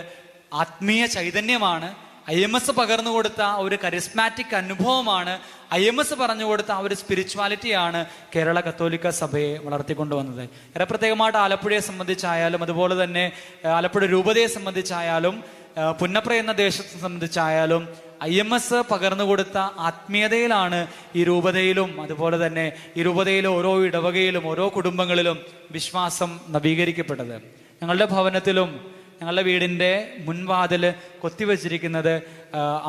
ആത്മീയ ചൈതന്യമാണ്, IMS പകർന്നു കൊടുത്ത ഒരു കരിസ്മാറ്റിക് അനുഭവമാണ്, IMS പറഞ്ഞു കൊടുത്ത ആ ഒരു സ്പിരിച്വാലിറ്റിയാണ് കേരള കത്തോലിക്ക സഭയെ വളർത്തിക്കൊണ്ടുവന്നത്. ഏറെ പ്രത്യേകമായിട്ട് ആലപ്പുഴയെ സംബന്ധിച്ചായാലും അതുപോലെ തന്നെ ആലപ്പുഴ രൂപതയെ സംബന്ധിച്ചായാലും പുന്നപ്ര എന്ന ദേശത്തെ സംബന്ധിച്ചായാലും IMS പകർന്നു കൊടുത്ത ആത്മീയതയിലാണ് ഈ രൂപതയിലും അതുപോലെ തന്നെ ഈ രൂപതയിലെ ഓരോ ഇടവകയിലും ഓരോ കുടുംബങ്ങളിലും വിശ്വാസം നവീകരിക്കപ്പെട്ടത്. ഞങ്ങളുടെ ഭവനത്തിലും ഞങ്ങളുടെ വീടിൻ്റെ മുൻവാതിൽ കൊത്തിവെച്ചിരിക്കുന്നത്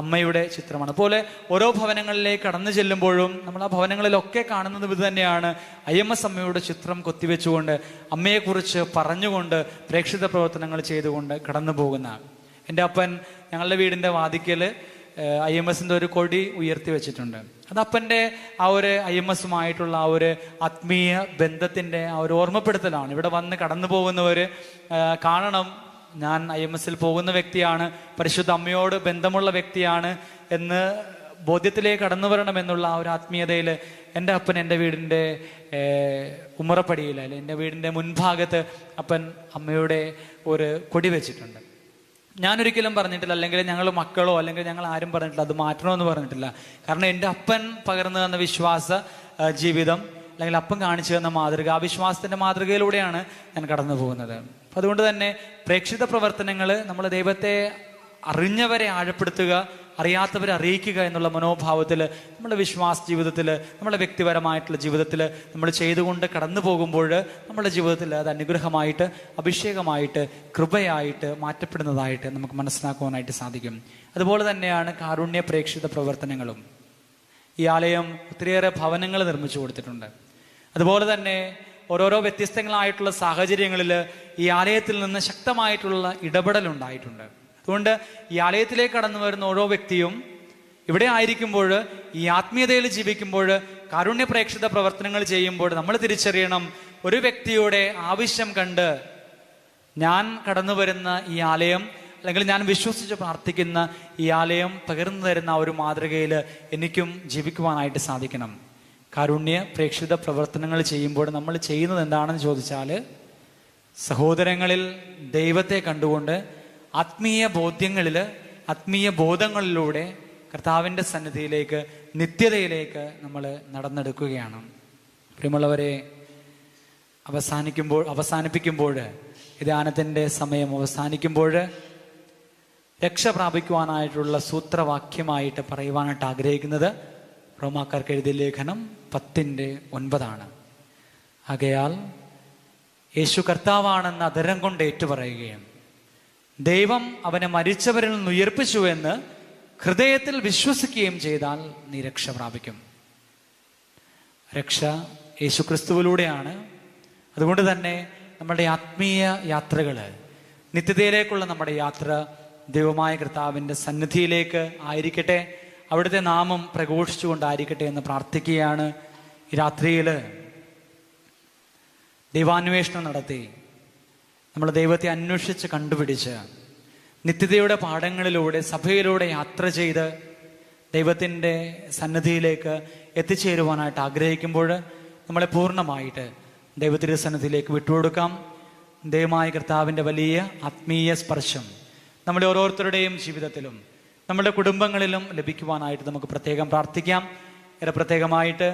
അമ്മയുടെ ചിത്രമാണ്. അതുപോലെ ഓരോ ഭവനങ്ങളിലേക്ക് കടന്നു ചെല്ലുമ്പോഴും നമ്മൾ ആ ഭവനങ്ങളിലൊക്കെ കാണുന്നത് ഇത് തന്നെയാണ്. IMS അമ്മയുടെ ചിത്രം കൊത്തിവെച്ചുകൊണ്ട് അമ്മയെക്കുറിച്ച് പറഞ്ഞുകൊണ്ട് പ്രേക്ഷിത പ്രവർത്തനങ്ങൾ ചെയ്തുകൊണ്ട് കടന്നു പോകുന്ന എൻ്റെ അപ്പൻ ഞങ്ങളുടെ വീടിൻ്റെ വാതിക്കൽ IMSന്റെ ഒരു കൊടി ഉയർത്തി വെച്ചിട്ടുണ്ട്. അത് അപ്പൻ്റെ ആ ഒരു IMSുമായിട്ടുള്ള ആ ഒരു ആത്മീയ ബന്ധത്തിൻ്റെ ആ ഒരു ഓർമ്മപ്പെടുത്തലാണ്. ഇവിടെ വന്ന് കടന്നു പോകുന്നവർ കാണണം, ഞാൻ IMSൽ പോകുന്ന വ്യക്തിയാണ്, പരിശുദ്ധ അമ്മയോട് ബന്ധമുള്ള വ്യക്തിയാണ് എന്ന് ബോധ്യത്തിലേക്ക് കടന്നു വരണമെന്നുള്ള ആ ഒരു ആത്മീയതയിൽ എൻ്റെ അപ്പൻ എൻ്റെ വീടിൻ്റെ ഉമ്മറപ്പടിയിൽ അല്ലെ എൻ്റെ വീടിൻ്റെ മുൻഭാഗത്ത് അപ്പൻ അമ്മയുടെ ഒരു കൊടി വെച്ചിട്ടുണ്ട്. ഞാനൊരിക്കലും പറഞ്ഞിട്ടില്ല, അല്ലെങ്കിൽ ഞങ്ങൾ മക്കളോ അല്ലെങ്കിൽ ഞങ്ങൾ ആരും പറഞ്ഞിട്ടില്ല അത് മാറ്റണമെന്ന് പറഞ്ഞിട്ടില്ല. കാരണം എൻ്റെ അപ്പൻ പകർന്നു തന്ന വിശ്വാസ ജീവിതം അല്ലെങ്കിൽ അപ്പൻ കാണിച്ചു തന്ന മാതൃക, ആ വിശ്വാസത്തിൻ്റെ മാതൃകയിലൂടെയാണ് ഞാൻ കടന്നു പോകുന്നത്. അപ്പം അതുകൊണ്ട് തന്നെ പ്രേക്ഷിത പ്രവർത്തനങ്ങൾ നമ്മൾ ദൈവത്തെ അറിഞ്ഞവരെ ആഴപ്പെടുത്തുക, അറിയാത്തവരെ അറിയിക്കുക എന്നുള്ള മനോഭാവത്തിൽ നമ്മുടെ വിശ്വാസ ജീവിതത്തിൽ നമ്മുടെ വ്യക്തിപരമായിട്ടുള്ള ജീവിതത്തിൽ നമ്മൾ ചെയ്തുകൊണ്ട് കടന്നു പോകുമ്പോൾ നമ്മുടെ ജീവിതത്തിൽ അത് അനുഗ്രഹമായിട്ട് അഭിഷേകമായിട്ട് കൃപയായിട്ട് മാറ്റപ്പെടുന്നതായിട്ട് നമുക്ക് മനസ്സിലാക്കുവാനായിട്ട് സാധിക്കും. അതുപോലെ തന്നെയാണ് കാരുണ്യ പ്രേക്ഷിത പ്രവർത്തനങ്ങളും. ഈ ആലയം ഒത്തിരിയേറെ ഭവനങ്ങൾ നിർമ്മിച്ചു കൊടുത്തിട്ടുണ്ട്. അതുപോലെ തന്നെ ഓരോരോ വ്യത്യസ്തങ്ങളായിട്ടുള്ള സാഹചര്യങ്ങളിൽ ഈ ആലയത്തിൽ നിന്ന് ശക്തമായിട്ടുള്ള ഇടപെടൽ ഉണ്ടായിട്ടുണ്ട്. അതുകൊണ്ട് ഈ ആലയത്തിലേക്ക് കടന്നു വരുന്ന ഓരോ വ്യക്തിയും ഇവിടെ ആയിരിക്കുമ്പോൾ, ഈ ആത്മീയതയിൽ ജീവിക്കുമ്പോൾ, കാരുണ്യ പ്രേക്ഷിത പ്രവർത്തനങ്ങൾ ചെയ്യുമ്പോൾ നമ്മൾ തിരിച്ചറിയണം, ഒരു വ്യക്തിയുടെ ആവശ്യം കണ്ട് ഞാൻ കടന്നു വരുന്ന ഈ ആലയം അല്ലെങ്കിൽ ഞാൻ വിശ്വസിച്ച് പ്രാർത്ഥിക്കുന്ന ഈ ആലയം പകർന്നു തരുന്ന ഒരു മാതൃകയിൽ എനിക്കും ജീവിക്കുവാനായിട്ട് സാധിക്കണം. കാരുണ്യ പ്രേക്ഷിത പ്രവർത്തനങ്ങൾ ചെയ്യുമ്പോൾ നമ്മൾ ചെയ്യുന്നത് എന്താണെന്ന് ചോദിച്ചാൽ, സഹോദരങ്ങളിൽ ദൈവത്തെ കണ്ടുകൊണ്ട് ആത്മീയ ബോധ്യങ്ങളിൽ ആത്മീയ ബോധങ്ങളിലൂടെ കർത്താവിൻ്റെ സന്നിധിയിലേക്ക് നിത്യതയിലേക്ക് നമ്മൾ നടന്നെടുക്കുകയാണ്. പ്രിയമുള്ളവരെ, അവസാനിപ്പിക്കുമ്പോൾ ധ്യാനത്തിൻ്റെ സമയം അവസാനിക്കുമ്പോൾ രക്ഷ പ്രാപിക്കുവാനായിട്ടുള്ള സൂത്രവാക്യമായിട്ട് പറയുവാനായിട്ട് ആഗ്രഹിക്കുന്നത് റോമാക്കാർക്ക് എഴുതിയ ലേഖനം 10:9. ആകയാൽ യേശു കർത്താവാണെന്ന് അധരം കൊണ്ട് ഏറ്റുപറയുകയും ദൈവം അവനെ മരിച്ചവരിൽ നിന്ന് ഉയർപ്പിച്ചു എന്ന് ഹൃദയത്തിൽ വിശ്വസിക്കുകയും ചെയ്താൽ നീ രക്ഷ പ്രാപിക്കും. രക്ഷ യേശുക്രിസ്തുവിലൂടെയാണ്. അതുകൊണ്ട് തന്നെ നമ്മുടെ ആത്മീയ യാത്രകൾ, നിത്യതയിലേക്കുള്ള നമ്മുടെ യാത്ര ദൈവമായ കർത്താവിൻ്റെ സന്നിധിയിലേക്ക് ആയിരിക്കട്ടെ, അവിടുത്തെ നാമം പ്രഘോഷിച്ചുകൊണ്ടായിരിക്കട്ടെ എന്ന് പ്രാർത്ഥിക്കുകയാണ്. ഈ രാത്രിയിൽ ദൈവാന്വേഷണം നടത്തി നമ്മൾ ദൈവത്തെ അന്വേഷിച്ച് കണ്ടുപിടിച്ച് നിത്യതയുടെ പാഠങ്ങളിലൂടെ സഭയിലൂടെ യാത്ര ചെയ്ത് ദൈവത്തിൻ്റെ സന്നിധിയിലേക്ക് എത്തിച്ചേരുവാനായിട്ട് ആഗ്രഹിക്കുമ്പോൾ നമ്മളെ പൂർണ്ണമായിട്ട് ദൈവത്തിൻ്റെ സന്നിധിയിലേക്ക് വിട്ടുകൊടുക്കാം. ദൈവമായ കർത്താവിൻ്റെ വലിയ ആത്മീയ സ്പർശം നമ്മുടെ ഓരോരുത്തരുടെയും ജീവിതത്തിലും നമ്മുടെ കുടുംബങ്ങളിലും ലഭിക്കുവാനായിട്ട് നമുക്ക് പ്രത്യേകം പ്രാർത്ഥിക്കാം. ഏറെ പ്രത്യേകമായിട്ട്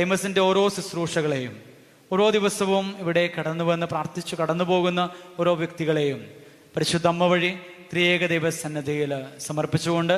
IMSന്റെ ഓരോ ശുശ്രൂഷകളെയും, ഓരോ ദിവസവും ഇവിടെ കടന്നു വന്ന് പ്രാർത്ഥിച്ചു കടന്നു പോകുന്ന ഓരോ വ്യക്തികളെയും പരിശുദ്ധ അമ്മ വഴി ത്രിയേക ദൈവസന്നിധിയിൽ സമർപ്പിച്ചുകൊണ്ട്